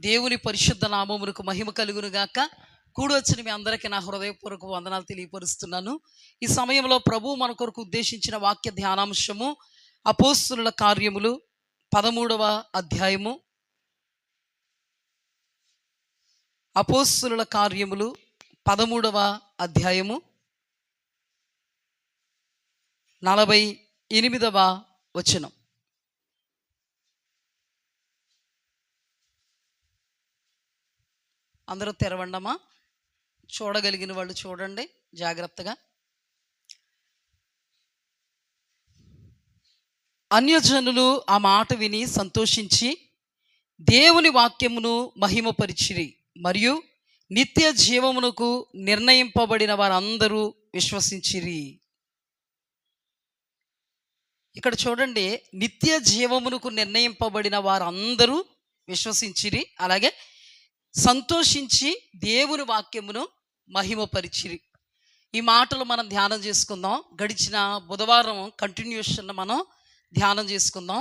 దేవుని పరిశుద్ధ నామమునకు మహిమ కలుగును గాక. కూడొచ్చిన మీ అందరికీ నా హృదయపూర్వక వందనాలు తెలియపరుస్తున్నాను. ఈ సమయంలో ప్రభు మన కొరకు ఉద్దేశించిన వాక్య ధ్యానాంశము అపోస్తలుల కార్యములు 13వ అధ్యాయము. అపోస్తలుల కార్యములు 13వ అధ్యాయము 48వ వచనం. అందరూ తెరవండమ్మా. చూడగలిగిన వాళ్ళు చూడండి జాగ్రత్తగా. అన్యజనులు ఆ మాట విని సంతోషించి దేవుని వాక్యమును మహిమపరిచిరి, మరియు నిత్య జీవమునకు నిర్ణయింపబడిన వారందరూ విశ్వసించిరి. ఇక్కడ చూడండి, నిత్య జీవమునకు నిర్ణయింపబడిన వారందరూ విశ్వసించిరి, అలాగే సంతోషించి దేవుని వాక్యమును మహిమపరిచిరి. ఈ మాటలు మనం ధ్యానం చేసుకుందాం. గడిచిన బుధవారం కంటిన్యూషన్ మనం ధ్యానం చేసుకుందాం.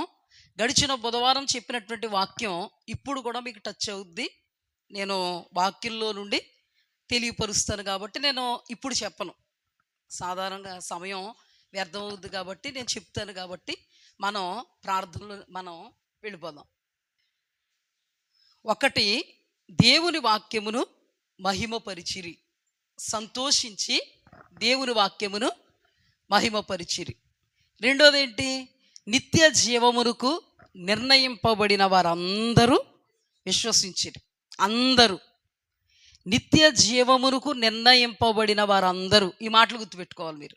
గడిచిన బుధవారం చెప్పినటువంటి వాక్యం ఇప్పుడు కూడా మీకు టచ్ అవుద్ది. నేను వాక్యంలో నుండి తెలియపరుస్తాను కాబట్టి నేను ఇప్పుడు చెప్పను. సాధారణంగా సమయం వ్యర్థం అవుద్ది కాబట్టి నేను చెప్తాను. కాబట్టి మనం ప్రార్థనలు మనం వెళ్ళిపోదాం. ఒకటి, దేవుని వాక్యమును మహిమపరిచిరి, సంతోషించి దేవుని వాక్యమును మహిమపరిచిరి. రెండోది ఏంటి? నిత్య జీవమునకు నిర్ణయింపబడిన వారందరూ విశ్వసించిరి. అందరూ, నిత్య జీవమునకు నిర్ణయింపబడిన వారందరూ. ఈ మాటలు గుర్తుపెట్టుకోవాలి మీరు.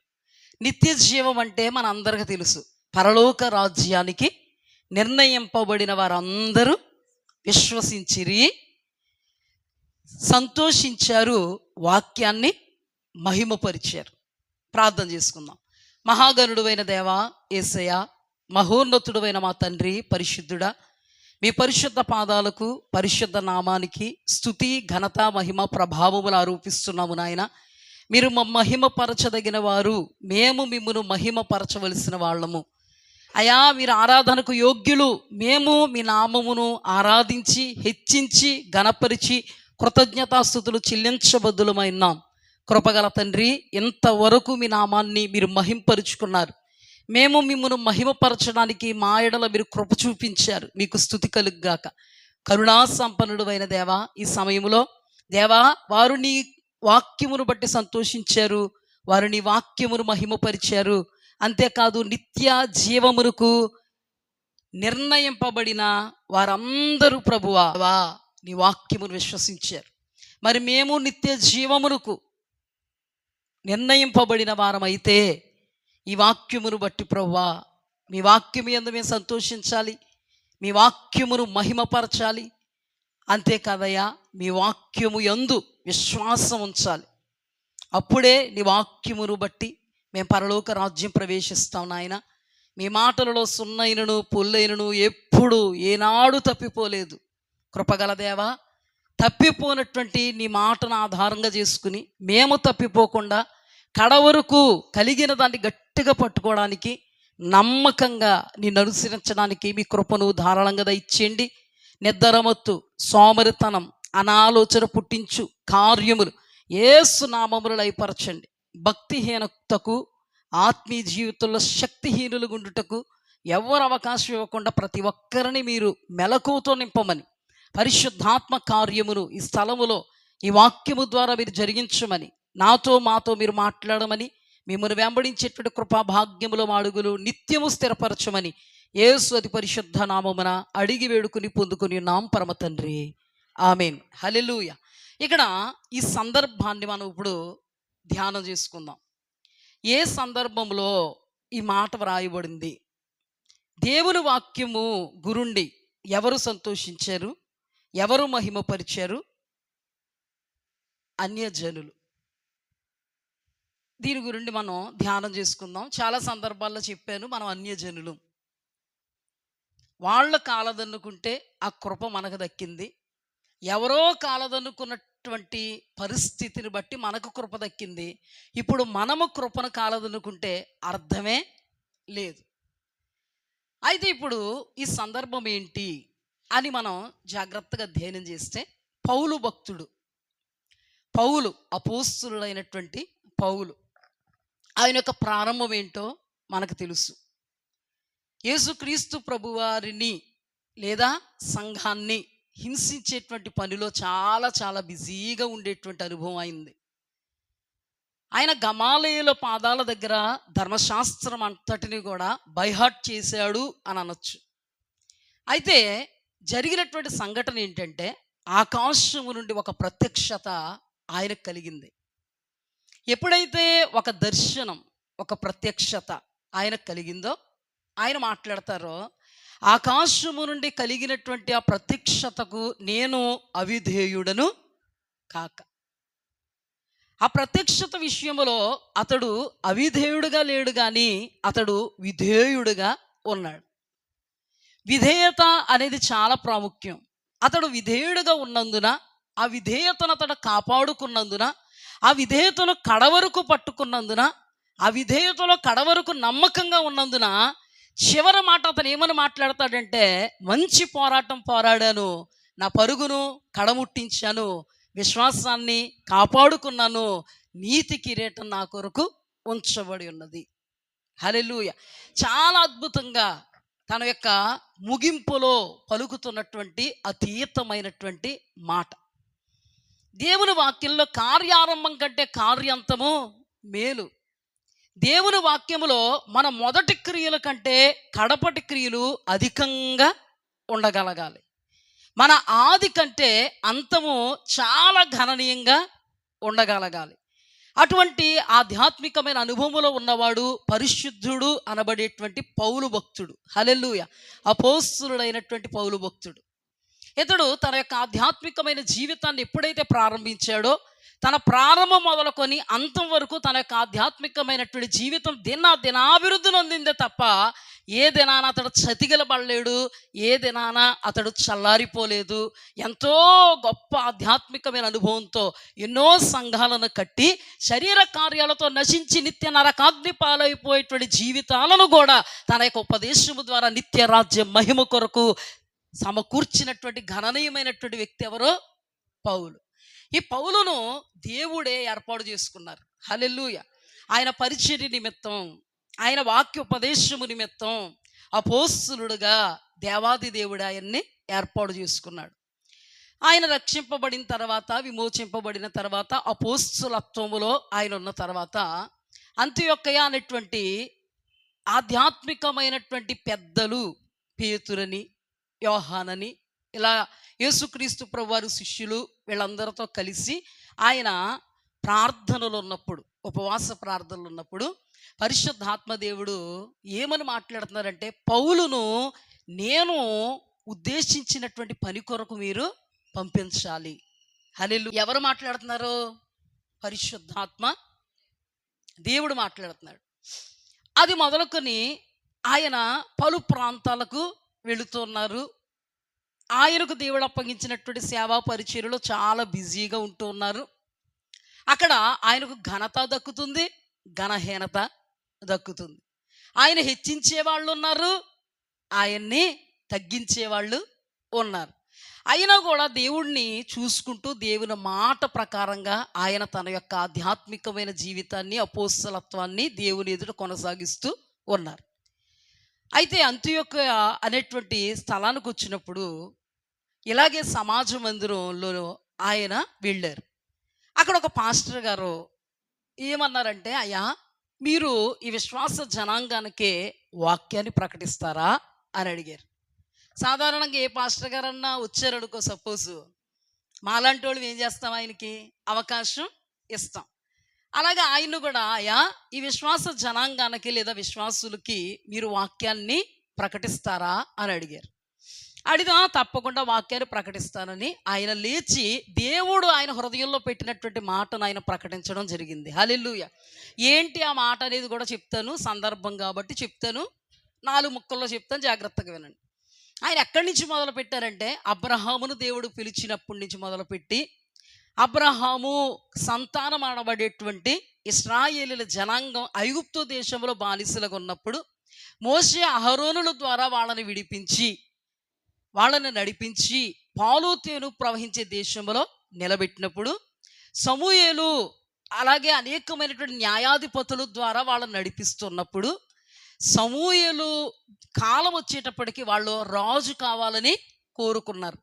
నిత్య జీవం అంటే మన అందరికీ తెలుసు, పరలోక రాజ్యానికి నిర్ణయింపబడిన వారందరూ విశ్వసించిరి, సంతోషించారు, వాక్యాన్ని మహిమపరిచారు. ప్రార్థన చేసుకుందాం. మహాగణుడువైన దేవా యేసయ్య, మహోన్నతుడైన మా తండ్రి, పరిశుద్ధుడా, మీ పరిశుద్ధ పాదాలకు, పరిశుద్ధ నామానికి స్తుతి, ఘనత, మహిమ, ప్రభావములు ఆరోపిస్తున్నాము నాయన. మీరు మహిమపరచదగిన వారు, మేము మిమ్మును మహిమపరచవలసిన వాళ్ళము అయా. మీరు ఆరాధనకు యోగ్యులు. మేము మీ నామమును ఆరాధించి హెచ్చించి ఘనపరిచి కృతజ్ఞతాస్తుతులు చెల్లించబద్దులమైనాం. కృపగల తండ్రి, ఇంతవరకు మీ నామాన్ని మీరు మహింపరుచుకున్నారు. మేము మిమ్మల్ని మహిమపరచడానికి మా ఎడల మీరు కృప చూపించారు. మీకు స్తుతి కలుగ్గాక. కరుణా సంపన్నుడు అయిన దేవా, ఈ సమయంలో దేవా, వారు నీ వాక్యమును బట్టి సంతోషించారు, వారు నీ వాక్యమును మహిమపరిచారు. అంతేకాదు, నిత్య జీవమునకు నిర్ణయింపబడిన వారందరూ ప్రభువా నీ వాక్యమును విశ్వసించారు. మరి మేము నిత్య జీవమునకు నిర్ణయింపబడిన వారమైతే ఈ వాక్యమును బట్టి ప్రభువా, మీ వాక్యము యందు మేము సంతోషించాలి, మీ వాక్యమును మహిమపరచాలి. అంతేకాదయ్యా, మీ వాక్యము యందు విశ్వాసం ఉంచాలి. అప్పుడే నీ వాక్యమును బట్టి మేము పరలోక రాజ్యం ప్రవేశిస్తాం నాయన. మీ మాటలలో సున్నైనను పొల్లైనను ఎప్పుడు ఏనాడు తప్పిపోలేదు. కృపగల దేవా, తప్పిపోయినటువంటి నీ మాటను ఆధారంగా చేసుకుని మేము తప్పిపోకుండా కడవరకు కలిగిన దాన్ని గట్టిగా పట్టుకోవడానికి, నమ్మకంగా నిన్ను అనుసరించడానికి మీ కృపను ధారాళంగా దయచేయండి. నిద్రమత్తు, సోమరితనం, అనాలోచన పుట్టించు కార్యములు యేసు నామములో లయపరచండి. భక్తిహీనతకు, ఆత్మీయ జీవితంలో శక్తిహీనులు గుండుటకు ఎవరు అవకాశం ఇవ్వకుండా ప్రతి ఒక్కరిని మీరు మెలకువతో నింపమని, పరిశుద్ధాత్మ కార్యమును ఈ స్థలములో ఈ వాక్యము ద్వారా మీరు జరిగించమని, నాతో మాతో మీరు మాట్లాడమని, మిమ్మల్ని వెంబడించేటువంటి కృపాభాగ్యములో అడుగులు నిత్యము స్థిరపరచమని యేసు అతి పరిశుద్ధ నామమున అడిగి వేడుకుని పొందుకుని ఉన్నాం పరమ తండ్రి, ఆమేన్. హల్లెలూయా. ఇక్కడ ఈ సందర్భాన్ని మనం ఇప్పుడు ధ్యానం చేసుకుందాం. ఏ సందర్భంలో ఈ మాట వ్రాయబడింది? దేవుని వాక్యము గురుండి ఎవరు సంతోషించారు, ఎవరు మహిమపరిచారు? అన్యజనులు. దీని గురించి మనం ధ్యానం చేసుకుందాం. చాలా సందర్భాల్లో చెప్పాను, మనం అన్యజనులు. వాళ్ళ కాలదన్నుకుంటే ఆ కృప మనకు దక్కింది. ఎవరో కాలదన్నుకున్న ఉన్నటువంటి పరిస్థితిని బట్టి మనకు కృప దక్కింది. ఇప్పుడు మనము కృపను కాలదనుకుంటే అర్థమే లేదు. అయితే ఇప్పుడు ఈ సందర్భం ఏంటి అని మనం జాగ్రత్తగా ధ్యానం చేస్తే, పౌలు భక్తుడు, పౌలు అపోస్తులుడైనటువంటి పౌలు, ఆయన యొక్క ప్రారంభం ఏంటో మనకు తెలుసు. యేసుక్రీస్తు ప్రభువారిని లేదా సంఘాన్ని హింసించేటువంటి పనిలో చాలా చాలా బిజీగా ఉండేటువంటి అనుభవం అయింది. ఆయన గమాలయేలు పాదాల దగ్గర ధర్మశాస్త్రం అంతటిని కూడా బైహార్ట్ చేశాడు అని అనొచ్చు. అయితే జరిగినటువంటి సంఘటన ఏంటంటే, ఆకాశము నుండి ఒక ప్రత్యక్షత ఆయనకు కలిగింది. ఎప్పుడైతే ఒక దర్శనం, ఒక ప్రత్యక్షత ఆయనకు కలిగిందో, ఆయన మాట్లాడతారో, ఆకాశము నుండి కలిగినటువంటి ఆ ప్రత్యక్షతకు నేను అవిధేయుడను కాక. ఆ ప్రత్యక్షత విషయంలో అతడు అవిధేయుడుగా లేడు, కానీ అతడు విధేయుడుగా ఉన్నాడు. విధేయత అనేది చాలా ప్రాముఖ్యం. అతడు విధేయుడుగా ఉన్నందున, ఆ విధేయతను అతడు కాపాడుకున్నందున, ఆ విధేయతను కడవరకు పట్టుకున్నందున, ఆ విధేయతలో కడవరకు నమ్మకంగా ఉన్నందున, చివరి మాట అతను ఏమని మాట్లాడతాడంటే, మంచి పోరాటం పోరాడాను, నా పరుగును కడముట్టించాను, విశ్వాసాన్ని కాపాడుకున్నాను, నీతి కిరీటం నా కొరకు ఉంచబడి ఉన్నది. హల్లెలూయా. చాలా అద్భుతంగా తన యొక్క ముగింపులో పలుకుతున్నటువంటి అతీతమైనటువంటి మాట. దేవుని వాక్యంలో కార్యారంభం కంటే కార్యాంతము మేలు. దేవుని వాక్యములో మన మొదటి క్రియల కంటే కడపటి క్రియలు అధికంగా ఉండగలగాలి. మన ఆది కంటే అంతము చాలా గణనీయంగా ఉండగలగాలి. అటువంటి ఆధ్యాత్మికమైన అనుభవంలో ఉన్నవాడు పరిశుద్ధుడు అనబడేటువంటి పౌలు భక్తుడు. హల్లెలూయా. అపోస్తులుడైనటువంటి పౌలు భక్తుడు. ఇతడు తన యొక్క ఆధ్యాత్మికమైన జీవితాన్ని ఎప్పుడైతే ప్రారంభించాడో, తన ప్రారంభం మొదలుకొని అంతం వరకు తన యొక్క ఆధ్యాత్మికమైనటువంటి జీవితం దినాభివృద్ధి నొందిందే తప్ప, ఏ దినాన అతడు చతికిలబడలేడు, ఏ దినాన అతడు చల్లారిపోలేదు. ఎంతో గొప్ప ఆధ్యాత్మికమైన అనుభవంతో ఎన్నో సంఘాలను కట్టి, శరీర కార్యాలతో నశించి నిత్య నరకాగ్ని పాలైపోయేటువంటి జీవితాలను కూడా తన యొక్క ఉపదేశము ద్వారా నిత్య రాజ్య మహిమ కొరకు సమకూర్చినటువంటి గణనీయమైనటువంటి వ్యక్తి ఎవరో? పౌలు. ఈ పౌలును దేవుడే ఏర్పాటు చేసుకున్నారు. హల్లెలూయా. ఆయన పరిచర్య నిమిత్తం, ఆయన వాక్యోపదేశము నిమిత్తం అపోస్తులుడుగా దేవాది దేవుడు ఆయన్ని ఏర్పాటు చేసుకున్నాడు. ఆయన రక్షింపబడిన తర్వాత, విమోచింపబడిన తర్వాత, అపోస్తులత్వములో ఆయన ఉన్న తర్వాత, అంతియొక్కయ అనేటువంటి ఆధ్యాత్మికమైనటువంటి పెద్దలు, పేతురని, యోహానని, ఇలా యేసుక్రీస్తు ప్రభువారు శిష్యులు వీళ్ళందరితో కలిసి ఆయన ప్రార్థనలు ఉన్నప్పుడు, ఉపవాస ప్రార్థనలు ఉన్నప్పుడు పరిశుద్ధాత్మ దేవుడు ఏమని మాట్లాడుతున్నారంటే, పౌలును నేను ఉద్దేశించినటువంటి పని కొరకు మీరు పంపించాలి. హల్లెలూయా. ఎవరు మాట్లాడుతున్నారు? పరిశుద్ధాత్మ దేవుడు మాట్లాడుతున్నాడు. అది మొదలుకొని ఆయన పలు ప్రాంతాలకు వెళుతున్నారు. ఆయనకు దేవుడు అప్పగించినటువంటి సేవా పరిచర్యలో చాలా బిజీగా ఉంటూ ఉన్నారు. అక్కడ ఆయనకు ఘనత దక్కుతుంది, ఘనహీనత దక్కుతుంది. ఆయన హెచ్చించే వాళ్ళు ఉన్నారు, ఆయన్ని తగ్గించే వాళ్ళు ఉన్నారు. అయినా కూడా దేవుణ్ణి చూసుకుంటూ దేవుని మాట ప్రకారంగా ఆయన తన యొక్క ఆధ్యాత్మికమైన జీవితాన్ని, అపోస్తలత్వాన్ని దేవుని ఎదుట కొనసాగిస్తూ ఉన్నారు. అయితే అంతియొక్క అనేటువంటి స్థలానికి వచ్చినప్పుడు ఇలాగే సమాజ మందిరంలో ఆయన వెళ్ళారు. అక్కడ ఒక పాస్టర్ గారు ఏమన్నారంటే, అయ్యా మీరు ఈ విశ్వాస జనాంగానికే వాక్యాన్ని ప్రకటిస్తారా అని అడిగారు. సాధారణంగా ఏ పాస్టర్ గారన్నా వచ్చారనుకో, సపోజ్ మాలాంటి వాళ్ళు ఏం చేస్తాం, ఆయనకి అవకాశం ఇస్తాం. అలాగే ఆయన కూడా, అయ్యా ఈ విశ్వాస జనాంగానికి లేదా విశ్వాసులకి మీరు వాక్యాన్ని ప్రకటిస్తారా అని అడిగారు. అడిగినా తప్పకుండా వాక్యాన్ని ప్రకటిస్తానని ఆయన లేచి దేవుడు ఆయన హృదయంలో పెట్టినటువంటి మాటను ఆయన ప్రకటించడం జరిగింది. హల్లెలూయా. ఏంటి ఆ మాట అనేది కూడా చెప్తాను, సందర్భం కాబట్టి చెప్తాను, 4 ముక్కల్లో చెప్తాను, జాగ్రత్తగా వినండి. ఆయన ఎక్కడి నుంచి మొదలు పెట్టారంటే, అబ్రహామును దేవుడు పిలిచినప్పటి నుంచి మొదలుపెట్టి అబ్రహాము సంతానం అనబడేటువంటి ఇశ్రాయేలీల జనాంగం ఐగుప్తు దేశంలో బానిసలుగా ఉన్నప్పుడు మోషే అహరోనుల ద్వారా వాళ్ళని విడిపించి వాళ్ళని నడిపించి పాలు తేనె ప్రవహించే దేశంలో నిలబెట్టినప్పుడు సమూయేలు అలాగే అనేకమైనటువంటి న్యాయాధిపతుల ద్వారా వాళ్ళని నడిపిస్తున్నప్పుడు సమూయేలు కాలం వచ్చేటప్పటికి వాళ్ళు రాజు కావాలని కోరుకున్నారు.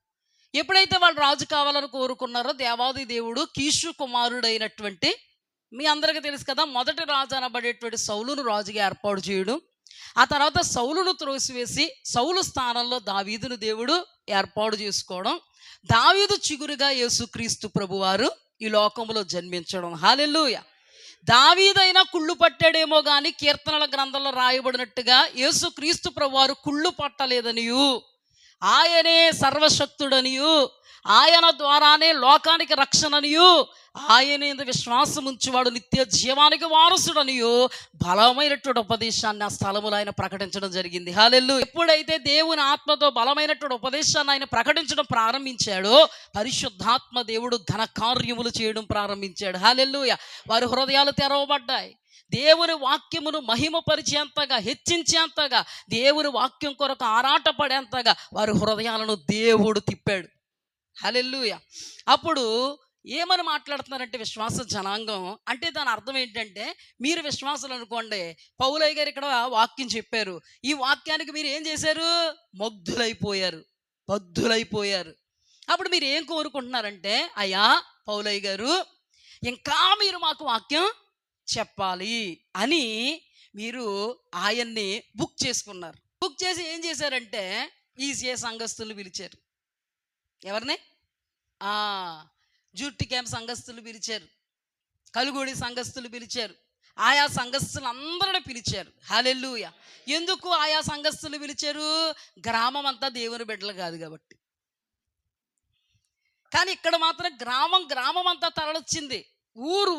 ఎప్పుడైతే వాళ్ళు రాజు కావాలని కోరుకున్నారో దేవాది దేవుడు కీషు కుమారుడైనటువంటి, మీ అందరికీ తెలుసు కదా, మొదటి రాజు అనబడేటువంటి సౌలును రాజుగా ఏర్పాటు చేయడం, ఆ తర్వాత సౌలును త్రోసివేసి సౌలు స్థానంలో దావీదును దేవుడు ఏర్పాటు చేసుకోవడం, దావీదు చిగురుగా యేసుక్రీస్తు ప్రభువారు ఈ లోకంలో జన్మించడం. హల్లెలూయా. దావీదైనా కుళ్ళు పట్టాడేమో కానీ కీర్తనల గ్రంథంలో రాయబడినట్టుగా యేసుక్రీస్తు ప్రభువారు కుళ్ళు పట్టలేదనియు, ఆయనే సర్వశక్తుడనియు, ఆయన ద్వారానే లోకానికి రక్షణనియు, ఆయన యందు విశ్వాసం ఉంచువాడు నిత్య జీవానికి వారసుడనియు బలమైనటువంటి ఉపదేశాన్ని ఆ స్థలములో ఆయన ప్రకటించడం జరిగింది. హల్లెలూయా. ఎప్పుడైతే దేవుని ఆత్మతో బలమైనటువంటి ఉపదేశాన్ని ఆయన ప్రకటించడం ప్రారంభించాడో పరిశుద్ధాత్మ దేవుడు ఘన కార్యములు చేయడం ప్రారంభించాడు. హల్లెలూయా. వారి హృదయాలు తెరవబడ్డాయి. దేవుని వాక్యమును మహిమపరిచేంతగా, హెచ్చించేంతగా, దేవుని వాక్యం కొరకు ఆరాటపడేంతగా వారి హృదయాలను దేవుడు తిప్పాడు. హల్లెలూయా. అప్పుడు ఏమని మాట్లాడుతున్నారంటే విశ్వాస జనాంగం అంటే దాని అర్థం ఏంటంటే, మీరు విశ్వాసులు అనుకోండి, పౌలయ్య గారు ఇక్కడ వాక్యం చెప్పారు, ఈ వాక్యానికి మీరు ఏం చేశారు? బద్ధులైపోయారు. అప్పుడు మీరు ఏం కోరుకుంటున్నారంటే, అయ్యా పౌలయ్య గారు ఇంకా మీరు మాకు వాక్యం చెప్పాలి అని మీరు ఆయన్ని బుక్ చేసుకున్నారు. బుక్ చేసి ఏం చేశారంటే ఈసీఏ సంఘస్థులు పిలిచారు. ఎవరిని? జూట్టి క్యాంప్ సంఘస్థులు పిలిచారు, కలుగూడి సంఘస్థులు పిలిచారు, ఆయా సంఘస్థులు అందరిని పిలిచారు. హల్లెలూయా. ఎందుకు ఆయా సంఘస్థులు పిలిచారు? గ్రామం అంతా దేవుని బిడ్డలు కాదు కాబట్టి. కానీ ఇక్కడ మాత్రం గ్రామం అంతా తరలొచ్చింది,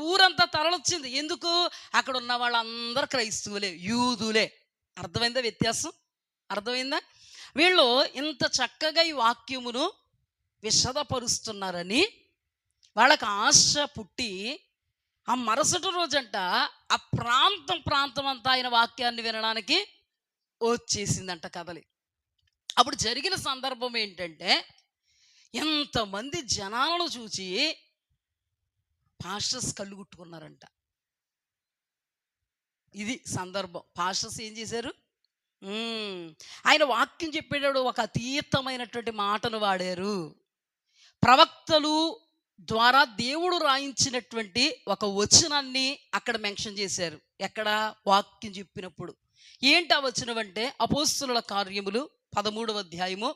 ఊరంతా తరలొచ్చింది. ఎందుకు? అక్కడ ఉన్న వాళ్ళందరూ క్రైస్తవులే, యూదులే. అర్థమైందా వ్యత్యాసం? అర్థమైందా? వీళ్ళు ఇంత చక్కగా ఈ వాక్యమును విశదపరుస్తున్నారని వాళ్ళకి ఆశ పుట్టి ఆ మరుసటి రోజంట ఆ ప్రాంతం అంతా ఆయన వాక్యాన్ని వినడానికి వచ్చేసిందంట కదలి. అప్పుడు జరిగిన సందర్భం ఏంటంటే, ఎంతమంది జనాలను చూసి పాస్టర్స్ కళ్ళు గుట్టుకున్నారంట. ఇది సందర్భం. పాస్టర్స్ ఏం చేశారు? ఆయన వాక్యం చెప్పేటప్పుడు ఒక అతీతమైనటువంటి మాటను వాడారు. ప్రవక్తలు ద్వారా దేవుడు రాయించినటువంటి ఒక వచనాన్ని అక్కడ మెన్షన్ చేశారు. ఎక్కడ? వాక్యం చెప్పినప్పుడు. ఏంటి ఆ వచనం అంటే అపోస్తలుల కార్యములు 13వ అధ్యాయము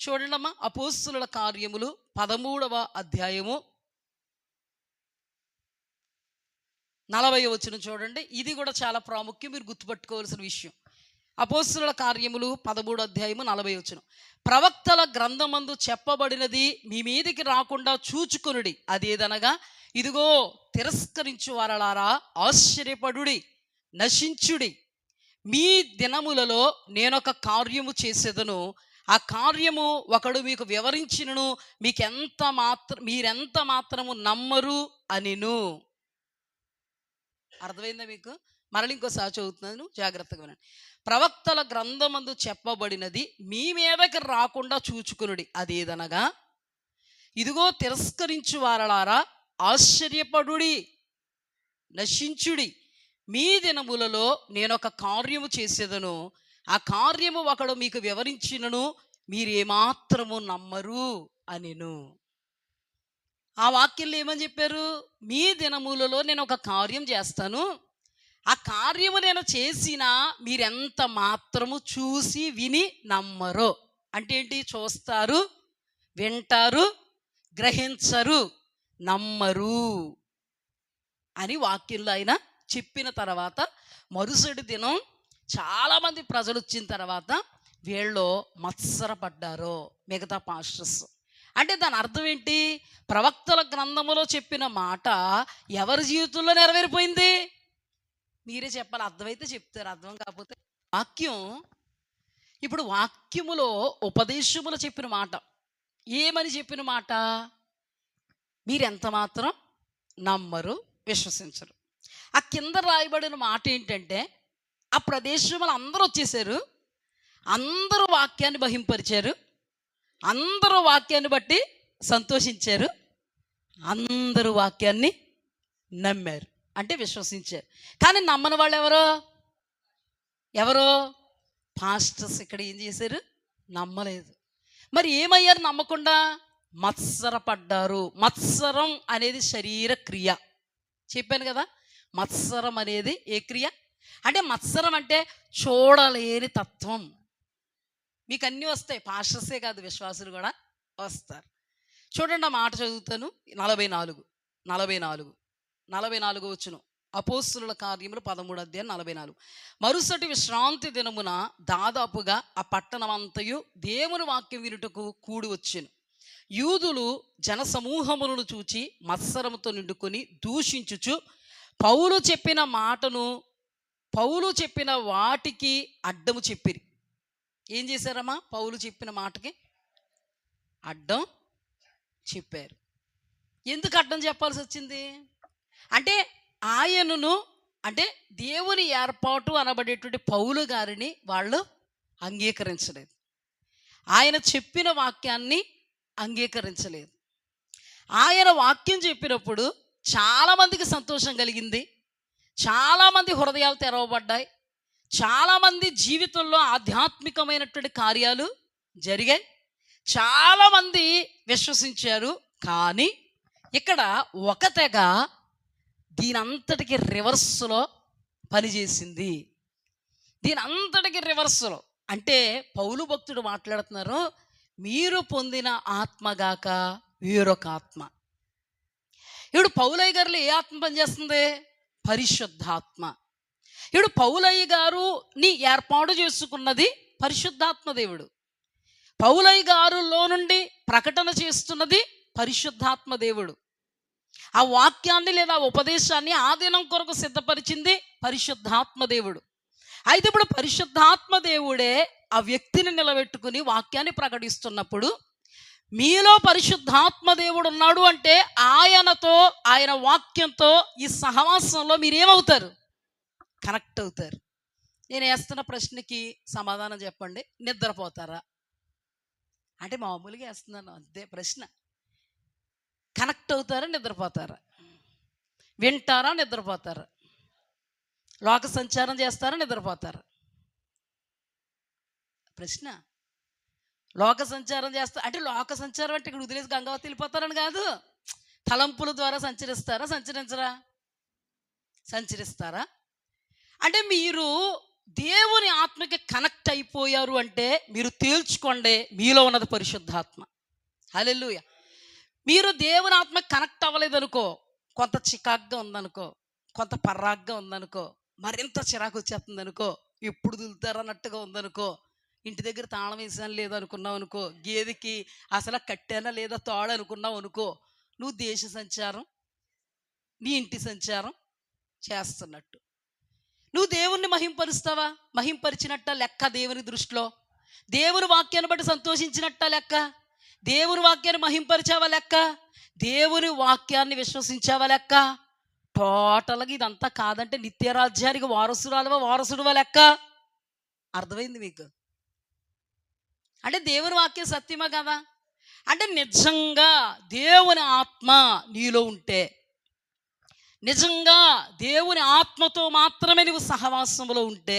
చూడండమ్మా. అపోస్తలుల కార్యములు 13వ అధ్యాయము 40వ వచనం చూడండి. ఇది కూడా చాలా ప్రాముఖ్యం, మీరు గుర్తుపట్టుకోవాల్సిన విషయం. అపోస్తలుల కార్యములు 13వ అధ్యాయము 40వ వచనం. ప్రవక్తల గ్రంథమందు చెప్పబడినది మీ మీదికి రాకుండా చూచుకొనుడి. అదేదనగా, ఇదిగో తిరస్కరించు వారలారా ఆశ్చర్యపడుడి, నశించుడి. మీ దినములలో నేనొక కార్యము చేసేదను, ఆ కార్యము ఒకడు మీకు వివరించినను మీరెంత మాత్రము నమ్మరు అనిను. అర్థమైందా మీకు? మరలి ఇంకోసారి చదువుతున్నాను, జాగ్రత్తగా వినండి. ప్రవక్తల గ్రంథమందు చెప్పబడినది మీ మీదకి రాకుండా చూచుకునుడి. అదేదనగా, ఇదిగో తిరస్కరించు వారలారా ఆశ్చర్యపడుడి, నశించుడి. మీ దినములలో నేనొక కార్యము చేసేదను, ఆ కార్యము ఒకడు మీకు వివరించినను మీరేమాత్రము నమ్మరు అనిను. ఆ వాక్యంలో ఏమని చెప్పారు? మీ దినములలో నేను ఒక కార్యం చేస్తాను, ఆ కార్యము నేను చేసినా మీరెంత మాత్రము చూసి విని నమ్మరు. అంటే ఏంటి? చూస్తారు, వింటారు, గ్రహించరు, నమ్మరు అని వాక్యంలో ఆయన చెప్పిన తర్వాత మరుసటి దినం చాలామంది ప్రజలు వచ్చిన తర్వాత వీళ్ళు మత్సరపడ్డారు మిగతా పాస్టర్స్. అంటే దాని అర్థం ఏంటి? ప్రవక్తల గ్రంథములో చెప్పిన మాట ఎవరి జీవితంలో నెరవేరిపోయింది? మీరే చెప్పాలి. అర్థమైతే చెప్తారు, అర్థం కాకపోతే. ఇప్పుడు వాక్యములో ఉపదేశములో చెప్పిన మాట ఏమని చెప్పిన మాట? మీరెంత మాత్రం నమ్మరు, విశ్వసించరు. ఆ కింద రాయబడిన మాట ఏంటంటే, ఆ ప్రదేశంలో అందరూ వచ్చేసారు, అందరూ వాక్యాన్ని బహింపరిచారు, అందరూ వాక్యాన్ని బట్టి సంతోషించారు, అందరూ వాక్యాన్ని నమ్మారు, అంటే విశ్వసించారు. కానీ నమ్మని వాళ్ళు ఎవరో ఎవరో పాస్టర్స్ ఇక్కడ ఏం చేశారు? నమ్మలేదు. మరి ఏమయ్యారు నమ్మకుండా? మత్సరపడ్డారు. మత్సరం అనేది శరీర క్రియ. చెప్పాను కదా, మత్సరం అనేది ఏ క్రియ అంటే, మత్సరం అంటే చూడలేని తత్వం. మీకు అన్నీ వస్తాయి, పాస్టర్సే కాదు విశ్వాసులు కూడా వస్తారు. చూడండి, ఆ మాట చదువుతాను. 44 వచ్చును. అపోస్తుల కార్యములు 13:44. మరుసటి విశ్రాంతి దినమున దాదాపుగా ఆ పట్టణమంతయు దేవుని వాక్యం వినుటకు కూడి వచ్చెను. యూదులు జనసమూహములను చూచి మత్సరముతో నిండుకొని దూషించుచు పౌలు చెప్పిన వాటికి అడ్డము చెప్పిరి. ఏం చేశారమ్మా? పౌలు చెప్పిన మాటకి అడ్డం చెప్పారు. ఎందుకు అడ్డం చెప్పాల్సి వచ్చింది అంటే, ఆయనను అంటే దేవుని ఏర్పాటు అనబడేటువంటి పౌలు గారిని వాళ్ళు అంగీకరించలేదు. ఆయన చెప్పిన వాక్యాన్ని అంగీకరించలేదు. ఆయన వాక్యం చెప్పినప్పుడు చాలామందికి సంతోషం కలిగింది, చాలామంది హృదయాలు తెరవబడ్డాయి, చాలామంది జీవితంలో ఆధ్యాత్మికమైనటువంటి కార్యాలు జరిగాయి, చాలామంది విశ్వసించారు. కానీ ఇక్కడ ఒక తెగ దీనంతటికి రివర్స్లో పనిచేసింది. దీనంతటికి రివర్స్లో అంటే పౌలు భక్తుడు మాట్లాడుతున్నారు, మీరు పొందిన ఆత్మగాక వేరొక ఆత్మ. ఇప్పుడు పౌలయ్య గారిలో ఏ ఆత్మ పనిచేస్తుంది? పరిశుద్ధాత్మ. ఇప్పుడు పౌలయ్య గారుని ఏర్పాటు చేసుకున్నది పరిశుద్ధాత్మ దేవుడు. పౌలయ్య గారులో నుండి ప్రకటన చేస్తున్నది పరిశుద్ధాత్మ దేవుడు. ఆ వాక్యాన్ని లేదా ఉపదేశాన్ని ఆ దినం కొరకు సిద్ధపరిచింది పరిశుద్ధాత్మ దేవుడు. అయితే ఇప్పుడు పరిశుద్ధాత్మ దేవుడే ఆ వ్యక్తిని నిలబెట్టుకుని వాక్యాన్ని ప్రకటిస్తున్నప్పుడు, మీలో పరిశుద్ధాత్మ దేవుడు ఉన్నాడు అంటే ఆయనతో, ఆయన వాక్యంతో ఈ సహవాసంలో మీరేమవుతారు? కనెక్ట్ అవుతారు. నేను వేస్తున్న ప్రశ్నకి సమాధానం చెప్పండి. నిద్రపోతారా అంటే మామూలుగా వేస్తున్నాను అంతే ప్రశ్న. కనెక్ట్ అవుతారా? నిద్రపోతారా? వింటారా? నిద్రపోతారా? లోక సంచారం చేస్తారా? నిద్రపోతారా? ప్రశ్న. లోక సంచారం చేస్తా అంటే, లోక సంచారం అంటే ఇక్కడ వదిలేసి గంగావతి వెళ్ళిపోతారని కాదు. తలంపుల ద్వారా సంచరిస్తారా? సంచరిస్తారా? అంటే మీరు దేవుని ఆత్మకి కనెక్ట్ అయిపోయారు అంటే మీరు తేల్చుకోండి, మీలో ఉన్నది పరిశుద్ధాత్మ. హల్లెలూయా. మీరు దేవుని ఆత్మకి కనెక్ట్ అవ్వలేదనుకో, కొంత చికాగ్గా ఉందనుకో, కొంత పర్రాగ్గా ఉందనుకో, మరింత చిరాకు వచ్చేస్తుంది అనుకో, ఎప్పుడు దులుతారన్నట్టుగా ఉందనుకో, ఇంటి దగ్గర తాళం వేసాను లేదనుకున్నావు అనుకో, గేదెకి అసలు కట్టానా లేదా తోడు అనుకున్నావు అనుకో, నువ్వు దేశ సంచారం, నీ ఇంటి సంచారం చేస్తున్నట్టు. నువ్వు దేవుణ్ణి మహింపరుస్తావా? మహింపరిచినట్ట లెక్క దేవుని దృష్టిలో. దేవుని వాక్యాన్ని బట్టి సంతోషించినట్ట లెక్క. దేవుని వాక్యాన్ని మహింపరిచావా లెక్క. దేవుని వాక్యాన్ని విశ్వసించావా లెక్క. టోటల్గా ఇదంతా కాదంటే నిత్యరాజ్యానికి వారసుడువా లెక్క. అర్థమైంది మీకు? అంటే దేవుని వాక్యం సత్యమా కదా? అంటే నిజంగా దేవుని ఆత్మ నీలో ఉంటే, నిజంగా దేవుని ఆత్మతో మాత్రమే నువ్వు సహవాసంలో ఉంటే,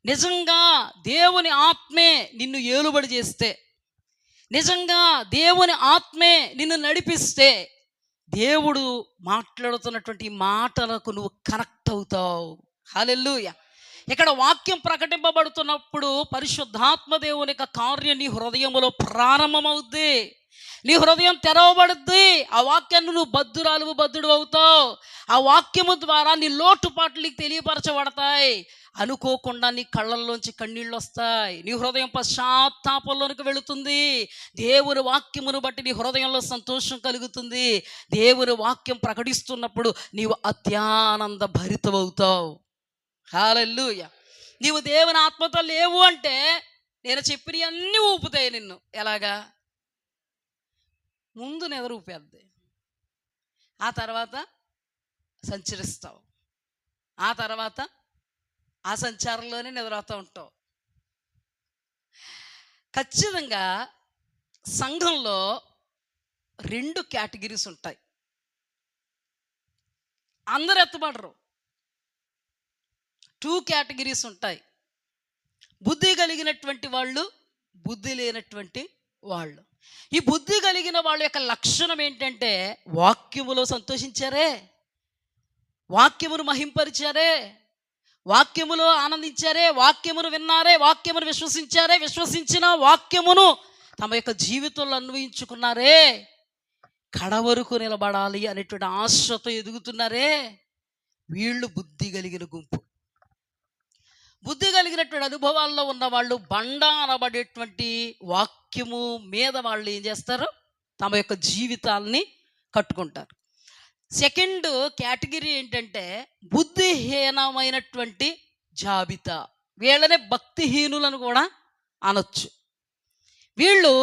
నిజంగా దేవుని ఆత్మే నిన్ను ఏలుబడి చేస్తే, నిజంగా దేవుని ఆత్మే నిన్ను నడిపిస్తే, దేవుడు మాట్లాడుతున్నటువంటి మాటలకు నువ్వు కనెక్ట్ అవుతావు. హల్లెలూయా. ఇక్కడ వాక్యం ప్రకటింపబడుతున్నప్పుడు పరిశుద్ధాత్మ దేవుని యొక్క కార్యం నీ హృదయంలో ప్రారంభమవుద్ది. నీ హృదయం తెరవబడుద్ది. ఆ వాక్యాన్ని నువ్వు బద్దుడు అవుతావు. ఆ వాక్యము ద్వారా నీ లోటుపాట్లు నీకు తెలియపరచబడతాయి. అనుకోకుండా నీ కళ్ళల్లోంచి కన్నీళ్ళు వస్తాయి. నీ హృదయం పశ్చాత్తాపంలోనికి వెళుతుంది. దేవుని వాక్యమును బట్టి నీ హృదయంలో సంతోషం కలుగుతుంది. దేవుని వాక్యం ప్రకటిస్తున్నప్పుడు నీవు అత్యానంద భరితమవుతావు. హల్లెలూయా. నీవు దేవుని ఆత్మతో లేవు అంటే నేను చెప్పినవన్నీ ఊపుతాయి నిన్ను. ఎలాగా? ముందు నిద్ర ఊపేద్ది. ఆ తర్వాత సంచరిస్తావు, ఆ తర్వాత ఆ సంచారంలోనే నిద్రపోతూ ఉంటావు. ఖచ్చితంగా సంఘంలో 2 కేటగిరీస్ ఉంటాయి. అందరు ఎత్తబడరు. 2 కేటగిరీస్ ఉంటాయి. బుద్ధి కలిగినటువంటి వాళ్ళు, బుద్ధి లేనటువంటి వాళ్ళు. ఈ బుద్ధి కలిగిన వాళ్ళ యొక్క లక్షణం ఏంటంటే వాక్యములో సంతోషించారే, వాక్యమును మహింపరిచారే, వాక్యములో ఆనందించారే, వాక్యమును విన్నారే, వాక్యమును విశ్వసించారే, విశ్వసించిన వాక్యమును తమ యొక్క జీవితంలో అన్వయించుకున్నారే, కడవరకు నిలబడాలి అనేటువంటి ఆశతో ఎదుగుతున్నారే, వీళ్ళు బుద్ధి కలిగిన గుంపు. బుద్ధి కలిగినటువంటి అనుభవాల్లో ఉన్న వాళ్ళు బండ అనబడేటువంటి వాక్యము మీద వాళ్ళు ఏం చేస్తారు, తమ యొక్క జీవితాల్ని కట్టుకుంటారు. సెకండ్ కేటగిరీ ఏంటంటే బుద్ధిహీనమైనటువంటి జాబితా. వీళ్ళనే భక్తిహీనులను కూడా అనొచ్చు. వీళ్ళు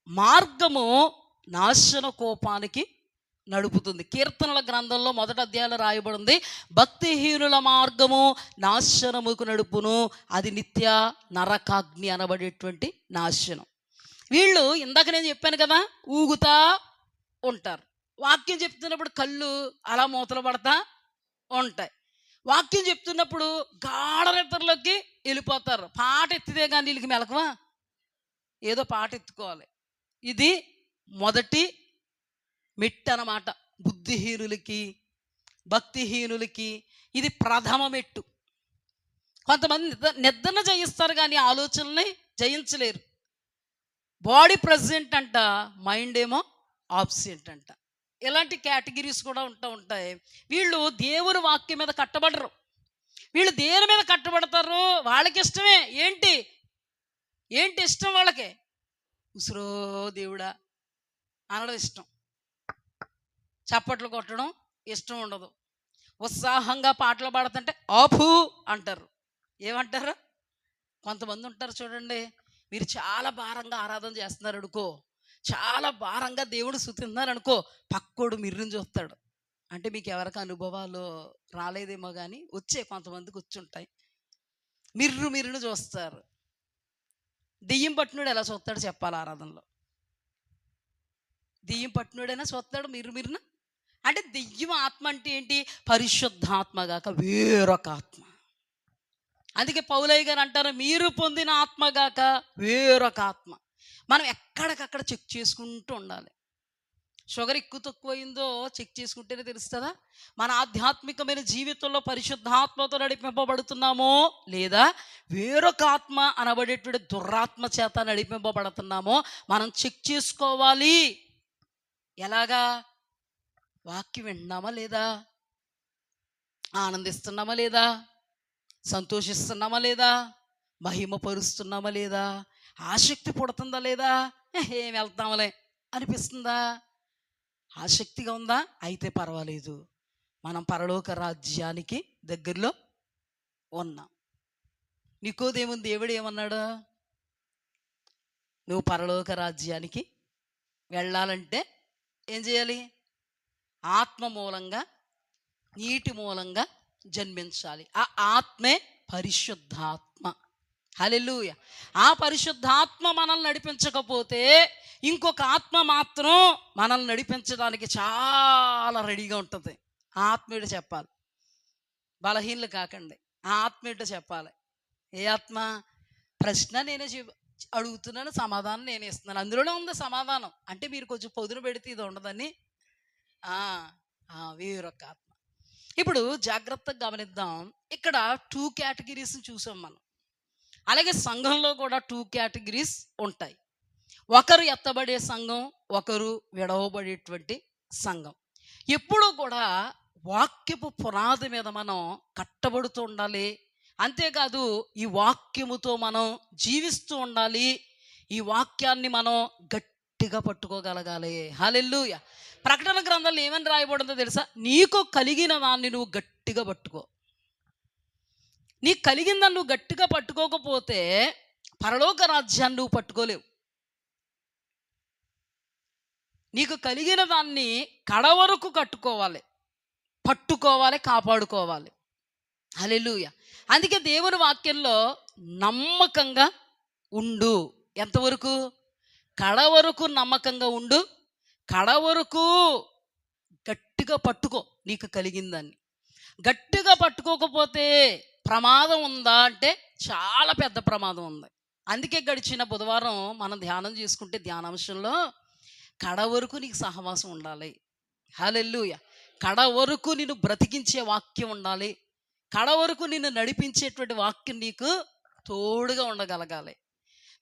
మార్గము నాశన కోపానికి నడుపుతుంది. కీర్తనల గ్రంథంలో 1వ అధ్యాయంలో రాయబడింది, భక్తిహీనుల మార్గము నాశనముకు నడుపును, అది నిత్య నరకాగ్ని అనబడేటువంటి నాశనం. వీళ్ళు ఇందాక నేను చెప్పాను కదా, ఊగుతా ఉంటారు. వాక్యం చెప్తున్నప్పుడు కళ్ళు అలా మూతలు పడతా ఉంటాయి. వాక్యం చెప్తున్నప్పుడు గాఢ నిద్రలోకి వెళ్ళిపోతారు. పాట ఎత్తితే కానీ వీళ్ళకి మెలకవా, ఏదో పాట ఎత్తుకోవాలి. ఇది మొదటి మెట్టు అన్నమాట. బుద్ధిహీనులకి, భక్తిహీనులకి ఇది ప్రథమ మెట్టు. కొంతమంది నిద్రను జయిస్తారు కానీ ఆలోచనల్ని జయించలేరు. బాడీ ప్రెజెంట్ అంట, మైండ్ ఏమో ఆబ్సెంట్ అంట. ఇలాంటి కేటగిరీస్ కూడా ఉంటాయి. వీళ్ళు దేవుని వాక్యం మీద కట్టబడరు. వీళ్ళు దేని మీద కట్టబడతారు, వాళ్ళకి ఇష్టమే. ఏంటి ఇష్టం వాళ్ళకి? ఉసురో దేవుడా అనడం ఇష్టం, చప్పట్లు కొట్టడం ఇష్టం ఉండదు. ఉత్సాహంగా పాటలు పాడుతుంటే ఆపు అంటారు. ఏమంటారు? కొంతమంది ఉంటారు చూడండి, మీరు చాలా భారంగా ఆరాధన చేస్తున్నారు అనుకో, చాలా భారంగా దేవుడు స్తుతిస్తున్నారు అనుకో, పక్కోడు మిర్రుని చూస్తాడు. అంటే మీకు ఎవరికి అనుభవాలు రాలేదేమో కానీ కొంతమందికి వచ్చుంటాయి. మిర్రుని చూస్తారు. దెయ్యం పట్టినోడు ఎలా చూస్తాడు చెప్పాలి ఆరాధనలో? దెయ్యం పట్టినోడైనా చూస్తాడు మిర్రున. అంటే దెయ్యం ఆత్మ అంటే ఏంటి? పరిశుద్ధాత్మగాక వేరొక ఆత్మ. అందుకే పౌలయ్య గారు అంటారు, మీరు పొందిన ఆత్మగాక వేరొక ఆత్మ. మనం ఎక్కడికక్కడ చెక్ చేసుకుంటూ ఉండాలి. షుగర్ ఎక్కువ తక్కువైందో చెక్ చేసుకుంటేనే తెలుస్తుందా మన ఆధ్యాత్మికమైన జీవితంలో పరిశుద్ధాత్మతో నడిపింపబడుతున్నామో లేదా వేరొక ఆత్మ అనబడేటువంటి దురాత్మ చేత నడిపింపబడుతున్నామో మనం చెక్ చేసుకోవాలి. ఎలాగా? వాక్యం వింటున్నామా లేదా, ఆనందిస్తున్నామా లేదా, సంతోషిస్తున్నామా లేదా, మహిమపరుస్తున్నామా లేదా, ఆసక్తి పుడుతుందా లేదా, ఏం వెళ్తామలే అనిపిస్తుందా, ఆసక్తిగా ఉందా? అయితే పర్వాలేదు, మనం పరలోక రాజ్యానికి దగ్గరలో ఉన్నాం. నికోదేము దేవుడు ఏమన్నాడు? నువ్వు పరలోక రాజ్యానికి వెళ్ళాలంటే ఏం చేయాలి? ఆత్మ మూలంగా, నీటి మూలంగా జన్మించాలి. ఆ ఆత్మే పరిశుద్ధాత్మ. హల్లెలూయ. ఆ పరిశుద్ధాత్మ మనల్ని నడిపించకపోతే ఇంకొక ఆత్మ మాత్రం మనల్ని నడిపించడానికి చాలా రెడీగా ఉంటుంది. ఆ ఆత్మీయుడు చెప్పాలి, బలహీనలు కాకండి. ఆ ఆత్మీయుడు చెప్పాలి. ఏ ఆత్మ? ప్రశ్న నేనే అడుగుతున్నాను, సమాధానం నేనే ఇస్తున్నాను. అందులోనే ఉంది సమాధానం. అంటే మీరు కొంచెం పొదును పెడితే ఇది ఉండదని వేరొక ఆత్మ. ఇప్పుడు జాగ్రత్తగా గమనిద్దాం. ఇక్కడ 2 కేటగిరీస్ని చూసాం మనం. అలాగే సంఘంలో కూడా 2 కేటగిరీస్ ఉంటాయి. ఒకరు ఎత్తబడే సంఘం, ఒకరు విడవబడేటువంటి సంఘం. ఎప్పుడూ కూడా వాక్యపు పునాది మీద మనం కట్టబడుతూ ఉండాలి. అంతేకాదు ఈ వాక్యముతో మనం జీవిస్తూ ఉండాలి. ఈ వాక్యాన్ని మనం గట్టిగా పట్టుకోగలగాలి. హల్లెలూయా. ప్రకటన గ్రంథంలో ఏమని రాయబడిందో తెలుసా? నీకు కలిగిన దాన్ని నువ్వు గట్టిగా పట్టుకో. నీకు కలిగిందని నువ్వు గట్టిగా పట్టుకోకపోతే పరలోక రాజ్యాన్ని నువ్వు పట్టుకోలేవు. నీకు కలిగిన దాన్ని కడవరకు కట్టుకోవాలి, పట్టుకోవాలి, కాపాడుకోవాలి. హల్లెలూయా. అందుకే దేవుని వాక్యంలో నమ్మకంగా ఉండు. ఎంతవరకు? కడవరకు నమ్మకంగా ఉండు, కడవరకు గట్టిగా పట్టుకో నీకు కలిగిన దాన్ని. గట్టిగా పట్టుకోకపోతే ప్రమాదం ఉందా అంటే చాలా పెద్ద ప్రమాదం ఉంది. అందుకే గడిచిన బుధవారం మనం ధ్యానం చేసుకుంటే ధ్యానాంశంలో కడ వరకు నీకు సహవాసం ఉండాలి. హల్లెలూయా. కడ వరకు నిన్ను బ్రతికించే వాక్యం ఉండాలి, కడ వరకు నిన్ను నడిపించేటువంటి వాక్యం నీకు తోడుగా ఉండగలగాలి.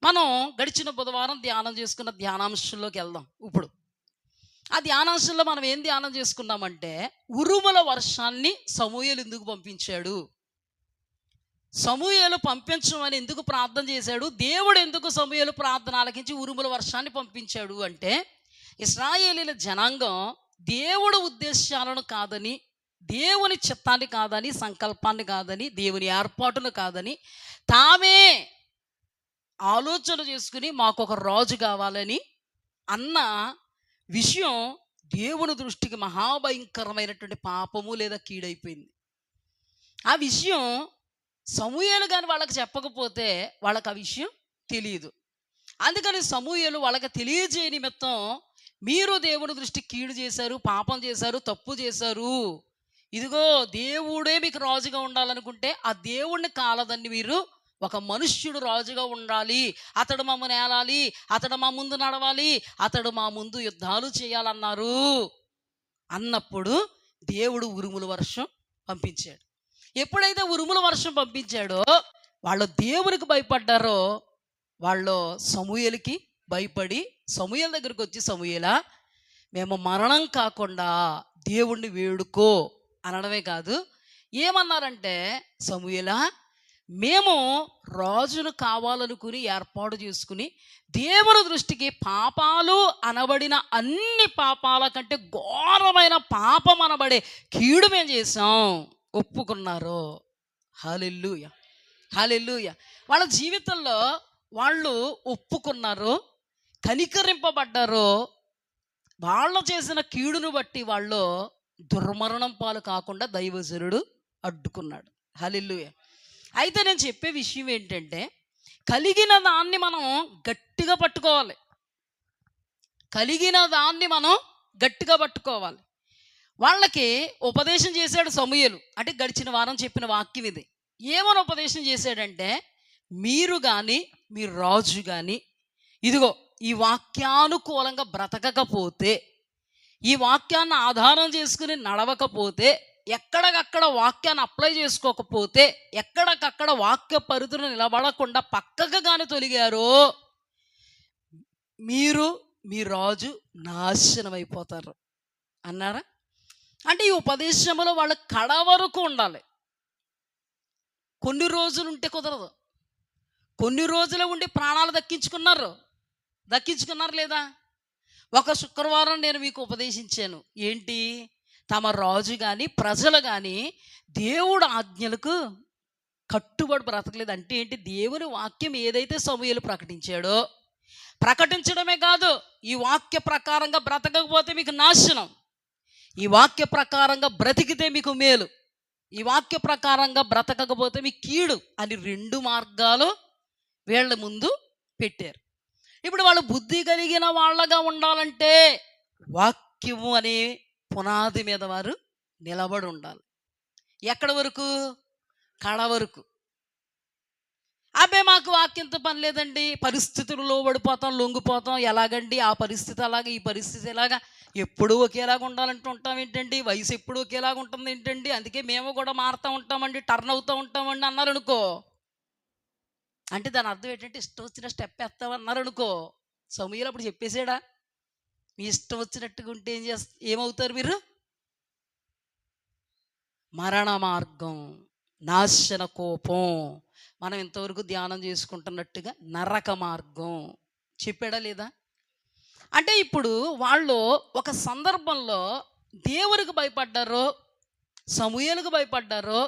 మనం గడిచిన బుధవారం ధ్యానం చేసుకున్న ధ్యానాంశంలోకి వెళ్దాం. ఇప్పుడు ఆ ధ్యానాంశంలో మనం ఏం ధ్యానం చేసుకున్నామంటే, ఉరుముల వర్షాన్ని సమూయేలు ఎందుకు పంపించాడు, సమూయేలు పంపించమని ఎందుకు ప్రార్థన చేశాడు, దేవుడు ఎందుకు సమూయేలు ప్రార్థన ఆలకించి ఉరుముల వర్షాన్ని పంపించాడు అంటే, ఇశ్రాయేలీల జనాంగం దేవుడు ఉద్దేశాలను కాదని, దేవుని చిత్తాన్ని కాదని, సంకల్పాన్ని కాదని, దేవుని ఏర్పాటును కాదని తామే ఆలోచన చేసుకుని మాకు ఒక రాజు కావాలని అన్న విషయం దేవుని దృష్టికి మహాభయంకరమైనటువంటి పాపము లేదా కీడైపోయింది. ఆ విషయం సమూయేలు కానీ వాళ్ళకి చెప్పకపోతే వాళ్ళకి ఆ విషయం తెలియదు. అందుకని సమూయేలు వాళ్ళకి తెలియజేయ నిమిత్తం, మీరు దేవుని దృష్టి కీడు చేశారు, పాపం చేశారు, తప్పు చేశారు, ఇదిగో దేవుడే మీకు రాజుగా ఉండాలనుకుంటే ఆ దేవుణ్ణి కాలదని మీరు ఒక మనుష్యుడు రాజుగా ఉండాలి, అతడు మమ్మల్ని ఏలాలి, అతడు మా ముందు నడవాలి, అతడు మా ముందు యుద్ధాలు చేయాలన్నారు. అన్నప్పుడు దేవుడు ఉరుముల వర్షం పంపించాడు. ఎప్పుడైతే ఉరుముల వర్షం పంపించాడో వాళ్ళు దేవునికి భయపడ్డారో, వాళ్ళు సమూయేలుకి భయపడి సమూయేలు దగ్గరికి వచ్చి, సమూయేలా మేము మరణం కాకుండా దేవుణ్ణి వేడుకో అనడమే కాదు, ఏమన్నారంటే, సమూయేలా మేము రాజును కావాలనుకుని ఏర్పాటు చేసుకుని దేవుని దృష్టికి పాపాలు అనబడిన అన్ని పాపాల కంటే ఘోరమైన పాపం అనబడే కీడు మేము చేసాం ఒప్పుకున్నారు. హల్లెలూయా, హల్లెలూయా. వాళ్ళ జీవితంలో వాళ్ళు ఒప్పుకున్నారు, కనికరింపబడ్డారు. వాళ్ళు చేసిన కీడును బట్టి వాళ్ళు దుర్మరణం పాలు కాకుండా దైవజనుడు అడ్డుకున్నాడు. హల్లెలూయా. అయితే నేను చెప్పే విషయం ఏంటంటే, కలిగిన దాన్ని మనం గట్టిగా పట్టుకోవాలి, కలిగిన దాన్ని మనం గట్టిగా పట్టుకోవాలి. వాళ్ళకి ఉపదేశం చేశాడు సమూయేలు. అంటే గడిచిన వారం చెప్పిన వాక్యం ఇది. ఏమని ఉపదేశం చేశాడంటే, మీరు కానీ మీ రాజు కానీ ఇదిగో ఈ వాక్యానుకూలంగా బ్రతకకపోతే, ఈ వాక్యాన్ని ఆధారం చేసుకుని నడవకపోతే, ఎక్కడికక్కడ వాక్యాన్ని అప్లై చేసుకోకపోతే, ఎక్కడికక్కడ వాక్య పరిధిలో నిలబడకుండా పక్కకు కానీ తొలిగారో, మీరు మీ రాజు నాశనం అయిపోతారు అన్నారా. అంటే ఈ ఉపదేశంలో వాళ్ళు కడ వరకు ఉండాలి. కొన్ని రోజులు ఉంటే కుదరదు. కొన్ని రోజులే ఉండి ప్రాణాలు దక్కించుకున్నారు లేదా? ఒక శుక్రవారం నేను మీకు ఉపదేశించాను ఏంటి, తమ రాజు కానీ ప్రజలు కానీ దేవుడు ఆజ్ఞలకు కట్టుబడి బ్రతకలేదు. అంటే ఏంటి, దేవుని వాక్యం ఏదైతే సమూయేలు ప్రకటించాడో, ప్రకటించడమే కాదు, ఈ వాక్య ప్రకారంగా బ్రతకకపోతే మీకు నాశనం, ఈ వాక్య ప్రకారంగా బ్రతికితే మీకు మేలు, ఈ వాక్య ప్రకారంగా బ్రతకకపోతే మీకు కీడు అని రెండు మార్గాలు వీళ్ళ ముందు పెట్టారు. ఇప్పుడు వాళ్ళు బుద్ధి కలిగిన వాళ్ళగా ఉండాలంటే వాక్యము అనే పునాది మీద వారు నిలబడి ఉండాలి. ఎక్కడి వరకు? కడ వరకు. మాకు వాక్యంతో పని లేదండి, పరిస్థితులు లోబడిపోతాం, లొంగిపోతాం, ఎలాగండి ఆ పరిస్థితి అలాగా, ఈ పరిస్థితి ఎలాగా, ఎప్పుడూ ఒకేలాగా ఉండాలంటూ ఉంటాం ఏంటండి, వయసు ఎప్పుడు ఒకేలాగా ఉంటుంది ఏంటండి, అందుకే మేము కూడా మారుతూ ఉంటామండి, టర్న్ అవుతూ ఉంటామండి అన్నారు అనుకో. అంటే దాని అర్థం ఏంటంటే ఇష్టం వచ్చిన స్టెప్ వేస్తామన్నారు అనుకో. సమూయేలు అప్పుడు చెప్పేసాడా, మీ ఇష్టం వచ్చినట్టుగా ఉంటే ఏమవుతారు మీరు? మరణ మార్గం, నాశన కోపం, మనం ఇంతవరకు ధ్యానం చేసుకుంటున్నట్టుగా నరక మార్గం చెప్పాడా లేదా? అంటే ఇప్పుడు వాళ్ళు ఒక సందర్భంలో దేవునికి భయపడ్డారో, సమూయేలుకు భయపడ్డారో,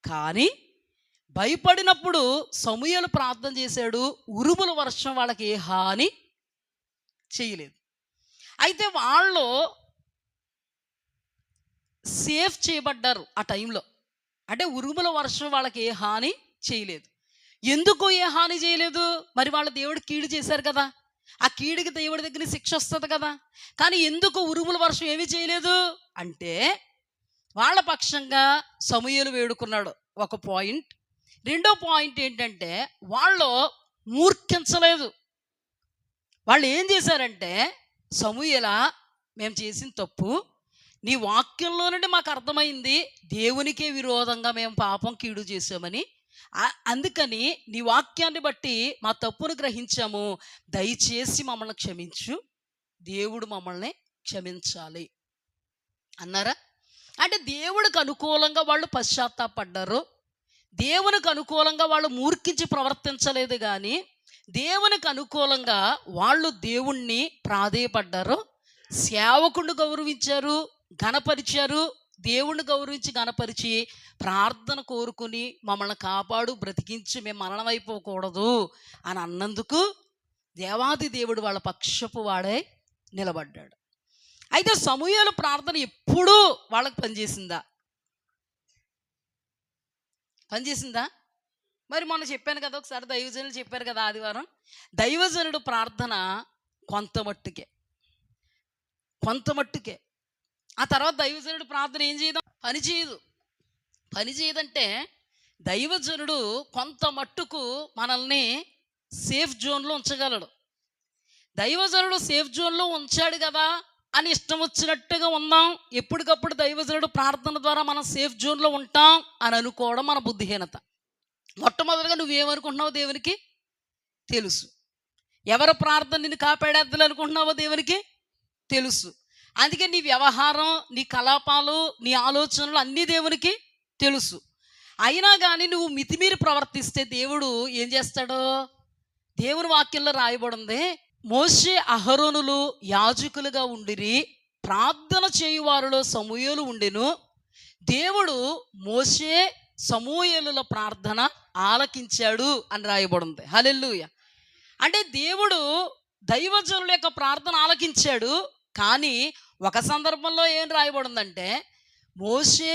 కానీ భయపడినప్పుడు సమూయేలు ప్రార్థన చేశాడు, ఉరుముల వర్షం వాళ్ళకి ఏ హాని చేయలేదు. అయితే వాళ్ళు సేఫ్ చేయబడ్డారు ఆ టైంలో. అంటే ఉరుముల వర్షం వాళ్ళకి ఏ హాని చేయలేదు. ఎందుకు ఏ హాని చేయలేదు? మరి వాళ్ళ దేవుడు కీడు చేశారు కదా, ఆ కీడుకి దేవుడి దగ్గర శిక్ష వస్తుంది కదా. కానీ ఎందుకు ఉరుముల వర్షం ఏమీ చేయలేదు అంటే వాళ్ళ పక్షంగా సమూయేలు వేడుకున్నాడు, ఒక పాయింట్. రెండో పాయింట్ ఏంటంటే వాళ్ళు మూర్ఖించలేదు. వాళ్ళు ఏం చేశారంటే, సమూయేలా, మేము చేసిన తప్పు నీ వాక్యంలో నుండి మాకు అర్థమైంది, దేవునికే విరోధంగా మేము పాపం కీడు చేసామని. అందుకని నీ వాక్యాన్ని బట్టి మా తప్పును గ్రహించాము, దయచేసి మమ్మల్ని క్షమించు, దేవుడు మమ్మల్ని క్షమించాలి అన్నారా? అంటే దేవుడికి అనుకూలంగా వాళ్ళు పశ్చాత్తాపడ్డారు. దేవునికి అనుకూలంగా వాళ్ళు మూర్ఖించి ప్రవర్తించలేదు, కానీ దేవునికి అనుకూలంగా వాళ్ళు దేవుణ్ణి ప్రాధేయపడ్డారు, సేవకుడిని గౌరవించారు, ఘనపరిచారు. దేవుణ్ణి గౌరవించి ఘనపరిచి ప్రార్థన కోరుకుని మమ్మల్ని కాపాడు, బ్రతికించి, మేము మరణమైపోకూడదు అని అన్నందుకు దేవాది దేవుడు వాళ్ళ పక్షపు వాడే నిలబడ్డాడు. అయితే సమూయేలు ప్రార్థన ఎప్పుడూ వాళ్ళకి పనిచేసిందా? మరి మొన్న చెప్పాను కదా, ఒకసారి దైవజనులు చెప్పారు కదా ఆదివారం, దైవజనుడు ప్రార్థన కొంత మట్టుకే. ఆ తర్వాత దైవజనుడు ప్రార్థన ఏం చేయదు, పని చేయదంటే దైవజనుడు కొంత మట్టుకు మనల్ని సేఫ్ జోన్లో ఉంచగలడు. దైవజనుడు సేఫ్ జోన్లో ఉంచాడు కదా అని ఇష్టం వచ్చినట్టుగా ఉందాం, ఎప్పటికప్పుడు దైవజనుడు ప్రార్థన ద్వారా మనం సేఫ్ జోన్లో ఉంటాం అని అనుకోవడం మన బుద్ధిహీనత. మొట్టమొదటిగా నువ్వేమనుకుంటున్నావో దేవునికి తెలుసు. ఎవరి ప్రార్థన నిన్ను కాపాడేద్దాలు అనుకుంటున్నావో దేవునికి తెలుసు. అందుకే నీ వ్యవహారం, నీ కలాపాలు, నీ ఆలోచనలు అన్నీ దేవునికి తెలుసు. అయినా కానీ నువ్వు మితిమీరి ప్రవర్తిస్తే దేవుడు ఏం చేస్తాడో? దేవుని వాక్యంలో రాయబడింది, మోషే అహరోనులు యాజకులుగా ఉండిరి, ప్రార్థన చేయువారిలో సమూయేలు ఉండెను, దేవుడు మోషే సమూయేలుల ప్రార్థన ఆలకించాడు అని రాయబడింది. హల్లెలూయా. అంటే దేవుడు దైవజనుల యొక్క ప్రార్థన ఆలకించాడు. కానీ ఒక సందర్భంలో ఏం రాయబడిందంటే, మోషే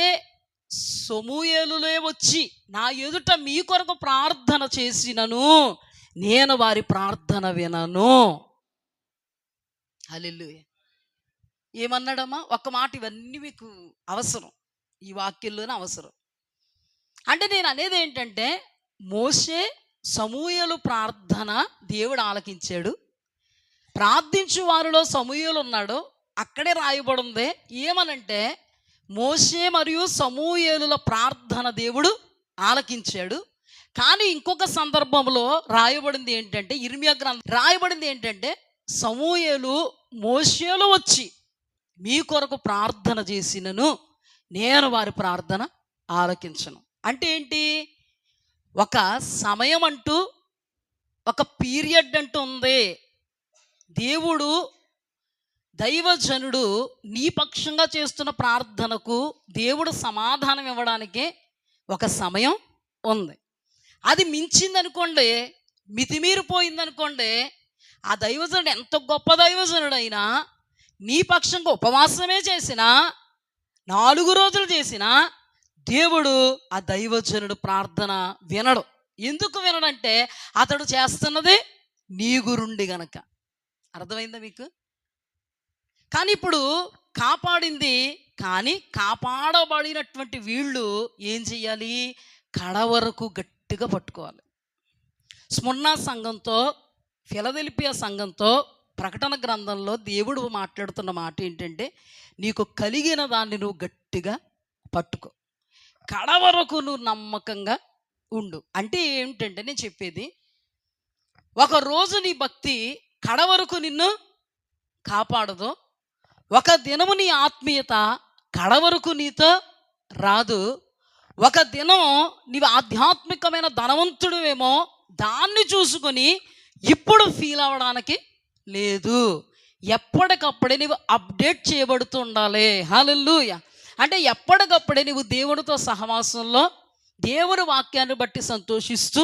సమూయేలులే వచ్చి నా ఎదుట మీ కొరకు ప్రార్థన చేసినను, నేను వారి ప్రార్థన వినను. హల్లెలూయా. ఏమన్నాడమ్మా? ఒక్క మాట, ఇవన్నీ మీకు అవసరం, ఈ వాక్యంలోనే అవసరం. అంటే నేను అనేది ఏంటంటే, మోషే సమూయేలు ప్రార్థన దేవుడు ఆలకించాడు, ప్రార్థించు వారిలో సమూయేలు ఉన్నాడు. అక్కడే రాయబడింది ఏమనంటే, మోషే మరియు సమూయేలుల ప్రార్థన దేవుడు ఆలకించాడు. కానీ ఇంకొక సందర్భంలో రాయబడింది ఏంటంటే, ఇర్మియా గ్రంథం రాయబడింది ఏంటంటే, సమూయేలు మోషేలు వచ్చి మీ కొరకు ప్రార్థన చేసినను, నేను వారి ప్రార్థన ఆలకించను. అంటే ఏంటి? ఒక సమయం అంటూ, ఒక పీరియడ్ అంటూ ఉంది. దేవుడు దైవజనుడు నీ పక్షంగా చేస్తున్న ప్రార్థనకు దేవుడు సమాధానం ఇవ్వడానికి ఒక సమయం ఉంది. అది మించిందనుకోండి, మితిమీరిపోయిందనుకోండి, ఆ దైవజనుడు ఎంత గొప్ప దైవజనుడైనా నీ పక్షంగా ఉపవాసమే చేసినా, 4 రోజులు చేసినా, దేవుడు ఆ దైవజనుడు ప్రార్థన వినడు. ఎందుకు వినడంటే, అతడు చేస్తున్నది నీ గురుండి గనక. అర్థమైందా మీకు? కానీ ఇప్పుడు కాపాడింది, కానీ కాపాడబడినటువంటి వీళ్ళు ఏం చెయ్యాలి? కడ వరకు గట్టిగా పట్టుకోవాలి. స్ముర్నా సంఘంతో, ఫిలదెల్ఫియా సంఘంతో ప్రకటన గ్రంథంలో దేవుడు మాట్లాడుతున్న మాట ఏంటంటే, నీకు కలిగిన దాన్ని నువ్వు గట్టిగా పట్టుకో, కడ వరకు నువ్వు నమ్మకంగా ఉండు. అంటే ఏమిటంటే, నేను చెప్పేది, ఒకరోజు నీ భక్తి కడ వరకు నిన్ను కాపాడదు, ఒక దినము నీ ఆత్మీయత కడ వరకు నీతో రాదు. ఒక దినం నీవు ఆధ్యాత్మికమైన ధనవంతుడువేమో, దాన్ని చూసుకొని ఇప్పుడు ఫీల్ అవ్వడానికి లేదు. ఎప్పటికప్పుడే నీవు అప్డేట్ చేయబడుతూ ఉండాలి. హల్లెలూయా. అంటే ఎప్పటికప్పుడే నీవు దేవునితో సహవాసంలో, దేవుని వాక్యాన్ని బట్టి సంతోషిస్తూ,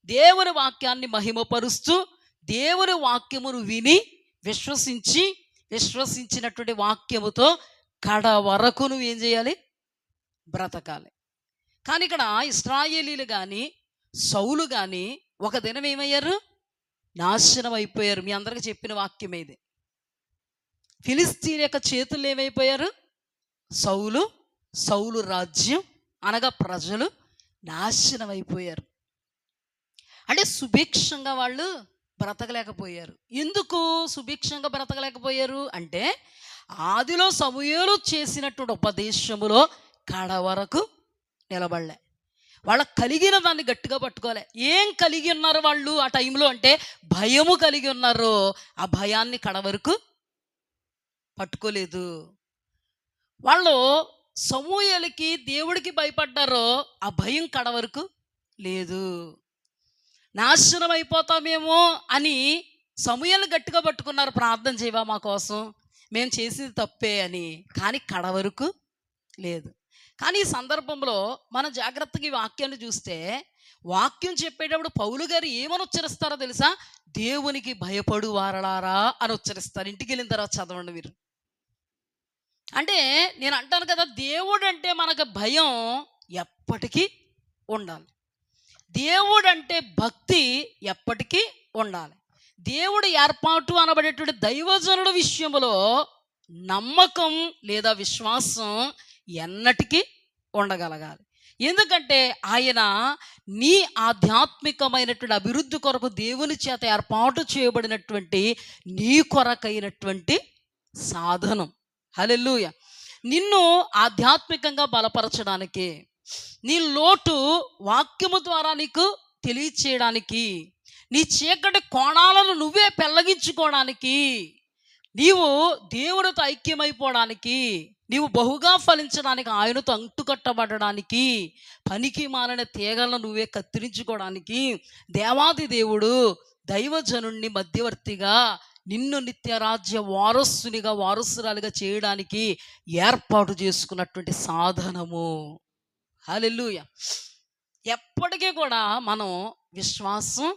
దేవుని వాక్యాన్ని మహిమపరుస్తూ, దేవుని వాక్యమును విని విశ్వసించి విశ్వసించినటువంటి వాక్యముతో కడ వరకు నువ్వు ఏం చేయాలి? బ్రతకాలి. కానీ ఇక్కడ ఇశ్రాయేలీలు కానీ సౌలు కానీ ఒక దినం ఏమయ్యారు? నాశనం అయిపోయారు. మీ అందరికీ చెప్పిన వాక్యం ఇది. ఫిలిస్తీన్ యొక్క చేతుల్లో ఏమైపోయారు? సౌలు రాజ్యం అనగా ప్రజలు నాశనం అయిపోయారు. అంటే సుభిక్షంగా వాళ్ళు బ్రతకలేకపోయారు. ఎందుకు సుభిక్షంగా బ్రతకలేకపోయారు అంటే ఆదిలో సమూయేలు చేసినటువంటి ఉపదేశములో కడ వరకు నిలబడలే. వాళ్ళకి కలిగిన దాన్ని గట్టిగా పట్టుకోలే. ఏం కలిగి ఉన్నారు వాళ్ళు ఆ టైంలో అంటే భయము కలిగి ఉన్నారు. ఆ భయాన్ని కడ వరకు పట్టుకోలేదు. వాళ్ళు సమూయేలుకి దేవుడికి భయపడ్డారో ఆ భయం కడ వరకు లేదు. నాశనం అయిపోతామేమో అని సమూయేలు గట్టిగా పట్టుకున్నారు, ప్రార్థన చేయవా మా కోసం, మేము చేసింది తప్పే అని. కానీ కడ వరకు లేదు. కానీ ఈ సందర్భంలో మనం జాగ్రత్తగా ఈ వాక్యాన్ని చూస్తే వాక్యం చెప్పేటప్పుడు పౌలు గారు ఏమని ఉచ్చరిస్తారో తెలుసా? దేవునికి భయపడు వారలారా అని ఉచ్చరిస్తారు. ఇంటికి వెళ్ళిన తర్వాత చదవండి మీరు. అంటే నేను అంటాను కదా, దేవుడు అంటే మనకు భయం ఎప్పటికీ ఉండాలి. దేవుడు అంటే భక్తి ఎప్పటికీ ఉండాలి. దేవుడు ఏర్పాటు అనబడేటువంటి దైవజనుల విషయంలో నమ్మకం లేదా విశ్వాసం ఎన్నటికీ ఉండగలగాలి. ఎందుకంటే ఆయన నీ ఆధ్యాత్మికమైనటువంటి అభివృద్ధి కొరకు దేవుని చేత ఏర్పాటు చేయబడినటువంటి నీ కొరకైనటువంటి సాధనం. హల్లెలూయా. నిన్ను ఆధ్యాత్మికంగా బలపరచడానికి, నీ లోటు వాక్యము ద్వారా నీకు తెలియచేయడానికి, నీ చీకటి కోణాలను నువ్వే పెళ్ళగించుకోవడానికి, నీవు దేవుడితో ఐక్యమైపోవడానికి, నీవు బహుగా ఫలించడానికి, ఆయనతో అంటుకట్టబడడానికి, పనికి మాలిన తీగలను నువ్వే కత్తిరించుకోవడానికి దేవాది దేవుడు దైవజనుణ్ణి మధ్యవర్తిగా నిన్ను నిత్యరాజ్య వారసురాలుగా చేయడానికి ఏర్పాటు చేసుకున్నటువంటి సాధనము. హల్లెలూయా. ఎప్పటికీ కూడా మనం విశ్వాసం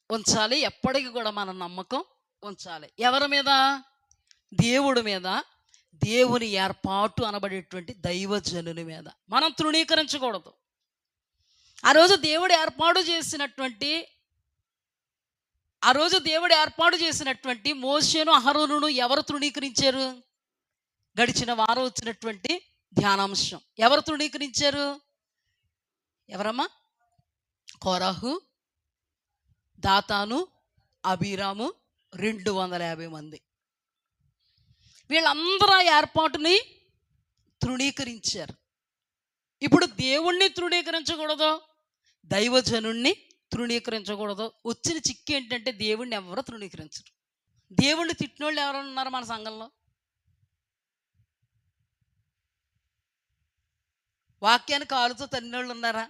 ఉంచాలి. ఎప్పటికీ కూడా మన నమ్మకం ఉంచాలి. ఎవరి మీద? దేవుడి మీద, దేవుని ఏర్పాటు అనబడేటువంటి దైవజనుని మీద మనం తృణీకరించకూడదు. ఆ రోజు దేవుడు ఏర్పాటు చేసినటువంటి మోషేను అహరోనును ఎవరు తృణీకరించారు? గడిచిన వారం వచ్చినటువంటి ధ్యానాంశం. ఎవరు తృణీకరించారు? ఎవరమ్మా? కోరాహు, దాతాను, అబీరాము, 250 మంది. వీళ్ళందరూ ఆ ఏర్పాటుని తృణీకరించారు. ఇప్పుడు దేవుణ్ణి తృణీకరించకూడదు, దైవజనుణ్ణి తృణీకరించకూడదు. వచ్చిన చిక్కు ఏంటంటే దేవుణ్ణి ఎవరు తృణీకరించరు. దేవుణ్ణి తిట్టినోళ్ళు ఎవరైనా ఉన్నారు మన సంఘంలో? వాక్యాన్ని కాలుతో తన్నినోళ్ళు ఉన్నారా?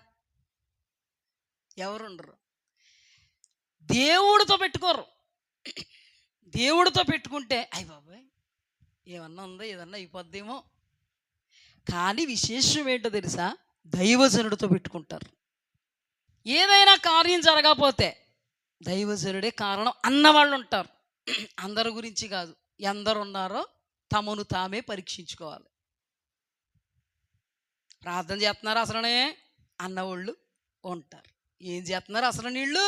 ఎవరు ఉండరు. దేవుడితో పెట్టుకోరు. దేవుడితో పెట్టుకుంటే అయ్య బాబాయ్ ఏమన్నా ఉందో, ఏదన్నా అయిపోద్దేమో. కానీ విశేషం ఏంటో తెలుసా? దైవజనుడితో పెట్టుకుంటారు. ఏదైనా కార్యం జరగకపోతే దైవజనుడే కారణం అన్నవాళ్ళు ఉంటారు. అందరి గురించి కాదు, ఎందరు ఉన్నారో తమను తామే పరీక్షించుకోవాలి. ప్రార్థన చేస్తున్నారు అసలనే అన్నవాళ్ళు ఉంటారు. ఏం చేస్తున్నారు అసలు నీళ్ళు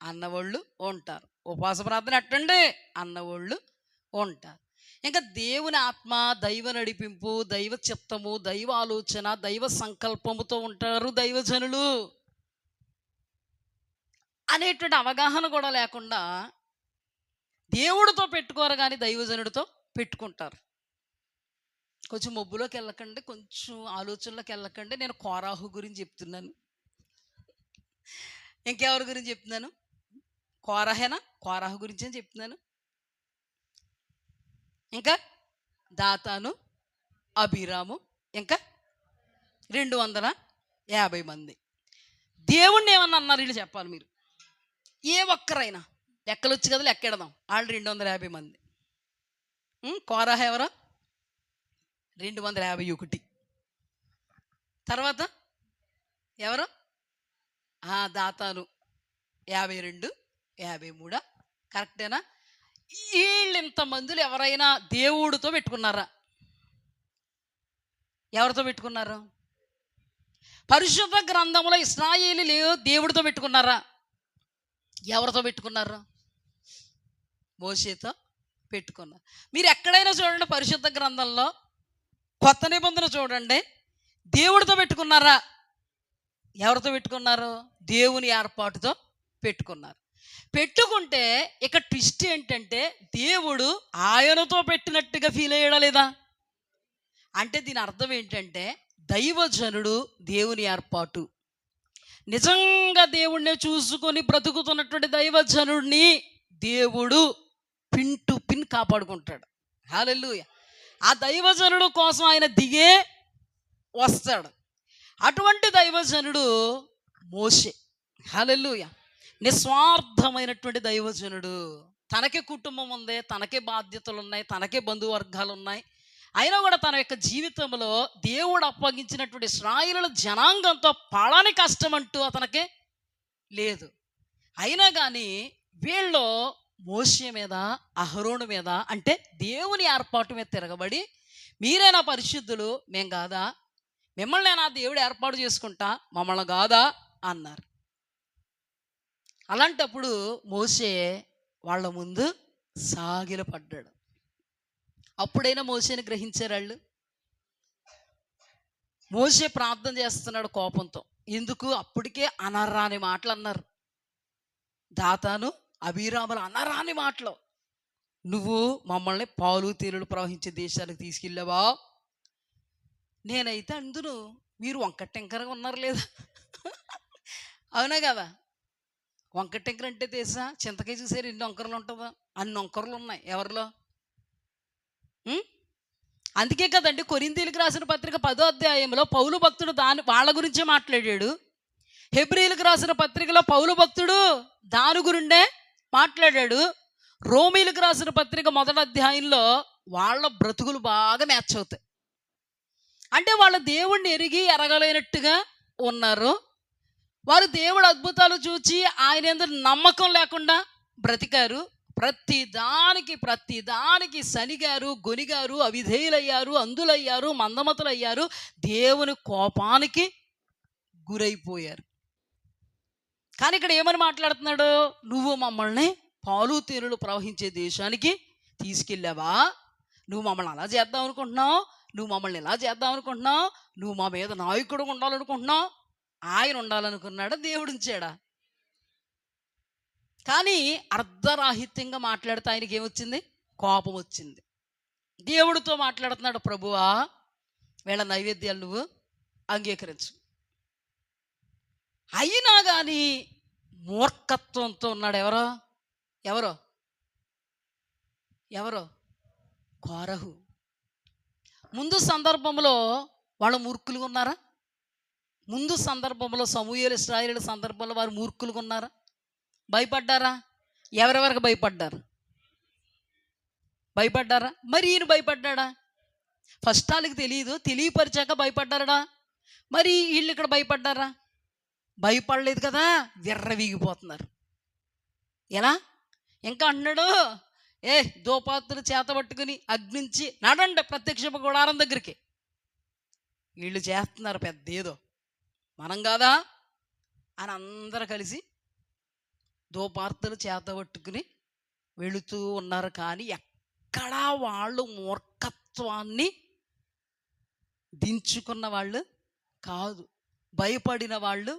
అన్నవాళ్ళు ఉంటారు. ఉపవాస ప్రార్థన ఎట్టండి అన్నవాళ్ళు ఉంటారు. ఇంకా దేవుని ఆత్మ, దైవ నడిపింపు, దైవ చిత్తము, దైవ ఆలోచన, దైవ సంకల్పముతో ఉంటారు దైవజనులు అనేటువంటి అవగాహన కూడా లేకుండా దేవుడితో పెట్టుకోరు, కానీ దైవజనుడితో పెట్టుకుంటారు. కొంచెం మొబ్బులోకి వెళ్ళకండి, కొంచెం ఆలోచనలోకి వెళ్ళకండి. నేను కోరాహు గురించి చెప్తున్నాను. ఇంకెవరి గురించి చెప్తున్నాను? కోరాహు గురించి అని చెప్తున్నాను. ఇంకా దాతాను, అబీరాము, ఇంకా 250 మంది. దేవుణ్ణి ఏమన్నా అన్నారు వీళ్ళు? చెప్పాలి మీరు. ఏ ఒక్కరైనా లెక్కలు వచ్చి కదా లెక్కెడదాం. వాళ్ళు 250 మంది. కోరాహ ఎవరో 251. తర్వాత ఎవరు? దాతాను 52, 53. కరెక్టేనా? వీళ్ళు ఇంతమందులు ఎవరైనా దేవుడితో పెట్టుకున్నారా? ఎవరితో పెట్టుకున్నారు? పరిశుద్ధ గ్రంథంలో ఇశ్రాయేలీయులు దేవుడితో పెట్టుకున్నారా? ఎవరితో పెట్టుకున్నారు? మోషేతో పెట్టుకున్నారు. మీరు ఎక్కడైనా చూడండి, పరిశుద్ధ గ్రంథంలో కొత్త నిబంధన చూడండి, దేవుడితో పెట్టుకున్నారా? ఎవరితో పెట్టుకున్నారు? దేవుని ఏర్పాటుతో పెట్టుకున్నారు. పెట్టుకుంటే ఇక ట్విస్ట్ ఏంటంటే, దేవుడు ఆయనతో పెట్టినట్టుగా ఫీల్ అయ్యాడా లేదా? అంటే దీని అర్థం ఏంటంటే, దైవజనుడు దేవుని ఏర్పాటు. నిజంగా దేవుణ్ణి చూసుకొని బ్రతుకుతున్నటువంటి దైవజనుడిని దేవుడు పిన్ టు పిన్ కాపాడుకుంటాడు. హల్లెలూయా. ఆ దైవజనుడు కోసం ఆయన దిగే వస్తాడు. అటువంటి దైవజనుడు మోషే. హల్లెలూయా. నిస్వార్థమైనటువంటి దైవజనుడు. తనకే కుటుంబం ఉంది, తనకే బాధ్యతలు ఉన్నాయి, తనకే బంధువర్గాలు ఉన్నాయి. అయినా కూడా తన యొక్క జీవితంలో దేవుడు అప్పగించినటువంటి ఇశ్రాయేలు జనాంగంతో పడని కష్టం అంటూ అతనికి లేదు. అయినా కానీ వీళ్ళు మోషే మీద, అహరోను మీద, అంటే దేవుని ఏర్పాటు మీద తిరగబడి, మీరేనా పరిశుద్ధులు, మేం కాదా? మిమ్మల్ని నా దేవుడు ఏర్పాటు చేసుకుంటా, మమ్మల్ని కాదా అన్నారు. అలాంటప్పుడు మోషే వాళ్ళ ముందు సాగిలపడ్డాడు. అప్పుడైనా మోషేని గ్రహించారు వాళ్ళు. మోషే ప్రార్థన చేస్తున్నాడు కోపంతో. ఎందుకు? అప్పటికే అనరాని మాటలు అన్నారు. దాతాను అబీరాములు అనరాని మాటలు. నువ్వు మమ్మల్ని పాలు తేనెలు ప్రవహించే దేశానికి తీసుకెళ్ళావా? నేనైతే అందును మీరు వంకటెంకరగా ఉన్నారు లేదా? అవునా కదా? వంకటెంకర అంటే తెలుసా? చింతకాయ చూసారు ఎన్ని వంకరలు ఉంటుందో? అన్ని వంకరలు ఉన్నాయి ఎవరిలో. అందుకే కదండి కొరింథీయులకు రాసిన పత్రిక 10వ అధ్యాయంలో పౌలు భక్తుడు వాళ్ళ గురించే మాట్లాడాడు. హెబ్రీయులకు రాసిన పత్రికలో పౌలు భక్తుడు దాని గురిండే మాట్లాడాడు. రోమీయులకు రాసిన పత్రిక 1వ అధ్యాయంలో వాళ్ళ బ్రతుకులు బాగా మ్యాచ్ అవుతాయి. అంటే వాళ్ళ దేవుణ్ణి ఎరగలేనట్టుగా ఉన్నారు. వారు దేవుడు అద్భుతాలు చూచి ఆయన యందు నమ్మకం లేకుండా బ్రతికారు. ప్రతిదానికి సనిగారు, గొనిగారు, అవిధేయులయ్యారు, అందులయ్యారు, మందమతులయ్యారు, దేవుని కోపానికి గురైపోయారు. కానీ ఇక్కడ ఏమని మాట్లాడుతున్నాడు? నువ్వు మమ్మల్ని పాలు తేనెలు ప్రవహించే దేశానికి తీసుకెళ్ళావా? నువ్వు మమ్మల్ని అలా చేద్దాం అనుకుంటున్నావు, నువ్వు మమ్మల్ని ఇలా చేద్దాం అనుకుంటున్నావు, నువ్వు మా మీద నాయకుడు ఉండాలనుకుంటున్నావు. ఆయన ఉండాలనుకున్నాడా? దేవుడు ఉంచాడా? కానీ అర్ధరాహిత్యంగా మాట్లాడితే ఆయనకి ఏమొచ్చింది? కోపం వచ్చింది. దేవుడితో మాట్లాడుతున్నాడు, ప్రభువా వీళ్ళ నైవేద్యాలు నువ్వు అంగీకరించు. అయినా కానీ మూర్ఖత్వంతో ఉన్నాడు. ఎవరో కోరహు. ముందు సందర్భంలో వాళ్ళు మూర్ఖులుగా ఉన్నారా? ముందు సందర్భంలో సమూయేలు ఇశ్రాయేలు సందర్భంలో వారు మూర్ఖులుగా ఉన్నారా? భయపడ్డారా? ఎవరెవరికి భయపడ్డారా? మరి ఈయన భయపడ్డా? ఫస్ట్ వాళ్ళకి తెలియపరిచాక భయపడ్డారా? మరి వీళ్ళు ఇక్కడ భయపడ్డారా? భయపడలేదు కదా, విర్రవీగిపోతున్నారు. ఎలా? ఇంకా అంటున్నాడు, దోపాత్రులు చేత పట్టుకుని అగ్నించి నడండి ప్రత్యక్ష గుడారం దగ్గరికి. వీళ్ళు చేస్తున్నారు పెద్ద ఏదో, మనం కాదా అని అందరూ కలిసి దోపార్తలు చేత పట్టుకుని వెళుతూ ఉన్నారు. కానీ ఎక్కడా వాళ్ళు మూర్ఖత్వాన్ని దించుకున్న వాళ్ళు కాదు, భయపడిన వాళ్ళు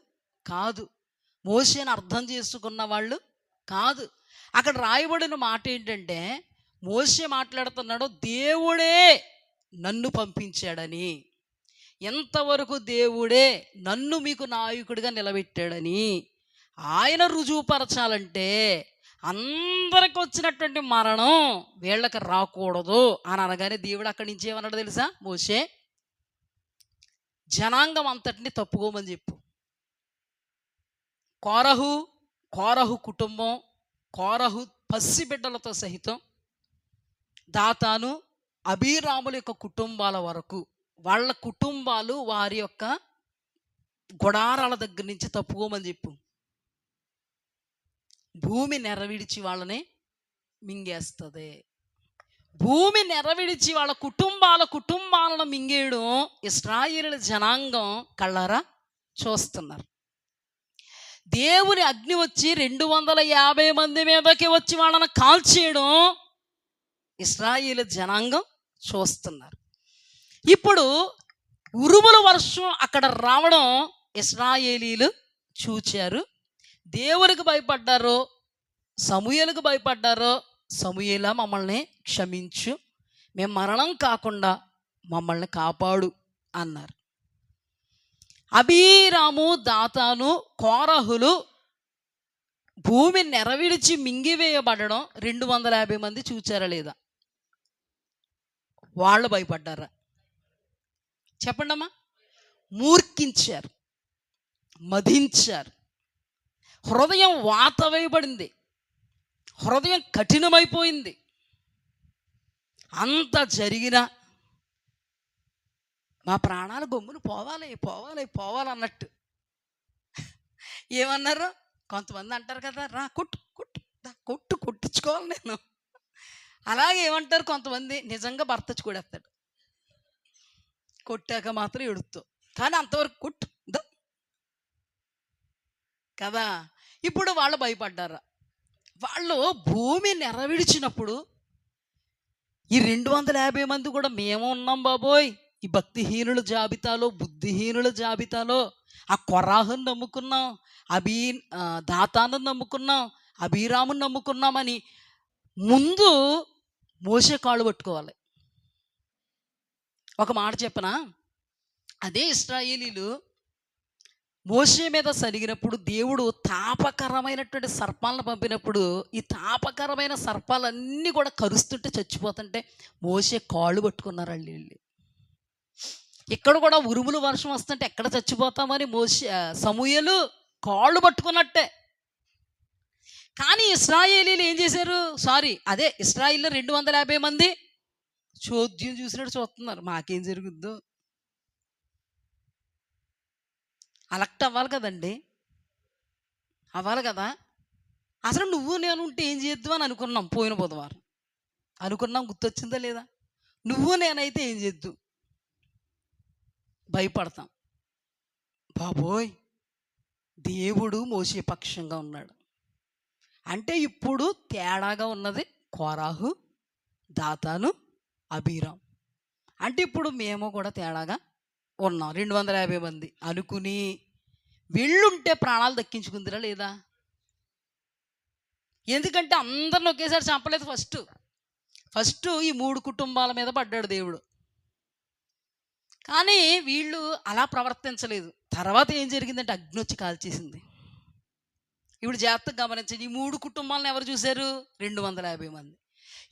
కాదు, మోషేని అర్థం చేసుకున్న వాళ్ళు కాదు. అక్కడ రాయబడిన మాట ఏంటంటే, మోషే మాట్లాడుతున్నాడు, దేవుడే నన్ను పంపించాడని, ఎంతవరకు దేవుడే నన్ను మీకు నాయకుడిగా నిలబెట్టాడని ఆయన రుజువుపరచాలంటే అందరికి వచ్చినటువంటి మరణం వీళ్ళకి రాకూడదు అని అనగానే దేవుడు అక్కడి నుంచి ఏమన్నాడు తెలుసా? మోషే జనాంగం అంతటిని తప్పుకోమని చెప్పు. కోరహు కుటుంబం, కోరహు పసిబిడ్డలతో సహితం, దాతాను అబీరాముల యొక్క కుటుంబాల వరకు, వాళ్ళ కుటుంబాలు వారి యొక్క గుడారాల దగ్గర నుంచి తప్పుకోమని చెప్పు. భూమి నెరవిడిచి వాళ్ళని మింగేస్తుంది. భూమి నెరవిడిచి వాళ్ళ కుటుంబాలను మింగేయడం ఇశ్రాయేలు జనాంగం కళ్ళారా చూస్తున్నారు. దేవుని అగ్ని వచ్చి 250 మంది మీదకి వచ్చి వాళ్ళని కాల్చేయడం ఇశ్రాయేలు జనాంగం చూస్తున్నారు. ఇప్పుడు ఉరుముల వర్షం అక్కడ రావడం ఇశ్రాయేలీలు చూచారు. దేవునికి భయపడ్డారు, సమూయేలుకు భయపడ్డారు. సమూయేలా మమ్మల్ని క్షమించు, మేము మరణం కాకుండా మమ్మల్ని కాపాడు అన్నారు. అబీరాము, దాతాను, కోరహులు భూమి నెరవిడిచి మింగివేయబడడం 250 మంది చూచారా లేదా? వాళ్ళు భయపడ్డారా? చెప్పండమ్మా. మూర్ఖించారు, మదించారు, హృదయం వాత వేయబడింది, హృదయం కఠినమైపోయింది. అంత జరిగినా మా ప్రాణాలు గమ్మును పోవాలి పోవాలి పోవాలన్నట్టు ఏమన్నారు? కొంతమంది అంటారు కదా, రా కొట్టించుకోవాలి నేను. అలాగే ఏమంటారు కొంతమంది, నిజంగా భర్త చూడేస్తాడు, కొట్టాక మాత్రం ఎడుతావు, కానీ అంతవరకు కొట్టు కదా. ఇప్పుడు వాళ్ళు భయపడ్డారా? వాళ్ళు భూమి నెరవిడిచినప్పుడు ఈ 250 మంది కూడా మేము ఉన్నాం బాబోయ్, ఈ భక్తిహీనుల జాబితాలో, బుద్ధిహీనుల జాబితాలో. ఆ కొరాహుని నమ్ముకున్నాం, దాతాను నమ్ముకున్నాం, అబీరాముని నమ్ముకున్నామని ముందు మోషే కాళ్ళు పట్టుకోవాలి. ఒక మాట చెప్పనా, అదే ఇశ్రాయేలీలు మోషే మీద సరిగినప్పుడు దేవుడు తాపకరమైనటువంటి సర్పాలను పంపినప్పుడు ఈ తాపకరమైన సర్పాలన్నీ కూడా కరుస్తుంటే చచ్చిపోతుంటే మోషే కాళ్ళు పట్టుకున్నారు వాళ్ళు. ఇక్కడ కూడా ఉరుములు వర్షం వస్తుంటే ఎక్కడ చచ్చిపోతామని సమూయేలు కాళ్ళు పట్టుకున్నట్టే. కానీ ఇశ్రాయేలీలు ఏం చేశారు? ఇశ్రాయేల్లో 250 మంది చోద్యం చూసినట్టు చూస్తున్నారు, మాకేం జరుగుద్దో. అలక్ట్ అవ్వాలి కదండి, అవ్వాలి కదా. అసలు నువ్వు నేను ఉంటే ఏం చేద్దాం అని అనుకున్నాం, పోయిన బుధవారం అనుకున్నాం, గుర్తొచ్చిందా లేదా? నువ్వు నేనైతే ఏం చేద్దాం? భయపడతాం. బాబోయ్, దేవుడు మోసే పక్షంగా ఉన్నాడు అంటే ఇప్పుడు తేడాగా ఉన్నది కోరాహు, దాతాను, అబీరాం. అంటే ఇప్పుడు మేము కూడా తేడాగా ఉన్నాం. 250 మంది అనుకుని వెళ్ళుంటే ప్రాణాలు దక్కించుకుందిరా లేదా? ఎందుకంటే అందరిని ఒకేసారి చంపలేదు. ఫస్ట్ ఈ 3 కుటుంబాల మీద పడ్డాడు దేవుడు. కానీ వీళ్ళు అలా ప్రవర్తించలేదు. తర్వాత ఏం జరిగిందంటే అగ్ని వచ్చి కాల్చేసింది. ఇప్పుడు జాగ్రత్తగా గమనించండి, ఈ 3 కుటుంబాలను ఎవరు చూశారు? 250 మంది.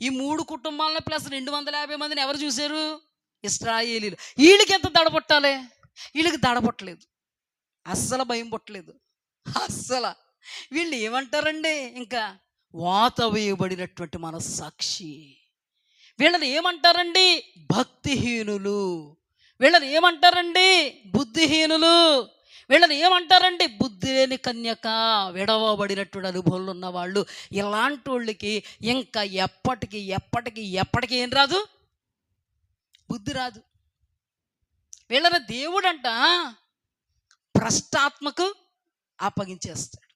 ఈ 3 కుటుంబాలను ప్లస్ 250 మందిని ఎవరు చూశారు? ఇశ్రాయేలీలు. వీళ్ళకి ఎంత దడపట్టాలి? వీళ్ళకి దడపట్టలేదు, అస్సలు భయం పుట్టలేదు. అస్సలు వీళ్ళు ఏమంటారండి, ఇంకా వాత వేయబడినటువంటి మనస్సాక్షి. వీళ్ళని ఏమంటారండి? భక్తిహీనులు. వీళ్ళని ఏమంటారండి? బుద్ధిహీనులు. వీళ్ళని ఏమంటారండి? బుద్ధి లేని కన్యక, విడవబడినటువంటి అనుభవాలు ఉన్నవాళ్ళు. ఇలాంటి వాళ్ళకి ఇంకా ఎప్పటికీ ఏం రాదు? బుద్ధి రాదు. వీళ్ళని దేవుడంట భ్రష్టాత్మకు అప్పగించేస్తాడు.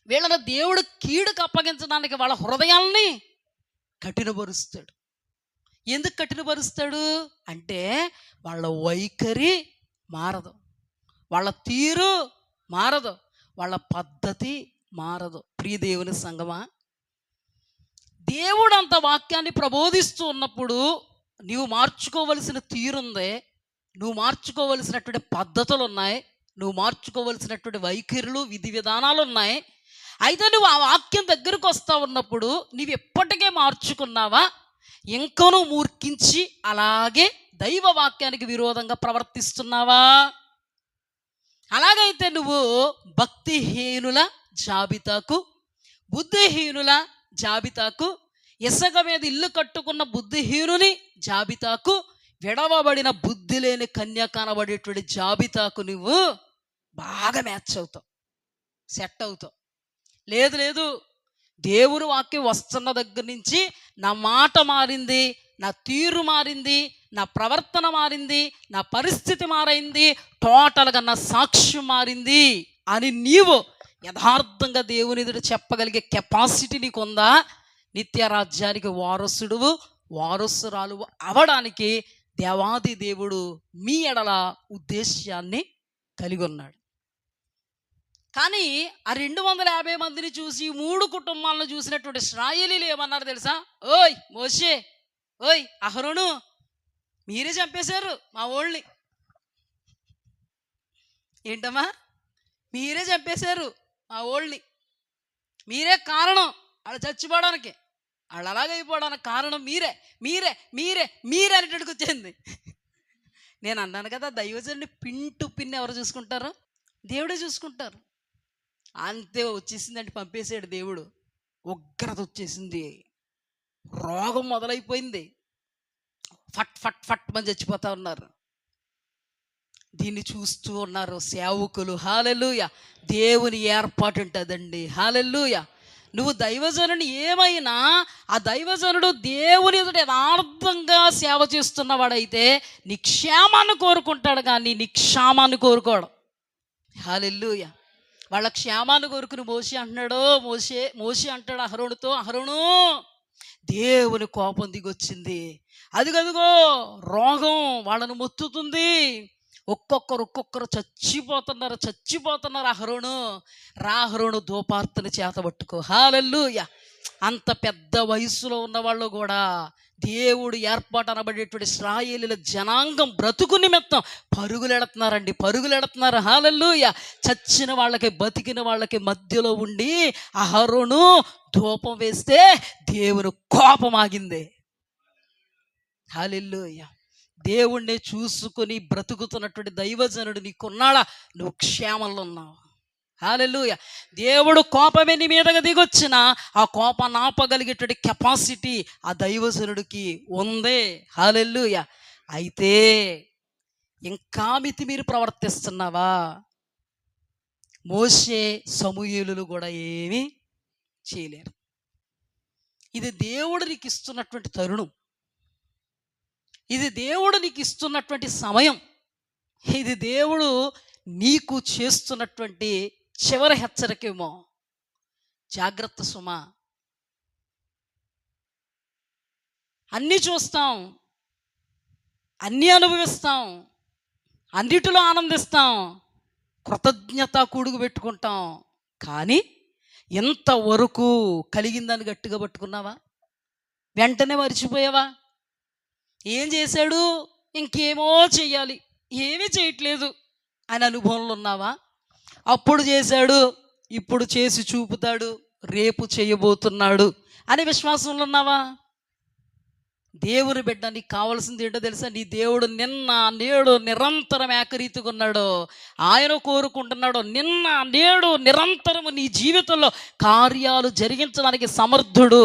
వీళ్ళని దేవుడు కీడుకు అప్పగించడానికి వాళ్ళ హృదయాల్ని కఠినపరుస్తాడు. ఎందుకు కఠినపరుస్తాడు అంటే వాళ్ళ వైఖరి మారదు, వాళ్ళ తీరు మారదు, వాళ్ళ పద్ధతి మారదు. ప్రియ దేవుని సంగమా, దేవుడు అంత వాక్యాన్ని ప్రబోధిస్తూ ఉన్నప్పుడు నువ్వు మార్చుకోవలసిన తీరుంది, నువ్వు మార్చుకోవలసినటువంటి పద్ధతులు ఉన్నాయి, నువ్వు మార్చుకోవలసినటువంటి వైఖరులు, విధి విధానాలు ఉన్నాయి. అయితే నువ్వు ఆ వాక్యం దగ్గరకు వస్తూ ఉన్నప్పుడు నువ్వు ఎప్పటికే మార్చుకున్నావా, ఇంకనూ మూర్ఖించి అలాగే దైవ వాక్యానికి విరోధంగా ప్రవర్తిస్తున్నావా? అలాగైతే నువ్వు భక్తిహీనుల జాబితాకు, బుద్ధిహీనుల జాబితాకు, ఇసుక మీద ఇల్లు కట్టుకున్న బుద్ధిహీనుని జాబితాకు, విడవబడిన బుద్ధి లేని కన్య కనబడేటువంటి జాబితాకు నువ్వు బాగా మ్యాచ్ అవుతావు, సెట్ అవుతావు. లేదు దేవుని వాక్యం వస్తున్న దగ్గర నుంచి నా మాట మారింది, నా తీరు మారింది, నా ప్రవర్తన మారింది, నా పరిస్థితి మారింది, టోటల్గా నా సాక్ష్యం మారింది అని నీవు యథార్థంగా దేవుని ఎదుట చెప్పగలిగే కెపాసిటీ నీకు ఉందా? నిత్య రాజ్యానికి వారసుడువు వారసురాలు అవడానికి దేవాది దేవుడు మీ ఎడల ఉద్దేశాన్ని కలిగి ఉన్నాడు. కానీ ఆ 250 మందిని చూసి 3 కుటుంబాలను చూసినటువంటి ఇశ్రాయేలీయులు ఏమన్నారు తెలుసా? ఓయ్ మోషే, ఓయ్ అహరోను, మీరే చంపేశారు మా ఓళ్ళని. ఏంటమ్మా? మీరే చంపేశారు మా ఓళ్ళని, మీరే కారణం వాళ్ళు చచ్చిపోవడానికి, వాళ్ళు అలాగైపోవడానికి కారణం మీరే మీరే మీరే మీరే అనేటట్టుకు వచ్చింది. నేను అన్నాను కదా, దైవజనుడిని పిన్టు పిన్ని ఎవరు చూసుకుంటారు? దేవుడే చూసుకుంటారు. అంతే వచ్చేసిందంటే పంపేసాడు దేవుడు. ఉగ్రత వచ్చేసింది, రోగం మొదలైపోయింది, ఫట్ ఫట్ ఫట్ మంది చచ్చిపోతా ఉన్నారు. దీన్ని చూస్తూ ఉన్నారు సేవకులు. హల్లెలూయా! దేవుని ఏర్పాటు ఉంటుందండి. హల్లెలూయా! నువ్వు దైవజనుని ఏమైనా ఆ దైవజనుడు దేవుని ఎదుట యథార్థంగా సేవ చేస్తున్నవాడైతే నీ క్షేమాన్ని కోరుకుంటాడు, కానీ నీ క్షేమాన్ని కోరుకోవడం. హల్లెలూయా! వాళ్ళ క్షేమాన్ని కోరుకుని మోషే అంటాడు అహరోనుతో, అహరోను, దేవుని కోపం దిగొచ్చింది, అదిగదిగో రోగం వాళ్ళను మొత్తుతుంది, ఒక్కొక్కరు చచ్చిపోతున్నారు. అహరోను ధూపార్తన చేత పట్టుకో. హల్లెలూయా! అంత పెద్ద వయసులో ఉన్నవాళ్ళు కూడా దేవుడు ఏర్పాటు అనబడేటువంటి ఇశ్రాయేలీయుల జనాంగం బ్రతుకు నిమిత్తం పరుగులెడుతున్నారు. హల్లెలూయా! చచ్చిన వాళ్ళకి బతికిన వాళ్ళకి మధ్యలో ఉండి అహరోను ధూపం వేస్తే దేవుని కోపం ఆగింది. హల్లెలూయా! దేవుణ్ణి చూసుకొని బ్రతుకుతున్నటువంటి దైవజనుడు నీకున్నాడా? నువ్వు క్షేమంలో ఉన్నావు. హల్లెలూయా! దేవుడు కోపమే నీ మీదగా దిగొచ్చిన ఆ కోపాన్ని ఆపగలిగేటువంటి కెపాసిటీ ఆ దైవజనుడికి ఉంది. హల్లెలూయా! అయితే ఇంకా మీరు ప్రవర్తిస్తున్నావా? మోషే సమూయేలులు కూడా ఏమీ చేయలేరు. ఇది దేవుడు నీకు ఇస్తున్నటువంటి తరుణం, ఇది దేవుడు నీకు ఇస్తున్నటువంటి సమయం, ఇది దేవుడు నీకు చేస్తున్నటువంటి చివరి హెచ్చరికేమో. జాగ్రత్త సుమా. అన్నీ చూస్తాం, అన్నీ అనుభవిస్తాం, అన్నిటిలో ఆనందిస్తాం, కృతజ్ఞత కూడుకు పెట్టుకుంటాం, కానీ ఎంతవరకు కలిగిందని గట్టిగా పట్టుకున్నావా? వెంటనే మర్చిపోయావా? ఏం చేశాడు, ఇంకేమో చెయ్యాలి, ఏమీ చేయట్లేదు అని అనుభవంలో ఉన్నావా? అప్పుడు చేశాడు, ఇప్పుడు చేసి చూపుతాడు, రేపు చేయబోతున్నాడు అని విశ్వాసంలో ఉన్నావా? దేవుని బిడ్డ, నీకు కావాల్సింది ఏంటో తెలుసా? నీ దేవుడు నిన్న నేడు నిరంతరం ఏకరీతిగా ఉన్నాడు. ఆయన కోరుకుంటున్నాడు నిన్న నేడు నిరంతరము నీ జీవితంలో కార్యాలు జరిగించడానికి సమర్థుడు.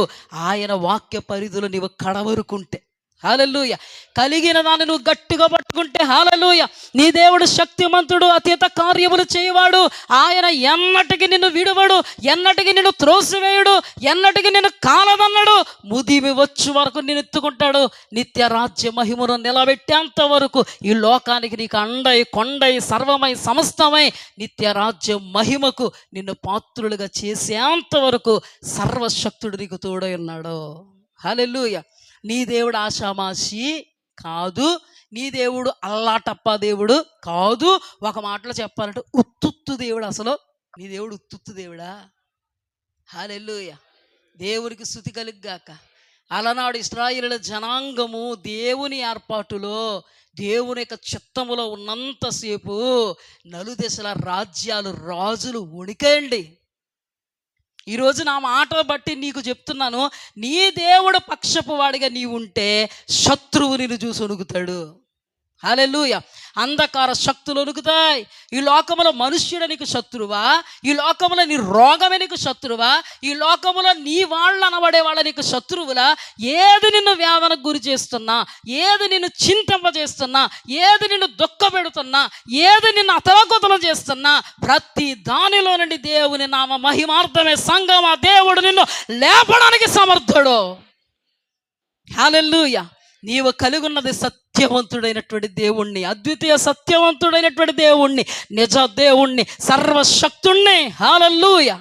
ఆయన వాక్య పరిధులు నీవు కడవరుకుంటే, హల్లెలూయా, కలిగిన దాన్ని నువ్వు గట్టిగా పట్టుకుంటే, హల్లెలూయా, నీ దేవుడు శక్తిమంతుడు, అతీత కార్యములు చేయవాడు. ఆయన ఎన్నటికి నిన్ను విడువడు, ఎన్నటికి నిన్ను త్రోసివేయుడు, ఎన్నటికి నిన్ను కాలదన్నాడు. ముదిమి వచ్చు వరకు నిన్ను ఎత్తుకుంటాడు. నిత్య రాజ్య మహిమను నిలబెట్టేంత వరకు ఈ లోకానికి నీకు అండై కొండై సర్వమై సమస్తమై నిత్య రాజ్య మహిమకు నిన్ను పాత్రులుగా చేసేంత వరకు సర్వశక్తుడు నీకు తోడై ఉన్నాడు. హల్లెలూయా! నీ దేవుడు ఆషామాషి కాదు, నీ దేవుడు అల్లాటప్ప దేవుడు కాదు. ఒక మాటలో చెప్పాలంటే ఉత్తుత్తు దేవుడు. అసలు నీ దేవుడు ఉత్తుత్తు దేవుడా? హల్లెలూయా! దేవునికి స్తుతి కలుగుగాక. అలనాడు ఇశ్రాయేలీయుల జనాంగము దేవుని ఏర్పాటులో దేవుని యొక్క చిత్తములో ఉన్నంతసేపు నలుదెసల రాజ్యాలు రాజులు వణికేయండి. ఈరోజు నా మాట బట్టి నీకు చెప్తున్నాను, నీ దేవుడు పక్షపు వాడిగా నీవు ఉంటే శత్రువు నిన్ను చూసి వణుకుతాడు. హల్లెలూయా. అంధకార శక్తులు వణుకుతాయి. ఈ లోకములో మనుష్యుడు నీకు శత్రువా? ఈ లోకములో నీ రోగమే నీకు శత్రువా? ఈ లోకములో నీ వాళ్ళు అనబడే వాళ్ళ నీకు శత్రువులా? ఏది నిన్ను వేదనకు గురి చేస్తున్నా, ఏది నిన్ను చింతింపజేస్తున్నా, ఏది నిన్ను దుఃఖపెడుతున్నా, ఏది నిన్ను అతలకుతలం చేస్తున్నా, ప్రతి దానిలో నుండి దేవుని నామ మహిమార్థమే సంగమా దేవుడు నిన్ను లేపడానికి సమర్థుడు. హల్లెలూయా. నీవు కలిగి ఉన్నది సత్యవంతుడైనటువంటి దేవుణ్ణి, అద్వితీయ సత్యవంతుడైనటువంటి దేవుణ్ణి, నిజ దేవుణ్ణి, సర్వశక్తుణ్ణి. హల్లెలూయా.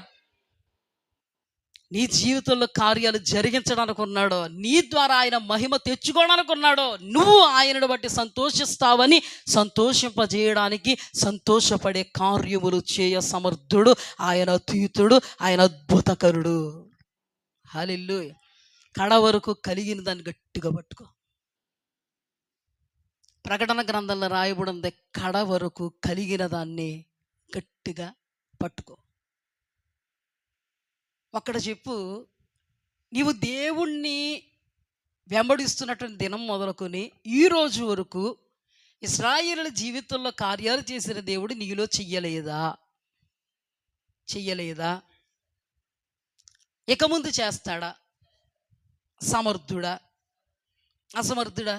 నీ జీవితంలో కార్యాలు జరిగించడానికి ఉన్నాడో, నీ ద్వారా ఆయన మహిమ తెచ్చుకోవడానికి ఉన్నాడో, నువ్వు ఆయనను బట్టి సంతోషిస్తావని సంతోషింపజేయడానికి, సంతోషపడే కార్యములు చేయ సమర్థుడు ఆయన, అతీతుడు ఆయన, అద్భుతకరుడు. హల్లెలూయా. కడ వరకు కలిగిన దాన్ని గట్టిగా పట్టుకో. ప్రకటన గ్రంథంలో రాయబడింది, కడ వరకు కలిగిన దాన్ని గట్టిగా పట్టుకో. ఒక్కడ చెప్పు, నీవు దేవుణ్ణి వెంబడిస్తున్నటువంటి దినం మొదలుకొని ఈ రోజు వరకు ఇశ్రాయేలుల జీవితంలో కార్యాలు చేసిన దేవుడు నీలో చెయ్యలేదా? చెయ్యలేదా? ఇక ముందు చేస్తాడా? సమర్థుడా? అసమర్థుడా?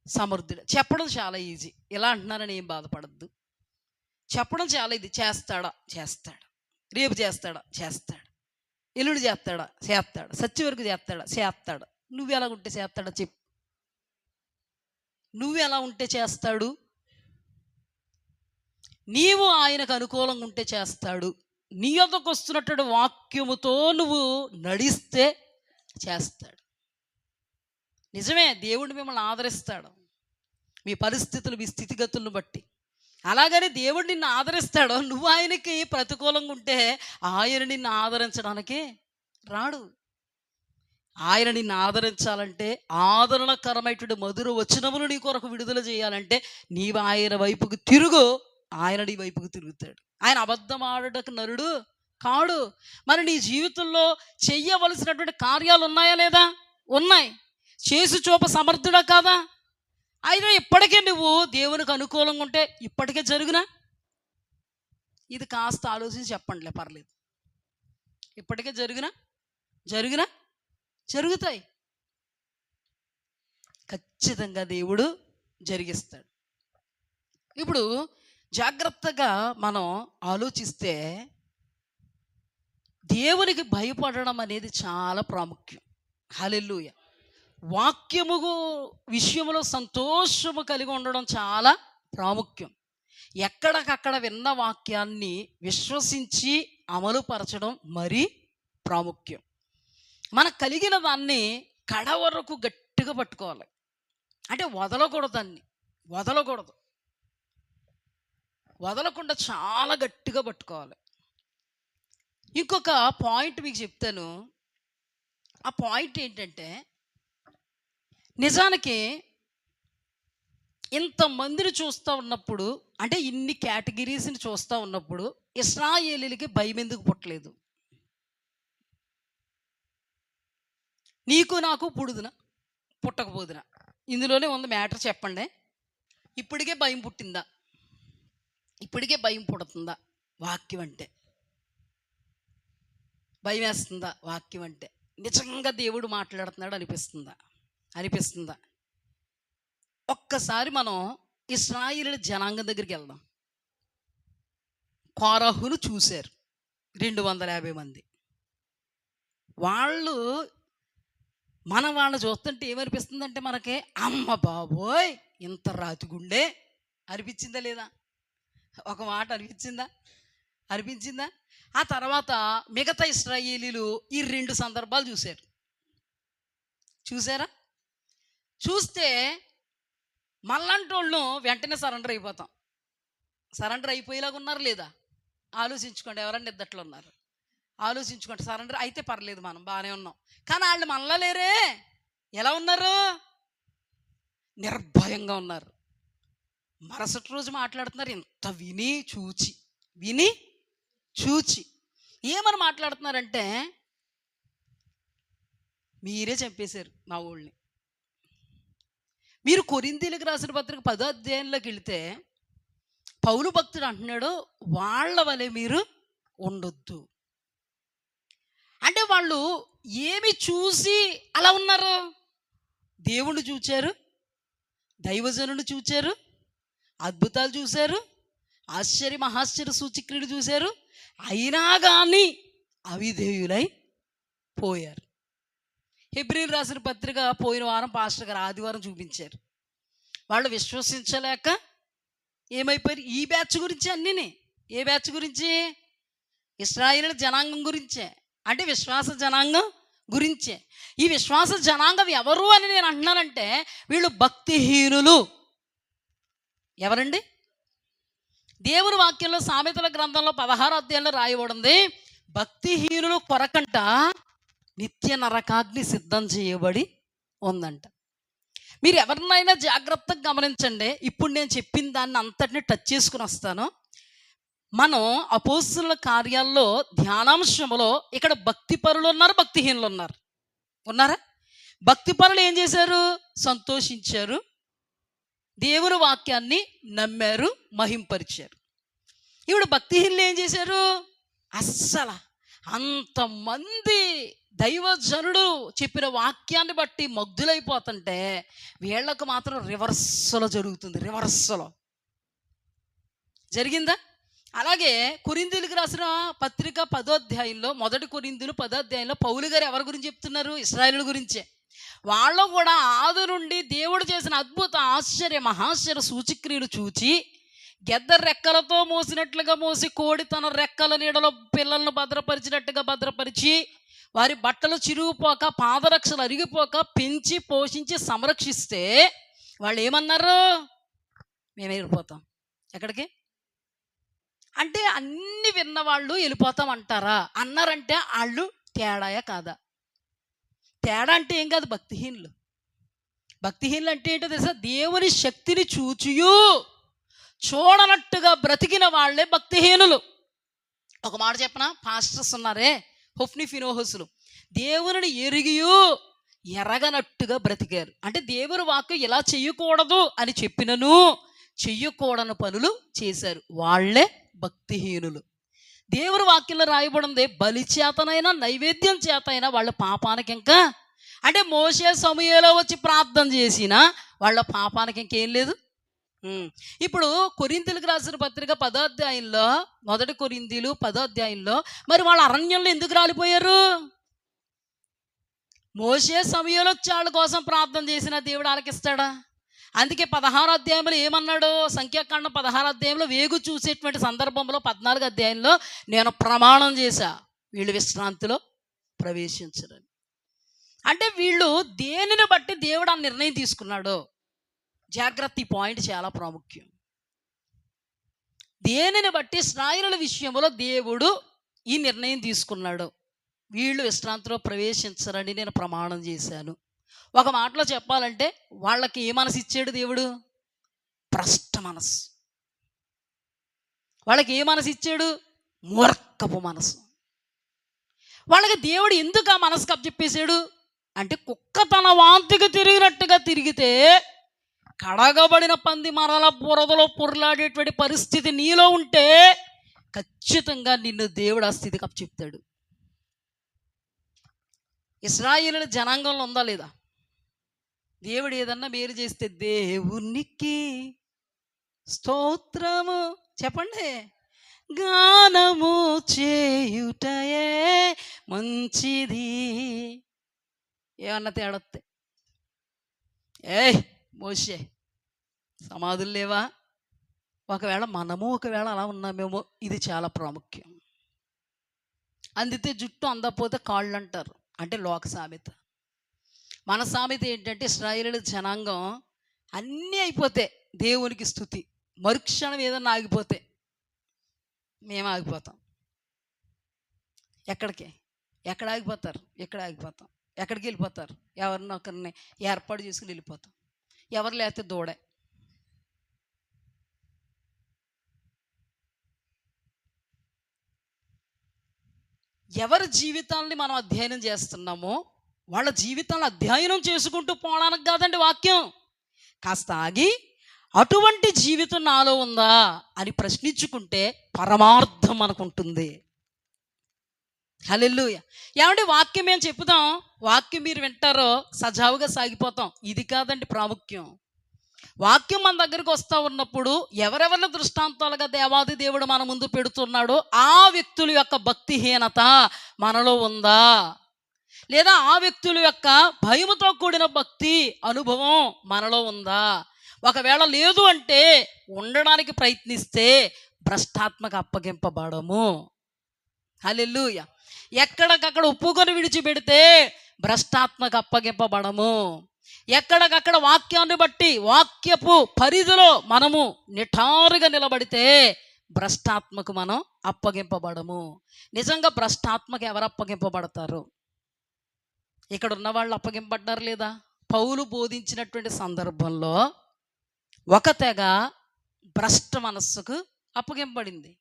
సమర్థుడా. చెప్పడం చాలా ఈజీ. ఎలా అంటున్నారని ఏం బాధపడద్దు. చెప్పడం చాలా ఇది. చేస్తాడా? చేస్తాడు. రేపు చేస్తాడా? చేస్తాడు. ఎల్లుండి చేస్తాడా? చేస్తాడు. సత్య వరకు చేస్తాడా? చేస్తాడు. నువ్వు ఎలా ఉంటే చేస్తాడా చెప్పు. నువ్వు ఎలా ఉంటే చేస్తాడు? నీవు ఆయనకు అనుకూలంగా ఉంటే చేస్తాడు. నీ యొద్దకు వస్తున్నటువంటి వాక్యముతో నువ్వు నడిస్తే చేస్తాడు. నిజమే, దేవుడు మిమ్మల్ని ఆదరిస్తాడు మీ పరిస్థితులు, మీ స్థితిగతులను బట్టి. అలాగని దేవుడు నిన్ను ఆదరిస్తాడో, నువ్వు ఆయనకి ప్రతికూలంగా ఉంటే ఆయన నిన్ను ఆదరించడానికి రాడు. ఆయన నిన్ను ఆదరించాలంటే, ఆదరణకరమైనటువంటి మధుర వచనములు నీ కొరకు విడుదల చేయాలంటే నీవు ఆయన వైపుకు తిరుగు, ఆయన నీ వైపుకు తిరుగుతాడు. ఆయన అబద్ధం ఆడటకు నరుడు కాడు. మరి నీ జీవితంలో చెయ్యవలసినటువంటి కార్యాలు ఉన్నాయా లేదా? ఉన్నాయి. చేసి చూప సమర్థుడా కాదా? అయితే ఇప్పటికే నువ్వు దేవునికి అనుకూలంగా ఉంటే ఇప్పటికే జరుగునా? ఇది కాస్త ఆలోచించి చెప్పండిలే, పర్లేదు. ఇప్పటికే జరుగునా? జరుగుతాయి. ఖచ్చితంగా దేవుడు జరిగిస్తాడు. ఇప్పుడు జాగ్రత్తగా మనం ఆలోచిస్తే దేవునికి భయపడడం అనేది చాలా ప్రాముఖ్యం. హల్లెలూయా. వాక్యము విషయంలో సంతోషము కలిగి ఉండడం చాలా ప్రాముఖ్యం. ఎక్కడికక్కడ విన్న వాక్యాన్ని విశ్వసించి అమలుపరచడం మరీ ప్రాముఖ్యం. మనకు కలిగిన దాన్ని కడ వరకు గట్టిగా పట్టుకోవాలి. అంటే వదలకూడదాన్ని, వదలకుండా చాలా గట్టిగా పట్టుకోవాలి. ఇంకొక పాయింట్ మీకు చెప్తాను. ఆ పాయింట్ ఏంటంటే, నిజానికి ఇంతమందిని చూస్తూ ఉన్నప్పుడు, అంటే ఇన్ని కేటగిరీస్ని చూస్తూ ఉన్నప్పుడు ఇశ్రాయేలీలకి భయం ఎందుకు పుట్టలేదు? నీకు నాకు పుడుదునా పుట్టకపోదునా? ఇందులోనే ఉంది మ్యాటర్. చెప్పండి. ఇప్పటికే భయం పుట్టిందా? ఇప్పటికే భయం పుడుతుందా? వాక్యం అంటే భయం వేస్తుందా? వాక్యం అంటే నిజంగా దేవుడు మాట్లాడుతున్నాడు అనిపిస్తుందా? ఒక్కసారి మనం ఇశ్రాయేలు జనాంగం దగ్గరికి వెళ్దాం. కోరహును చూశారు 250 మంది. వాళ్ళు చూస్తుంటే ఏమనిపిస్తుందంటే మనకి, అమ్మ బాబోయ్ ఇంత రాతిగుండే అనిపించిందా లేదా? ఒక మాట అనిపించిందా? ఆ తర్వాత మిగతా ఇశ్రాయేలీలు ఈ 2 సందర్భాలు చూసారా? చూస్తే మళ్ళంటి వాళ్ళు వెంటనే సరెండర్ అయిపోతాం. సరెండర్ అయిపోయేలాగా ఉన్నారు లేదా? ఆలోచించుకోండి. ఎవరన్నా ఇద్దట్లో ఉన్నారు, ఆలోచించుకోండి. సరెండర్ అయితే పర్లేదు, మనం బాగానే ఉన్నాం. కానీ వాళ్ళు మనలా లేరే. ఎలా ఉన్నారు? నిర్భయంగా ఉన్నారు. మరుసటి రోజు మాట్లాడుతున్నారు ఇంత విని చూచి ఏమని మాట్లాడుతున్నారంటే, మీరే చంపేశారు మా ఊళ్ళని, మీరు కొరింథీయులకు రాసిన పత్రిక 10వ అధ్యాయంలోకి వెళితే పౌలు భక్తుడు అంటున్నాడు, వాళ్ళ వలె మీరు ఉండొద్దు. అంటే వాళ్ళు ఏమి చూసి అలా ఉన్నారు? దేవుణ్ణి చూచారు, దైవజనుని చూచారు, అద్భుతాలు చూశారు, ఆశ్చర్య మహాశ్చర్య సూచక్రియలు చూశారు, అయినా కానీ అవిధేయులై పోయారు. హెబ్రీయులకు రాసిన పత్రిక పోయిన వారం పాస్టర్ గారు ఆదివారం చూపించారు. వాళ్ళు విశ్వసించలేక ఏమైపోయారు? ఈ బ్యాచ్ గురించి అన్నీనే. ఏ బ్యాచ్ గురించి? ఇశ్రాయేలు జనాంగం గురించే, అంటే విశ్వాస జనాంగం గురించే. ఈ విశ్వాస జనాంగం ఎవరు అని నేను అంటున్నానంటే, వీళ్ళు భక్తిహీనులు. ఎవరండి? దేవుని వాక్యంలో సామెతల గ్రంథంలో 16వ అధ్యాయంలో రాయబడింది, భక్తిహీనులు కొరకంట నిత్య నరకాగ్ని సిద్ధం చేయబడి ఉందంట. మీరు ఎవరినైనా జాగ్రత్తగా గమనించండి. ఇప్పుడు నేను చెప్పిన దాన్ని అంతటిని టచ్ చేసుకుని వస్తాను. మనం అపోస్తుల కార్యాల్లో ధ్యానాంశంలో ఇక్కడ భక్తిపరులు ఉన్నారు, భక్తిహీనులు ఉన్నారు. ఉన్నారా? భక్తిపరులు ఏం చేశారు? సంతోషించారు, దేవుని వాక్యాన్ని నమ్మారు, మహింపరిచారు. ఇప్పుడు భక్తిహీనులు ఏం చేశారు? అస్సలు అంతమంది దైవజనుడు చెప్పిన వాక్యాన్ని బట్టి మగ్ధులైపోతుంటే వీళ్ళకు మాత్రం రివర్సలో జరుగుతుంది. రివర్సలో జరిగిందా? అలాగే కొరింథీయులకు రాసిన పత్రిక 10వ అధ్యాయంలో, మొదటి కొరింథీయులు 10వ అధ్యాయంలో పౌలు గారు ఎవరి గురించి చెప్తున్నారు? ఇశ్రాయేలు గురించే. వాళ్ళు కూడా ఆది నుండి దేవుడు చేసిన అద్భుత ఆశ్చర్య మహాశ్చర్య సూచక్రియలు చూచి గెద్ద రెక్కలతో మోసినట్లుగా మోసి, కోడి తన రెక్కల నీడలో పిల్లలను భద్రపరిచినట్టుగా భద్రపరిచి, వారి బట్టలు చిరిగిపోక పాదరక్షలు అరిగిపోక పెంచి పోషించి సంరక్షిస్తే వాళ్ళు ఏమన్నారు? మేము వెళ్ళిపోతాం. ఎక్కడికి? అంటే అన్ని విన్నవాళ్ళు వెళ్ళిపోతాం అంటారా? అన్నారంటే వాళ్ళు తేడాయా కాదా? తేడా అంటే ఏం కాదు, భక్తిహీనులు. భక్తిహీనులు అంటే ఏంటో తెలుసా? దేవుని శక్తిని చూచియు చూడనట్టుగా బ్రతికిన వాళ్ళే భక్తిహీనులు. ఒక మాట చెప్పనా? పాస్టర్స్ ఉన్నారే, హొఫ్ని ఫినోహసులు, దేవుని ఎరిగియు ఎరగనట్టుగా బ్రతికారు. అంటే దేవుని వాక్యం ఇలా చెయ్యకూడదు అని చెప్పినను చెయ్యకూడని పనులు చేశారు. వాళ్ళే భక్తిహీనులు. దేవుని వాక్యంలో రాయబడింది, బలి చేతనైనా నైవేద్యం చేతైనా వాళ్ళ పాపానికి ఇంకా, అంటే మోషే సమయంలో వచ్చి ప్రార్థన చేసినా వాళ్ళ పాపానికి ఇంకేం లేదు. ఇప్పుడు కొరింథీయులకు రాసిన పత్రిక 10వ అధ్యాయంలో, మొదటి కొరింథీయులు 10వ అధ్యాయంలో, మరి వాళ్ళ అరణ్యంలో ఎందుకు రాలిపోయారు? మోషే సమయంలో వచ్చి వాళ్ళ కోసం ప్రార్థన చేసిన దేవుడు ఆలకిస్తాడా? అందుకే 16వ అధ్యాయంలో ఏమన్నాడు? సంఖ్యాకాండం 16వ అధ్యాయంలో వేగు చూసేటువంటి సందర్భంలో 14వ అధ్యాయంలో నేను ప్రమాణం చేశా, వీళ్ళు విశ్రాంతిలో ప్రవేశించరని. అంటే వీళ్ళు దేనిని బట్టి దేవుడు ఆ నిర్ణయం తీసుకున్నాడో జాగ్రత్త, ఈ పాయింట్ చాలా ప్రాముఖ్యం. దేనిని బట్టి ఇశ్రాయేలు విషయంలో దేవుడు ఈ నిర్ణయం తీసుకున్నాడు, వీళ్ళు విశ్రాంతిలో ప్రవేశించరని నేను ప్రమాణం చేశాను. ఒక మాటలో చెప్పాలంటే వాళ్ళకి ఏ మనసు ఇచ్చాడు దేవుడు? భ్రష్ట మనసు. వాళ్ళకి ఏ మనసు ఇచ్చాడు? మూర్ఖపు మనసు. వాళ్ళకి దేవుడు ఎందుకు ఆ మనసుకు అప్పచెప్పేశాడు అంటే, కుక్క తన వాంతికి తిరిగినట్టుగా తిరిగితే కడగబడిన పంది మరల బురదలో పొరలాడేటువంటి పరిస్థితి నీలో ఉంటే ఖచ్చితంగా నిన్ను దేవుడు ఆ స్థితికి అప్పచెప్తాడు. ఇశ్రాయేలు జనాంగంలో ఉందా లేదా? దేవుడు ఏదన్నా మేలు చేస్తే దేవునికి స్తోత్రము చెప్పండి, గానము చేయుటయే మంచిది. ఏమన్నా తేడొస్తే, మోషే సమాధులు లేవా? ఒకవేళ అలా ఉన్నామేమో, ఇది చాలా ప్రాముఖ్యం. అందితే జుట్టు అందకపోతే కాళ్ళు అంటారు, అంటే లోక సామెత. మన సామెత ఏంటంటే, ఇశ్రాయేలు జనాంగం అన్నీ అయిపోతే దేవునికి స్తుతి, మరుక్షణం ఏదన్నా ఆగిపోతే మేము ఆగిపోతాం. ఎక్కడ ఆగిపోతారు? ఎక్కడ ఆగిపోతాం? ఎక్కడికి వెళ్ళిపోతారు? ఎవరిని ఒకరిని ఏర్పాటు చేసుకుని వెళ్ళిపోతాం. ఎవరు లేకపోతే దూడే. ఎవరి జీవితాలని మనం అధ్యయనం చేస్తున్నామో వాళ్ళ జీవితాలను అధ్యయనం చేసుకుంటూ పోవడానికి కాదండి వాక్యం. కాస్త ఆగి అటువంటి జీవితం నాలో ఉందా అని ప్రశ్నించుకుంటే పరమార్థం మనకు ఉంటుంది. హల్లెలూయా. ఏమంటే వాక్యం ఏం చెప్పుదాం, వాక్యం మీరు వింటారో సజావుగా సాగిపోతాం. ఇది కాదండి ప్రాముఖ్యం. వాక్యం మన దగ్గరికి వస్తూ ఉన్నప్పుడు ఎవరెవరి దృష్టాంతాలుగా దేవాది దేవుడు మన ముందు పెడుతున్నాడో ఆ వ్యక్తుల యొక్క భక్తిహీనత మనలో ఉందా, లేదా ఆ వ్యక్తుల యొక్క భయముతో కూడిన భక్తి అనుభవం మనలో ఉందా? ఒకవేళ లేదు అంటే ఉండడానికి ప్రయత్నిస్తే భ్రష్టాత్మక అప్పగింపబడము. హల్లెలూయా. ఎక్కడికక్కడ ఒప్పుకొని విడిచిపెడితే భ్రష్టాత్మక అప్పగింపబడము. ఎక్కడికక్కడ వాక్యాన్ని బట్టి వాక్యపు పరిధిలో మనము నిఠారుగా నిలబడితే భ్రష్టాత్మకు మనం అప్పగింపబడము. నిజంగా భ్రష్టాత్మకు ఎవరు అప్పగింపబడతారు? ఇక్కడ ఉన్న వాళ్ళు అప్పగింపబడ్డారు లేదా? పౌలు బోధించినటువంటి సందర్భంలో ఒక తెగ భ్రష్ట మనస్సుకు అప్పగింపబడింది.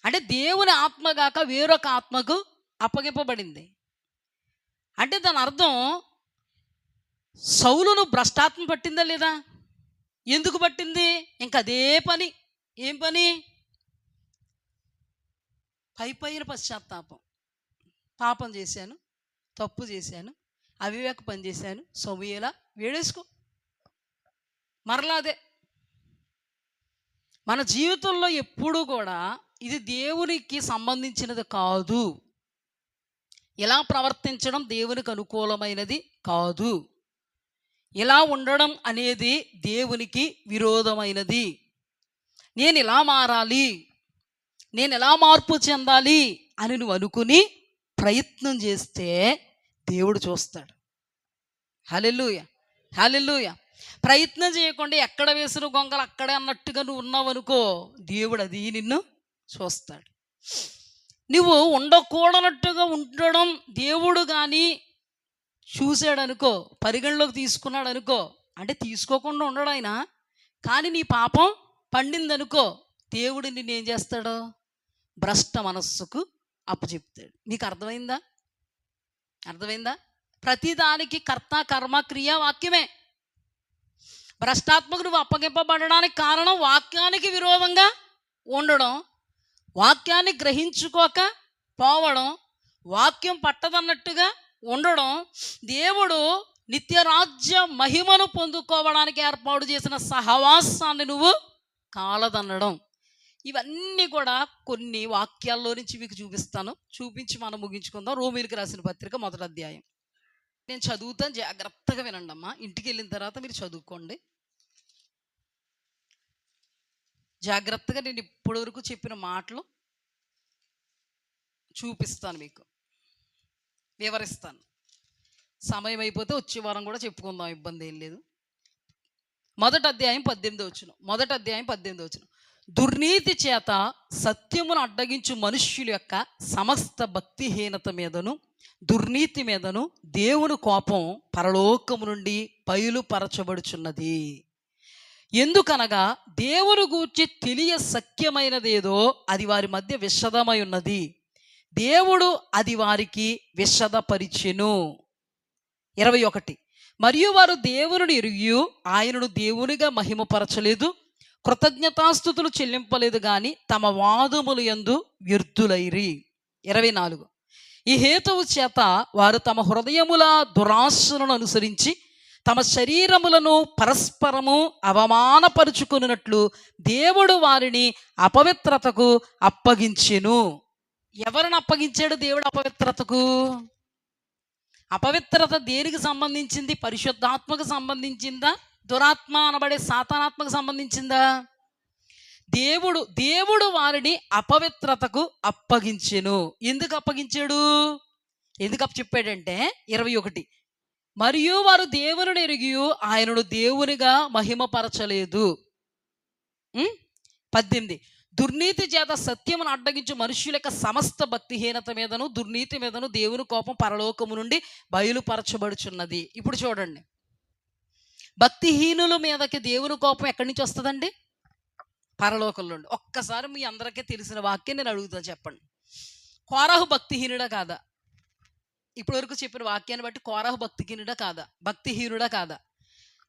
అంటే దేవుని ఆత్మగాక వేరొక ఆత్మకు అప్పగింపబడింది. అంటే దాని అర్థం సౌలును భ్రష్టాత్మ పట్టిందా లేదా? ఎందుకు పట్టింది? ఇంకా అదే పని. ఏం పని? పైన పశ్చాత్తాపం. పాపం చేశాను, తప్పు చేశాను, అవివేక పని చేశాను, సమూయేలా వేడేసుకో. మరలా అదే మన జీవితంలో ఎప్పుడూ కూడా ఇది దేవునికి సంబంధించినది కాదు. ఇలా ప్రవర్తించడం దేవునికి అనుకూలమైనది కాదు. ఇలా ఉండడం అనేది దేవునికి విరోధమైనది. నేను ఇలా మారాలి, నేను ఎలా మార్పు చెందాలి అని నువ్వు అనుకుని ప్రయత్నం చేస్తే దేవుడు చూస్తాడు. హల్లెలూయా, హల్లెలూయా. ప్రయత్నం చేయకుండా ఎక్కడ వేసిన గొంగలు అక్కడే అన్నట్టుగా నువ్వు ఉన్నావు అనుకో, దేవుడు అది నిన్ను చూస్తాడు. నువ్వు ఉండకూడనట్టుగా ఉండడం దేవుడు కానీ చూశాడు అనుకో, పరిగణలోకి తీసుకున్నాడు అనుకో, అంటే తీసుకోకుండా ఉండడు ఆయన, కానీ నీ పాపం పండిందనుకో, దేవుడు నిన్నేం చేస్తాడో భ్రష్ట మనస్సుకు అప్పచెప్తాడు. మీకు అర్థమైందా? అర్థమైందా? ప్రతిదానికి కర్త కర్మ క్రియ వాక్యమే. భ్రష్టాత్మకు నువ్వు అప్పగింపబడడానికి కారణం వాక్యానికి విరోధంగా ఉండడం, వాక్యాన్ని గ్రహించుకోక పోవడం, వాక్యం పట్టదన్నట్టుగా ఉండడం, దేవుడు నిత్యరాజ్య మహిమను పొందుకోవడానికి ఏర్పాటు చేసిన సహవాసాన్ని నువ్వు కాలదన్నడం. ఇవన్నీ కూడా కొన్ని వాక్యాల్లో నుంచి మీకు చూపిస్తాను. చూపించి మనం ముగించుకుందాం. రోమీయులకు రాసిన పత్రిక 1వ అధ్యాయం. నేను చదువుతాను, జాగ్రత్తగా వినండి అమ్మా. ఇంటికి వెళ్ళిన తర్వాత మీరు చదువుకోండి జాగ్రత్తగా. నేను ఇప్పటి వరకు చెప్పిన మాటలు చూపిస్తాను, మీకు వివరిస్తాను. సమయం అయిపోతే వచ్చే వారం కూడా చెప్పుకుందాం, ఇబ్బంది ఏం లేదు. 1వ అధ్యాయం 18వ వచనం. 1వ అధ్యాయం 18వ వచనం. దుర్నీతి చేత సత్యమును అడ్డగించు మనుష్యుల యొక్క సమస్త భక్తిహీనత మీదను దుర్నీతి మీదను దేవుని కోపం పరలోకము నుండి బయలుపరచబడుచున్నది. ఎందుకనగా దేవుని గూర్చి తెలియ సఖ్యమైనదేదో అది వారి మధ్య విషదమై ఉన్నది, దేవుడు అది వారికి విషదపరిచెను. 21. మరియు వారు దేవుని ఎరిగి ఆయనను దేవునిగా మహిమపరచలేదు, కృతజ్ఞతాస్తుతులు చెల్లింపలేదు, కానీ తమ వాదములు యందు వ్యర్థులైరి. 24. ఈ హేతువు చేత వారు తమ హృదయముల దురాశలను అనుసరించి తమ శరీరములను పరస్పరము అవమానపరుచుకున్నట్లు దేవుడు వారిని అపవిత్రతకు అప్పగించెను. ఎవరిని అప్పగించాడు దేవుడు అపవిత్రతకు? అపవిత్రత దేనికి సంబంధించింది? పరిశుద్ధాత్మకు సంబంధించిందా? దురాత్మ అనబడే సాతానాత్మకు సంబంధించిందా? దేవుడు వారిని అపవిత్రతకు అప్పగించెను. ఎందుకు అప్పగించాడు? ఎందుకు చెప్పాడంటే 21. మరియు వారు దేవుని ఎరిగి ఆయనను దేవునిగా మహిమపరచలేదు. 18. దుర్నీతి చేత సత్యమును అడ్డగించు మనుష్యుల యొక్క సమస్త భక్తిహీనత మీదను దుర్నీతి మీదను దేవుని కోపం పరలోకము నుండి బయలుపరచబడుచున్నది. ఇప్పుడు చూడండి, భక్తిహీనుల మీదకి దేవుని కోపం ఎక్కడి నుంచి వస్తుందండి? పరలోకంలో నుండి. ఒక్కసారి మీ అందరికీ తెలిసిన వాక్యం నేను అడుగుతాను, చెప్పండి. కోరహు భక్తిహీనుడా కాదా? ఇప్పటి వరకు చెప్పిన వాక్యాన్ని బట్టి కోరహు భక్తిహీనుడా కాదా? భక్తిహీనుడా కాదా?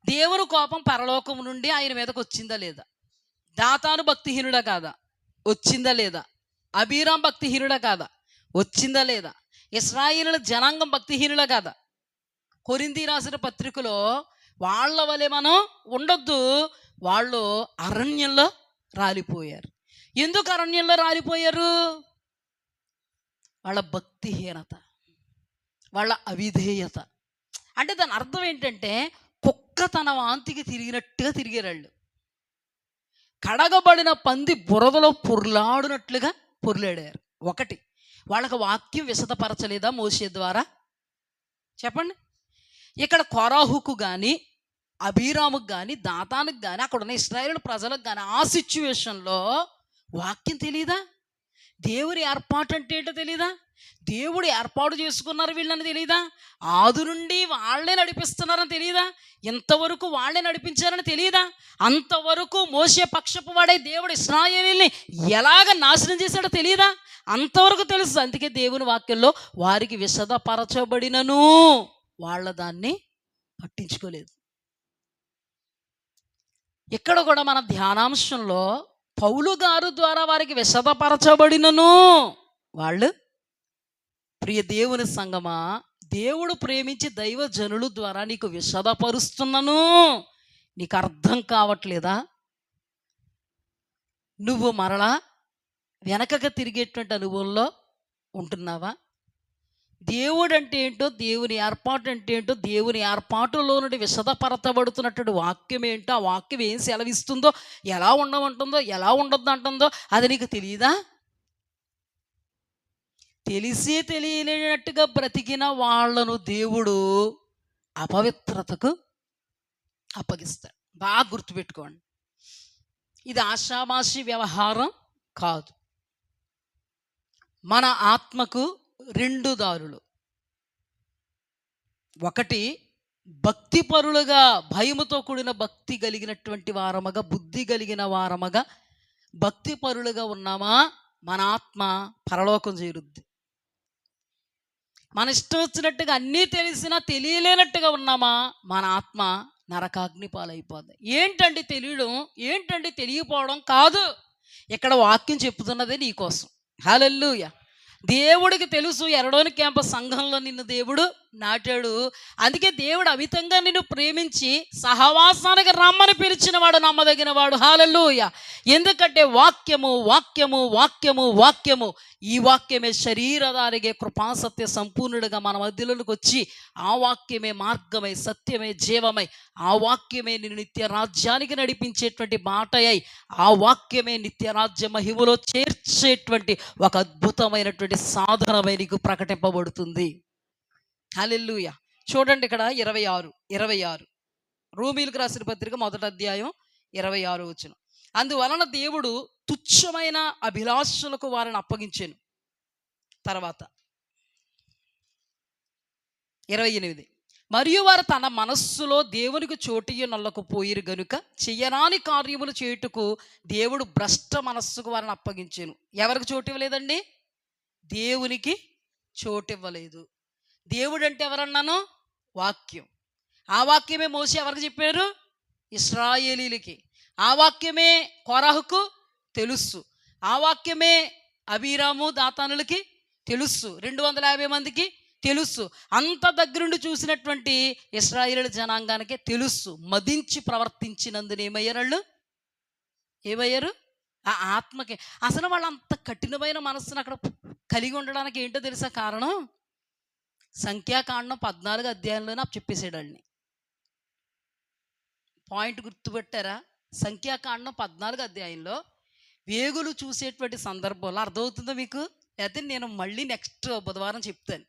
దేవుని కోపం పరలోకం నుండి ఆయన మీదకి వచ్చిందా లేదా? దాతాను భక్తిహీనుడా కాదా? వచ్చిందా లేదా? అబీరాం భక్తిహీనుడా కాదా? వచ్చిందా లేదా? ఇశ్రాయేలుల జనాంగం భక్తిహీనులా కాదా? కొరింథీ రాసిన పత్రికలో వాళ్ళ వలె మనం ఉండొద్దు, వాళ్ళు అరణ్యంలో రాలిపోయారు. ఎందుకు అరణ్యంలో రాలిపోయారు? వాళ్ళ భక్తిహీనత, వాళ్ళ అవిధేయత. అంటే దాని అర్థం ఏంటంటే కుక్క తన వాంతికి తిరిగినట్టుగా తిరిగారు. కడగబడిన పంది బురదలో పొర్లాడినట్లుగా పొర్లాడారు. ఒకటి, వాళ్ళకి వాక్యం విశదపరచలేదా మోషే ద్వారా? చెప్పండి. ఇక్కడ కొరాహుకు కానీ, అబీరాముకు కానీ, దాతానికి కానీ, అక్కడ ఉన్న ఇశ్రాయేలు ప్రజలకు కానీ ఆ సిచ్యువేషన్లో వాక్యం తెలీదా? దేవుడి ఏర్పాటు అంటే ఏంటో తెలీదా? దేవుడు ఏర్పాటు చేసుకున్నారు వీళ్ళని తెలీదా? ఆది నుండి వాళ్ళే నడిపిస్తున్నారని తెలీదా? ఇంతవరకు వాళ్ళే నడిపించారని తెలీదా? అంతవరకు మోసే పక్షపు వాడే దేవుడు ఇశ్రాయేలుని ఎలాగ నాశనం చేశాడో తెలీదా? అంతవరకు తెలుసు. అందుకే దేవుని వాక్యంలో వారికి విశదపరచబడినను వాళ్ళ దాన్ని పట్టించుకోలేదు. ఇక్కడ కూడా మన ధ్యానాంశంలో పౌలు గారు ద్వారా వారికి విశదపరచబడినను వాళ్ళు, ప్రియ దేవుని సంగమా, దేవుడు ప్రేమించి దైవజనుల ద్వారా నీకు విశదపరుస్తున్నను, నీకు అర్థం కావట్లేదా? నువ్వు మరలా వెనకగా తిరిగేటువంటి అనుభవంలో ఉంటున్నావా? దేవుడు అంటే ఏంటో, దేవుని ఏర్పాటు అంటే ఏంటో, దేవుని ఏర్పాటులో నుండి విశదపరచబడుతున్నటువంటి వాక్యం ఏంటో, ఆ వాక్యం ఏం సెలవిస్తుందో, ఎలా ఉండమంటుందో, ఎలా ఉండొద్దు అంటుందో అది నీకు తెలియదా? తెలిసి తెలియలేనట్టుగా బ్రతికిన వాళ్ళను దేవుడు అపవిత్రతకు అప్పగిస్తాడు. బాగా గుర్తుపెట్టుకోండి, ఇది ఆషామాషి వ్యవహారం కాదు. మన ఆత్మకు రెండు దారులు. ఒకటి, భక్తిపరులుగా భయముతో కూడిన భక్తి కలిగినటువంటి వారమగా, బుద్ధి కలిగిన వారమగా భక్తిపరులుగా ఉన్నామా, మన ఆత్మ పరలోకం చేరుద్ది. మన ఇష్టం వచ్చినట్టుగా అన్నీ తెలిసినా తెలియలేనట్టుగా ఉన్నామా, మన ఆత్మ నరకాగ్ని పాలైపోద్ది. ఏంటండి తెలియడం, ఏంటండి తెలియపోవడం కాదు, ఇక్కడ వాక్యం చెప్తున్నదే నీకోసం. హల్లెలూయా. దేవుడికి తెలుసు ఎరడోని క్యాంపస్ సంఘంలో నిన్ను దేవుడు నాటాడు. అందుకే దేవుడు అమితంగా నిన్ను ప్రేమించి సహవాసానికి రమ్మని పిలిచిన వాడు నమ్మదగిన వాడు. హల్లెలూయా. ఎందుకంటే వాక్యము వాక్యము వాక్యము వాక్యము, ఈ వాక్యమే శరీరధారిగా కృపాసత్య సంపూర్ణుడిగా మన మధ్యలోకి వచ్చి, ఆ వాక్యమే మార్గమై సత్యమై జీవమై, ఆ వాక్యమే నిన్ను నిత్య రాజ్యానికి నడిపించేటువంటి బాటయై, ఆ వాక్యమే నిత్య రాజ్య మహిమలో చేర్చేటువంటి ఒక అద్భుతమైనటువంటి సాధనమై నీకు ప్రకటింపబడుతుంది. హల్లెలూయా. చూడండి ఇక్కడ 26 రోమీయులకు రాసిన పత్రిక 1వ అధ్యాయం 26 వచనం. అందువలన దేవుడు తుచ్చమైన అభిలాషలకు వారిని అప్పగించెను. తర్వాత 28, మరియు వారు తన మనస్సులో దేవునికి చోటియ్యనొల్లకపోయిరు గనుక చెయ్యరాని కార్యములు చేయుటకు దేవుడు భ్రష్ట మనస్సుకు వారిని అప్పగించెను. ఎవరికి చోటు ఇవ్వలేదండి? దేవునికి చోటు ఇవ్వలేదు. దేవుడు అంటే ఎవరన్నాను? వాక్యం. ఆ వాక్యమే మోషే ఎవరికి చెప్పారు? ఇశ్రాయేలీలకి. ఆ వాక్యమే కోరాహుకు తెలుసు. ఆ వాక్యమే అబీరాము దాతానులకి తెలుసు. 250 మందికి తెలుసు. అంత దగ్గరుండి చూసినటువంటి ఇశ్రాయేలు జనాంగానికి తెలుసు. మదించి ప్రవర్తించినందున ఏమయ్యారు? ఆ ఆత్మకి. అసలు వాళ్ళు అంత కఠినమైన మనస్సును అక్కడ కలిగి ఉండడానికి ఏంటో తెలుసా కారణం? సంఖ్యాకాండం 14 అధ్యాయంలోనే చెప్పేసాడండి. పాయింట్ గుర్తుపెట్టారా? సంఖ్యాకాండం 14 అధ్యాయంలో వేగులు చూసేటువంటి సందర్భంలో అర్థమవుతుందో మీకు? అయితే నేను మళ్ళీ నెక్స్ట్ బుధవారం చెప్తాను.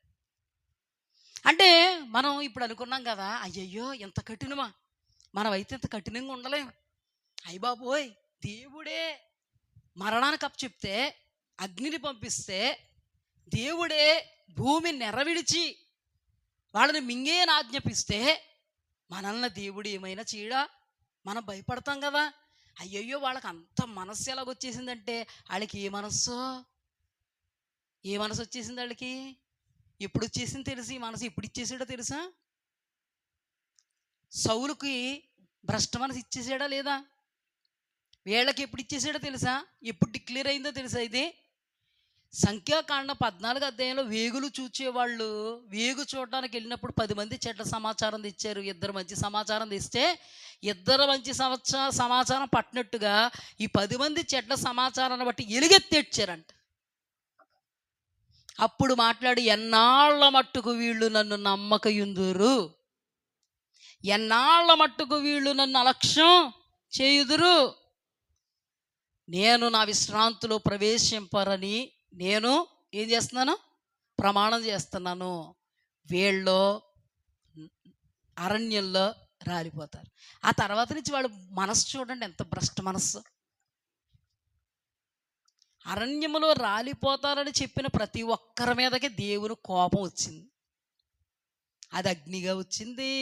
అంటే మనం ఇప్పుడు అనుకున్నాం కదా, అయ్యయ్యో ఎంత కఠినమా, మనం అయితే ఇంత కఠినంగా ఉండలేం. అయ్య బాబోయ్, దేవుడే మరణానికి అప్పు చెప్తే, అగ్నిని పంపిస్తే, దేవుడే భూమి నెరవిడిచి వాళ్ళని మింగేయని ఆజ్ఞాపిస్తే మనల్ని దేవుడు ఏమైనా చేయడా? మనం భయపడతాం కదా. అయ్యయ్యో వాళ్ళకి అంత మనస్సు ఎలాగొచ్చేసిందంటే, వాళ్ళకి ఏ మనస్సు వచ్చేసింది వాళ్ళకి? ఎప్పుడు వచ్చేసింది తెలుసు? ఈ మనసు ఎప్పుడు ఇచ్చేసాడో తెలుసా? సౌలుకి భ్రష్ట మనసు ఇచ్చేసాడా లేదా? వీళ్ళకి ఎప్పుడు ఇచ్చేసాడో తెలుసా? ఎప్పుడు డిక్లేర్ అయిందో తెలుసా? ఇది సంఖ్యాకాండ 14 అధ్యాయంలో వేగులు చూచేవాళ్ళు వేగు చూడడానికి వెళ్ళినప్పుడు 10 మంది చెడ్డ సమాచారం తెచ్చారు, 2 మంచి సమాచారం తెస్తే 2 మంచి సమాచారం పట్టినట్టుగా ఈ 10 మంది చెడ్డ సమాచారాన్ని బట్టి ఎలుగెత్తేడ్చారంట. అప్పుడు మాట్లాడి, ఎన్నాళ్ళ మట్టుకు వీళ్ళు నన్ను నమ్మకయుందురు, ఎన్నాళ్ళ మట్టుకు వీళ్ళు నన్ను అలక్ష్యం చేయుదురు, నేను నా విశ్రాంతిలో ప్రవేశింపరని నేను ఏం చేస్తున్నాను? ప్రమాణం చేస్తున్నాను. వీళ్ళు అరణ్యంలో రాలిపోతారు. ఆ తర్వాత నుంచి వాడు మనస్సు చూడండి, ఎంత భ్రష్ట మనస్సు. అరణ్యములో రాలిపోతారని చెప్పిన ప్రతి ఒక్కరి మీదకి దేవుని కోపం వచ్చింది. అది అగ్నిగా వచ్చింది,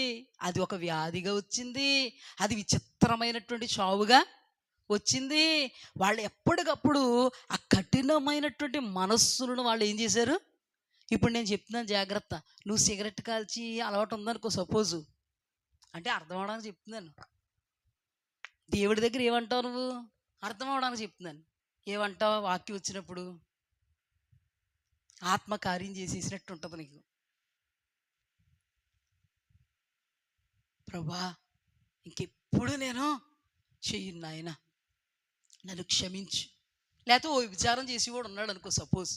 అది ఒక వ్యాధిగా వచ్చింది, అది విచిత్రమైనటువంటి చావుగా వచ్చింది. వాళ్ళు ఎప్పటికప్పుడు ఆ కఠినమైనటువంటి మనస్సులను వాళ్ళు ఏం చేశారు? ఇప్పుడు నేను చెప్తున్నాను జాగ్రత్త. నువ్వు సిగరెట్ కాల్చి అలవాటు ఉందనుకో సపోజు, అంటే అర్థం అవడానికి చెప్తున్నాను. దేవుడి దగ్గర ఏమంటావు నువ్వు? అర్థం అవడానికి చెప్తున్నాను. ఏమంటావు? వాక్యం వచ్చినప్పుడు ఆత్మకార్యం చేసేసినట్టు ఉంటుంది నీకు. ప్రభా, ఇంకెప్పుడు నేను చెయ్యను నాయన, నన్ను క్షమించు. లేకపోతే ఓ విచారం చేసి కూడా ఉన్నాడు అనుకో సపోజ్,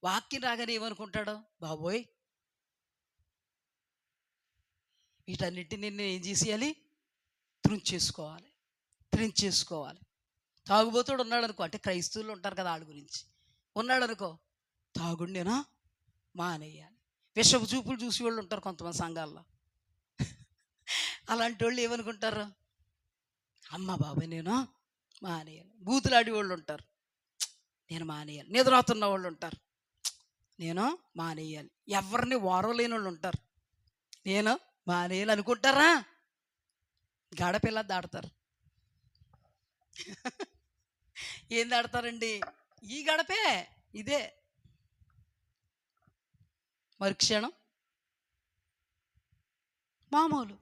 వాక్యం రాగానే ఏమనుకుంటాడు? బాబోయ్, వీటన్నిటిని నేను ఏం చేసేయాలి? త్రుంచేసుకోవాలి. తాగుబోతుడు ఉన్నాడు అనుకో, అంటే క్రైస్తవులు ఉంటారు కదా, వాళ్ళ గురించి ఉన్నాడు అనుకో, తాగుడు నేను మానేయాలి. విషపు చూపులు చూసి వాళ్ళు ఉంటారు కొంతమంది సంఘాల్లో. అలాంటి వాళ్ళు ఏమనుకుంటారు? అమ్మ బాబాయ్ నేను మానేయాలి. బూతులాడి వాళ్ళు ఉంటారు, నేను మానేయాలి. నిద్రపోతున్న వాళ్ళు ఉంటారు, నేను మానేయాలి. ఎవరిని వారలేని వాళ్ళు ఉంటారు, నేను మానేయాలి అనుకుంటారా? గడపిల్ల దాడతారు. ఏం దాడతారండి? ఈ గడపే ఇదే. మరుక్షణం మామూలు.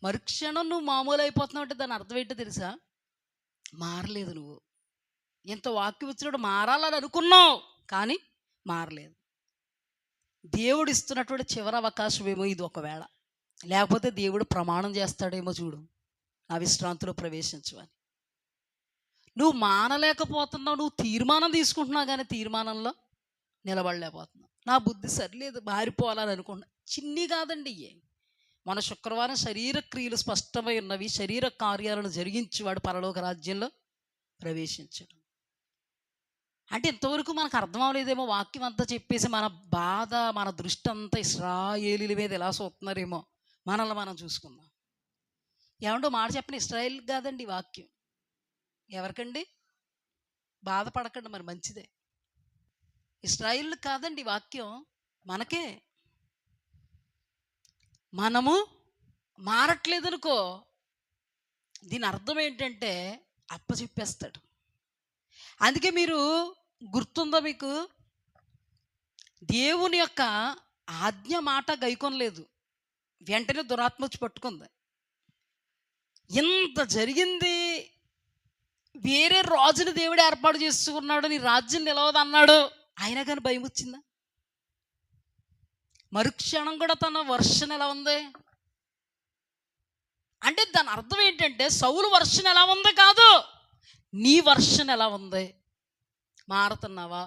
మరుక్షణం నువ్వు మామూలు అయిపోతున్నావు అంటే దాని అర్థం ఏంటో తెలుసా? మారలేదు. నువ్వు ఎంత వాక్యం వచ్చినప్పుడు మారాలని అనుకున్నావు, కానీ మారలేదు. దేవుడు ఇస్తున్నటువంటి చివరి అవకాశం ఏమో ఇది. ఒకవేళ లేకపోతే దేవుడు ప్రమాణం చేస్తాడేమో చూడు, నా విశ్రాంతిలో ప్రవేశించవని. నువ్వు మానలేకపోతున్నావు, నువ్వు తీర్మానం తీసుకుంటున్నావు కానీ తీర్మానంలో నిలబడలేకపోతున్నావు. నా బుద్ధి సరిలేదు, మారిపోవాలని అనుకుంటున్నా. చిన్ని కాదండి ఇయ్యే. మన శుక్రవారం శరీర క్రియలు స్పష్టమై ఉన్నవి. శరీర కార్యాలను జరిగించి వాడు పరలోక రాజ్యంలో ప్రవేశించడం. అంటే ఇంతవరకు మనకు అర్థం అవ్వలేదేమో. వాక్యం అంతా చెప్పేసి మన బాధ, మన దృష్టి అంతా ఇశ్రాయేలీల మీద ఎలా చూస్తున్నారేమో, మనల్ని మనం చూసుకుందాం. ఏమంటో మాట చెప్పిన ఇశ్రాయేల్ కాదండి వాక్యం. ఎవరికండి? బాధపడకండి, మరి మంచిదే. ఇశ్రాయేల్ కాదండి వాక్యం, మనకే. మనము మారట్లేదనుకో, దీని అర్థం ఏంటంటే అప్పచెప్పేస్తాడు. అందుకే మీరు గుర్తుందా మీకు? దేవుని యొక్క ఆజ్ఞ మాట గైకొనలేదు, వెంటనే దురాత్మ వచ్చి పట్టుకుంది. ఇంత జరిగింది, వేరే రాజుని దేవుడు ఏర్పాటు చేసుకున్నాడు, నీ రాజ్యం నిలవదన్నాడు, అయినా కానీ భయం వచ్చిందా? మరుక్షణం కూడా తన వర్షన్ ఎలా ఉంది అంటే దాని అర్థం ఏంటంటే సౌలు వర్షన్ ఎలా ఉంది కాదు, నీ వర్షన్ ఎలా ఉంది? మారుతున్నావా?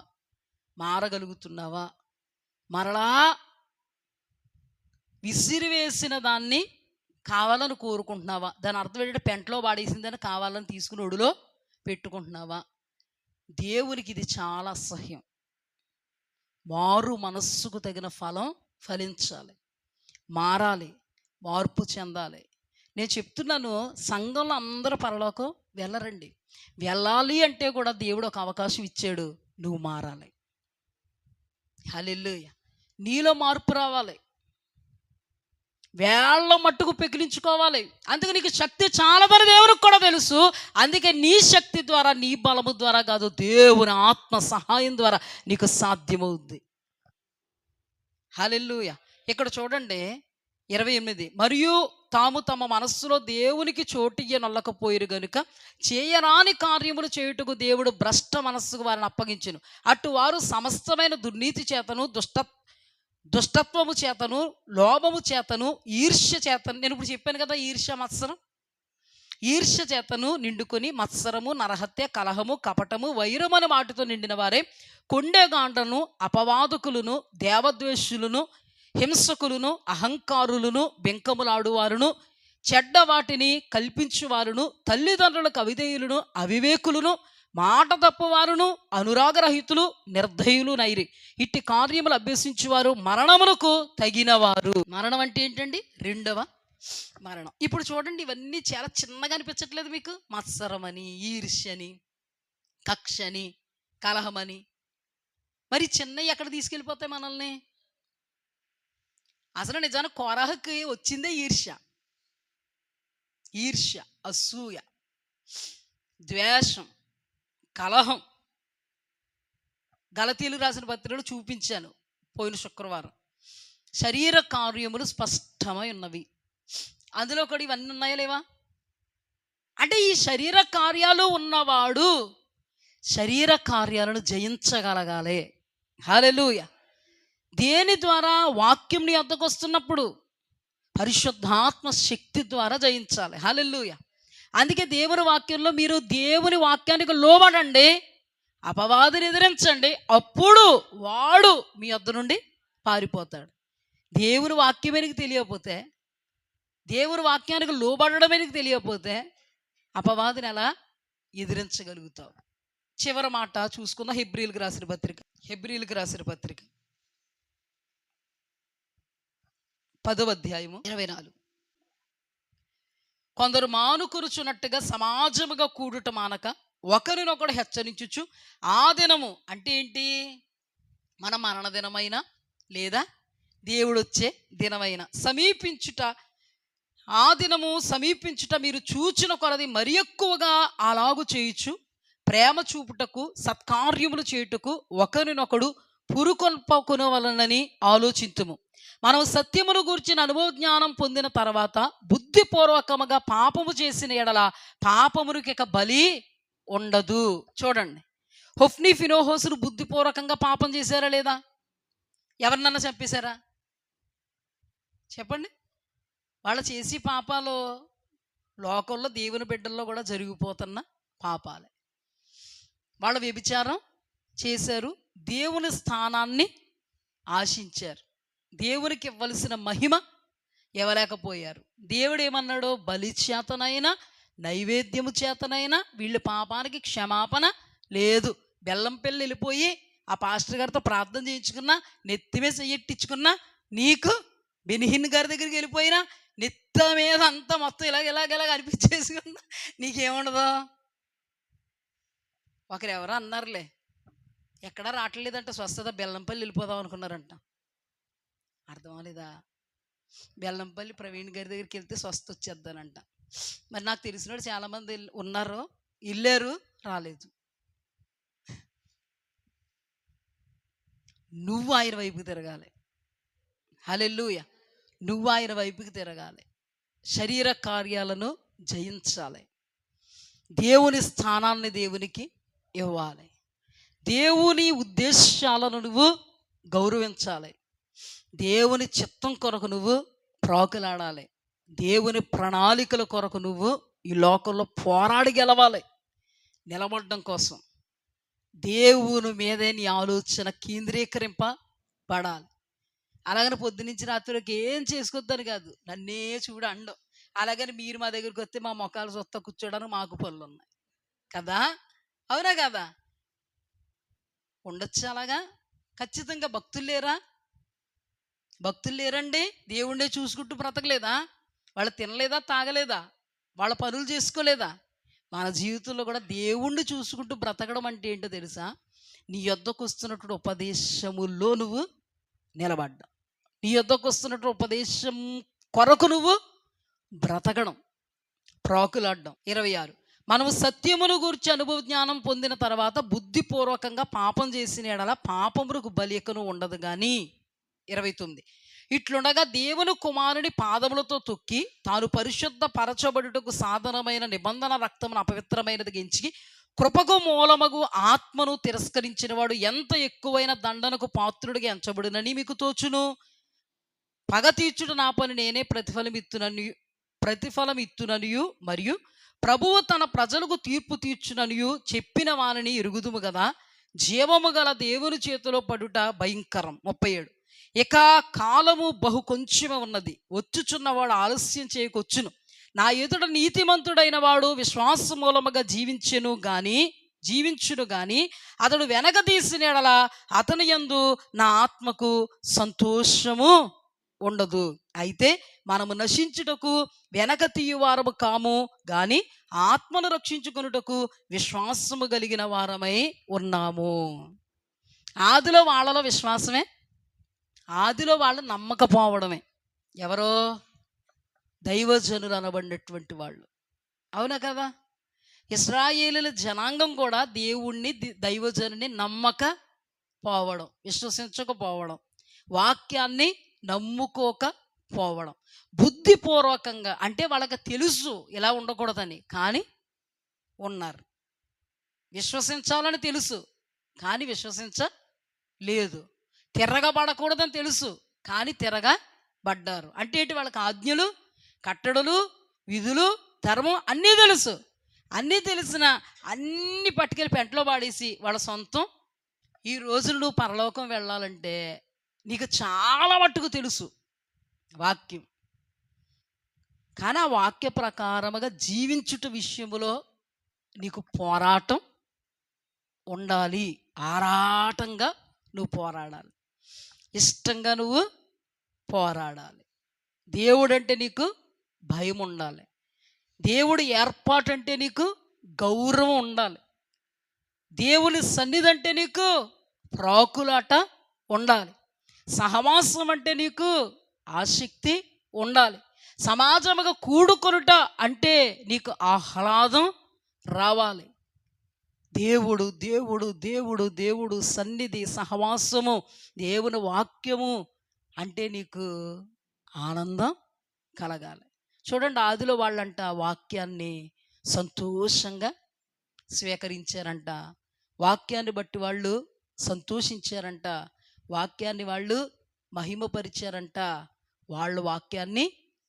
మారగలుగుతున్నావా? మరలా విసిరివేసిన దాన్ని కావాలని కోరుకుంటున్నావా? దాని అర్థం ఏంటంటే పెంటలో పాడేసిందని కావాలని తీసుకుని ఒడిలో పెట్టుకుంటున్నావా? దేవునికి ఇది చాలా అసహ్యం. మారు మనస్సుకు తగిన ఫలం ఫలించాలి, మారాలి, మార్పు చెందాలి. నేను చెప్తున్నాను, సంఘంలో అందరూ పరలోకం వెళ్ళరండి. వెళ్ళాలి అంటే కూడా దేవుడు ఒక అవకాశం ఇచ్చాడు, నువ్వు మారాలి. హల్లెలూయా. నీలో మార్పు రావాలి, వేళ్ళ మట్టుకు పెకిలించుకోవాలి. అందుకే నీకు శక్తి చాలదని దేవునికి కూడా తెలుసు. అందుకే నీ శక్తి ద్వారా, నీ బలము ద్వారా కాదు, దేవుని ఆత్మ సహాయం ద్వారా నీకు సాధ్యమవుద్ది. హల్లెలూయా. ఇక్కడ చూడండి, 28 మరియు తాము తమ మనస్సులో దేవునికి చోటియ్యనొల్లకపోయిరు గనుక చేయరాని కార్యములు చేయుటకు దేవుడు భ్రష్ట మనస్సుకు వారిని అప్పగించెను. అటు వారు సమస్తమైన దుర్నీతి చేతను దుష్టత్వము చేతను లోభము చేతను ఈర్ష్య చేతను, నేను ఇప్పుడు చెప్పాను కదా ఈర్ష్య చేతను నిండుకొని మత్సరము నరహత్య కలహము కపటము వైరమని వాటితో నిండిన వారే కొండెగాండ్రను అపవాదకులను దేవద్వేషులను హింసకులను అహంకారులను బెంకములాడువారును చెడ్డ వాటిని కల్పించువారును తల్లిదండ్రులకు అవిధేయులను అవివేకులను మాట తప్పువారును అనురాగరహితులు నిర్దయులు నైరి ఇట్టి కార్యములు అభ్యసించువారు మరణమునకు తగినవారు. మరణం అంటే ఏంటండి? రెండవ మరణం. ఇప్పుడు చూడండి, ఇవన్నీ చాలా చిన్నగా అనిపించట్లేదు మీకు? మత్సరమని, ఈర్ష్యని, కక్షని, కలహమని. మరి చిన్నవి ఎక్కడ తీసుకెళ్ళిపోతాయి మనల్ని? అసలు నిజానికి కోరాహుకి వచ్చిందే ఈర్ష్య, అసూయ, ద్వేషం, కలహం. గలతీయులకు రాసిన పత్రికలో చూపించాను పోయిన శుక్రవారం. శరీర కార్యములు స్పష్టమై ఉన్నవి. అందులో కూడా ఇవన్నీ ఉన్నాయా లేవా? అంటే ఈ శరీర కార్యాలు ఉన్నవాడు శరీర కార్యాలను జయించగలగాలి. హల్లెలూయా. దేని ద్వారా? వాక్యం నీ వద్దకు వస్తున్నప్పుడు పరిశుద్ధాత్మ శక్తి ద్వారా జయించాలి. హల్లెలూయా. అందుకే దేవుని వాక్యంలో మీరు దేవుని వాక్యానికి లోబడండి, అపవాదిని ఎదిరించండి, అప్పుడు వాడు మీ వద్ద నుండి పారిపోతాడు. దేవుని వాక్యం మీకు తెలియకపోతే, దేవుని వాక్యానికి లోబడడం మీకు తెలియకపోతే అపవాదిని ఎలా ఎదిరించగలుగుతావు? చివరి మాట చూసుకుందాం. హెబ్రీయులకు రాసిన పత్రిక 10వ అధ్యాయము 24. కొందరు మానుకొనుచున్నట్టుగా సమాజముగా కూడుట మానక ఒకరినొకడు హెచ్చరించుచు ఆ దినము అంటే ఏంటి? మన మరణ దినమైన లేదా దేవుడు వచ్చే దినమైన సమీపించుట, ఆ దినము సమీపించుట మీరు చూచిన కొలది మరి ఎక్కువగా అలాగు చేయుచు ప్రేమ చూపుటకు సత్కార్యములు చేయుటకు ఒకరినొకడు పురుకొల్పకొనవలనని ఆలోచింతుము. మనం సత్యమును గూర్చిన అనుభవ జ్ఞానం పొందిన తర్వాత బుద్ధిపూర్వకముగా పాపము చేసిన ఎడల పాపమునికి ఇక బలి ఉండదు. చూడండి, హొఫ్నీ ఫినోహోసులు బుద్ధిపూర్వకంగా పాపం చేశారా లేదా? ఎవరినన్నా చంపేశారా? చెప్పండి. వాళ్ళు చేసి పాపాలు లోకంలో దేవుని బిడ్డల్లో కూడా జరిగిపోతున్న పాపాలే. వాళ్ళు వ్యభిచారం చేశారు, దేవుని స్థానాన్ని ఆశించారు, దేవునికి ఇవ్వవలసిన మహిమ ఇవ్వలేకపోయారు. దేవుడు ఏమన్నాడు? బలి చేతనైనా నైవేద్యము చేతనైనా వీళ్ళ పాపానికి క్షమాపణ లేదు. బెల్లం పిల్ల వెళ్ళిపోయి ఆ పాస్టర్ గారితో ప్రార్థన చేయించుకున్నా, నెత్తిమే చెయ్యెట్టించుకున్నా, నీకు బెనిహిన్ గారి దగ్గరికి వెళ్ళిపోయినా నెత్త మీద అంతా మొత్తం ఇలాగ అనిపించేసుకున్నా నీకేముండదు? ఒకరెవరో అన్నారులే, ఎక్కడా రావట్లేదంట స్వస్థత, బెల్లంపల్లి వెళ్ళిపోదాం అనుకున్నారంట. అర్థం అవ్వలేదా? బెల్లంపల్లి ప్రవీణ్ గారి దగ్గరికి వెళ్తే స్వస్థ వచ్చేద్దానంట. మరి నాకు తెలిసినోడు చాలామంది ఉన్నారు, వెళ్ళారు, రాలేదు. నువ్వు ఆయన వైపుకి తిరగాలి. హల్లెలూయా. నువ్వు ఆయన వైపుకి తిరగాలి. శరీర కార్యాలను జయించాలి. దేవుని స్థానాన్ని దేవునికి ఇవ్వాలి. దేవుని ఉద్దేశాలను నువ్వు గౌరవించాలి. దేవుని చిత్తం కొరకు నువ్వు ప్రాకులాడాలి. దేవుని ప్రణాళికల కొరకు నువ్వు ఈ లోకంలో పోరాడి గెలవాలి. నిలబడడం కోసం దేవుని మీదే నీ ఆలోచన కేంద్రీకరింపబడాలి. అలాగని పొద్దునుంచి రాత్రికి ఏం చేసుకోవద్దని కాదు, నన్నే చూడు అండం. అలాగని మీరు మా దగ్గరికి వస్తే మా మొఖాలు సొత్త కూర్చోడానికి మాకు పనులు ఉన్నాయి కదా, అవునా కదా? ఉండొచ్చు అలాగా. ఖచ్చితంగా భక్తులు లేరండి. దేవుణ్ణే చూసుకుంటూ బ్రతకలేదా? వాళ్ళు తినలేదా, తాగలేదా, వాళ్ళ పనులు చేసుకోలేదా? మన జీవితంలో కూడా దేవుణ్ణి చూసుకుంటూ బ్రతకడం అంటే ఏంటో తెలుసా? నీ యొద్దకు వస్తున్నటువంటి ఉపదేశముల్లో నువ్వు నిలబడ్డా, నీ యొద్దకు వస్తున్నటువంటి ఉపదేశం కొరకు నువ్వు బ్రతకడం, ప్రాకులాడడం. 26 మనము సత్యమును గూర్చి అనుభవ జ్ఞానం పొందిన తర్వాత బుద్ధిపూర్వకంగా పాపం చేసిన ఎడల పాపమునకు బలి ఎక్కను ఉండదు కానీ. 29 ఇట్లుండగా దేవుని కుమారుని పాదములతో తొక్కి తాను పరిశుద్ధ పరచబడుటకు సాధనమైన నిబంధన రక్తమును అపవిత్రమైనది ఎంచి కృపకు మూలమగు ఆత్మను తిరస్కరించిన వాడు ఎంత ఎక్కువైన దండనకు పాత్రుడిగా ఎంచబడునని మీకు తోచును. పగ తీర్చుడు నా పని, నేనే ప్రతిఫలమిత్తుననియు మరియు ప్రభువు తన ప్రజలకు తీర్పు తీర్చుననియు చెప్పిన వానిని ఎరుగుదుము కదా. జీవము గల దేవుని చేతిలో పడుట భయంకరం. 37. ఇక కాలము బహు కొంచెమే ఉన్నది, వచ్చుచున్నవాడు ఆలస్యం చేయకొచ్చును. నా ఎదుట నీతిమంతుడైన వాడు విశ్వాస మూలముగా జీవించును గాని అతడు వెనక తీసిన ఎడల అతని యందు నా ఆత్మకు సంతోషము ఉండదు. అయితే మనము నశించుటకు వెనక తీయువారము కాము గాని ఆత్మను రక్షించుకొనుటకు విశ్వాసము కలిగిన వారమై ఉన్నాము. ఆదిలో వాళ్ళలో విశ్వాసమే, ఆదిలో వాళ్ళు నమ్మకపోవడమే. ఎవరో దైవజనులు అనబడినటువంటి వాళ్ళు, అవునా కదా. ఇశ్రాయేలుల జనాంగం కూడా దేవుణ్ణి దైవజనుని నమ్మకపోవడం, విశ్వసించకపోవడం, వాక్యాన్ని నమ్ముకోకపోవడం, బుద్ధిపూర్వకంగా అంటే వాళ్ళకి తెలుసు ఇలా ఉండకూడదని, కానీ ఉన్నారు. విశ్వసించాలని తెలుసు కానీ విశ్వసించలేదు. తిరగబడకూడదని తెలుసు కానీ తిరగబడ్డారు. అంటే ఏంటి? వాళ్ళకి ఆజ్ఞలు, కట్టడలు, విధులు, ధర్మం అన్నీ తెలుసు. అన్నీ తెలిసిన అన్ని పట్టుకెళ్ళి పెంటలో పాడేసి వాళ్ళ సొంతం. ఈ రోజులు నువ్వు పరలోకం వెళ్ళాలంటే నీకు చాలా మట్టుకు తెలుసు వాక్యం, కానీ ఆ వాక్య ప్రకారముగా జీవించుట విషయములో నీకు పోరాటం ఉండాలి. ఆరాటంగా నువ్వు పోరాడాలి, ఇష్టంగా నువ్వు పోరాడాలి. దేవుడంటే నీకు భయం ఉండాలి, దేవుడి ఏర్పాటు అంటే నీకు గౌరవం ఉండాలి, దేవుని సన్నిధి అంటే నీకు ప్రాకులాట ఉండాలి, సహవాసం అంటే నీకు ఆసక్తి ఉండాలి, సమాజముగా కూడుకొనుట అంటే నీకు ఆహ్లాదం రావాలి. దేవుడు దేవుడు దేవుడు దేవుడు సన్నిధి, సహవాసము, దేవుని వాక్యము అంటే నీకు ఆనందం కలగాలి. చూడండి, ఆదిలో వాళ్ళంట వాక్యాన్ని సంతోషంగా స్వీకరించారంట, వాక్యాన్ని బట్టి వాళ్ళు సంతోషించారంట, వాక్యాన్ని వాళ్ళు మహిమపరిచారంట, వాళ్ళు వాక్యాన్ని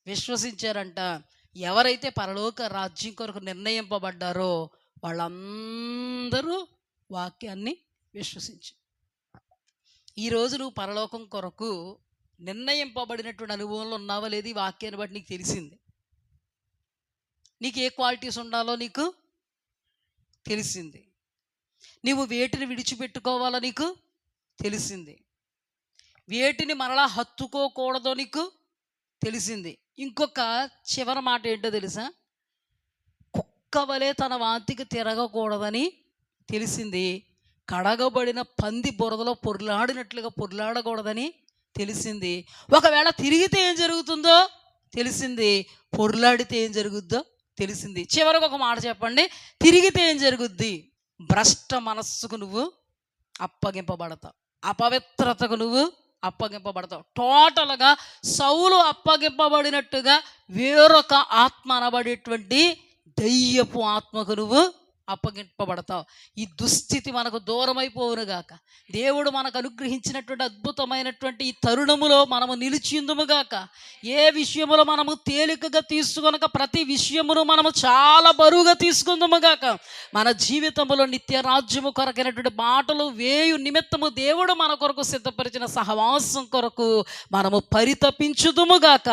విశ్వసించారంట. ఎవరైతే పరలోక రాజ్యం కొరకు నిర్ణయింపబడ్డారో వాళ్ళందరూ వాక్యాన్ని విశ్వసించారు. ఈరోజు నువ్వు పరలోకం కొరకు నిర్ణయింపబడినటువంటి అనుభవంలో ఉన్నావా లేదు? ఈ వాక్యాన్ని బట్టి నీకు తెలిసింది. నీకు ఏ క్వాలిటీస్ ఉండాలో నీకు తెలిసింది. నీవు వేటిని విడిచిపెట్టుకోవాలో నీకు తెలిసింది. వేటిని మరలా హత్తుకోకూడదో నీకు తెలిసింది. ఇంకొక చివరి మాట ఏంటో తెలుసా? కుక్క వలె తన వాంతికి తిరగకూడదని తెలిసింది. కడగబడిన పంది బురదలో పొర్లాడినట్లుగా పొర్లాడకూడదని తెలిసింది. ఒకవేళ తిరిగితే ఏం జరుగుతుందో తెలిసింది, పొర్లాడితే ఏం జరుగుద్దో తెలిసింది. చివరికి ఒక మాట చెప్పండి, తిరిగితే ఏం జరుగుద్ది? భ్రష్ట మనస్సుకు నువ్వు అప్పగింపబడతావు, అపవిత్రతకు నువ్వు అప్పగింపబడతావు. టోటల్గా సౌలు అప్పగింపబడినట్టుగా వేరొక ఆత్మ అనబడేటువంటి దయ్యపు ఆత్మకు నువ్వు అప్పగింపబడతావు. ఈ దుస్థితి మనకు దూరమైపోవునుగాక. దేవుడు మనకు అనుగ్రహించినటువంటి అద్భుతమైనటువంటి ఈ తరుణములో మనము నిలిచిందుముగాక. ఏ విషయములో మనము తేలికగా తీసుకొనక ప్రతి విషయమును మనము చాలా బరువుగా తీసుకుందుముగాక. మన జీవితంలో నిత్య రాజ్యము కొరకైనటువంటి మాటలు వేయు నిమిత్తము దేవుడు మన కొరకు సిద్ధపరిచిన సహవాసం కొరకు మనము పరితపించుదుముగాక.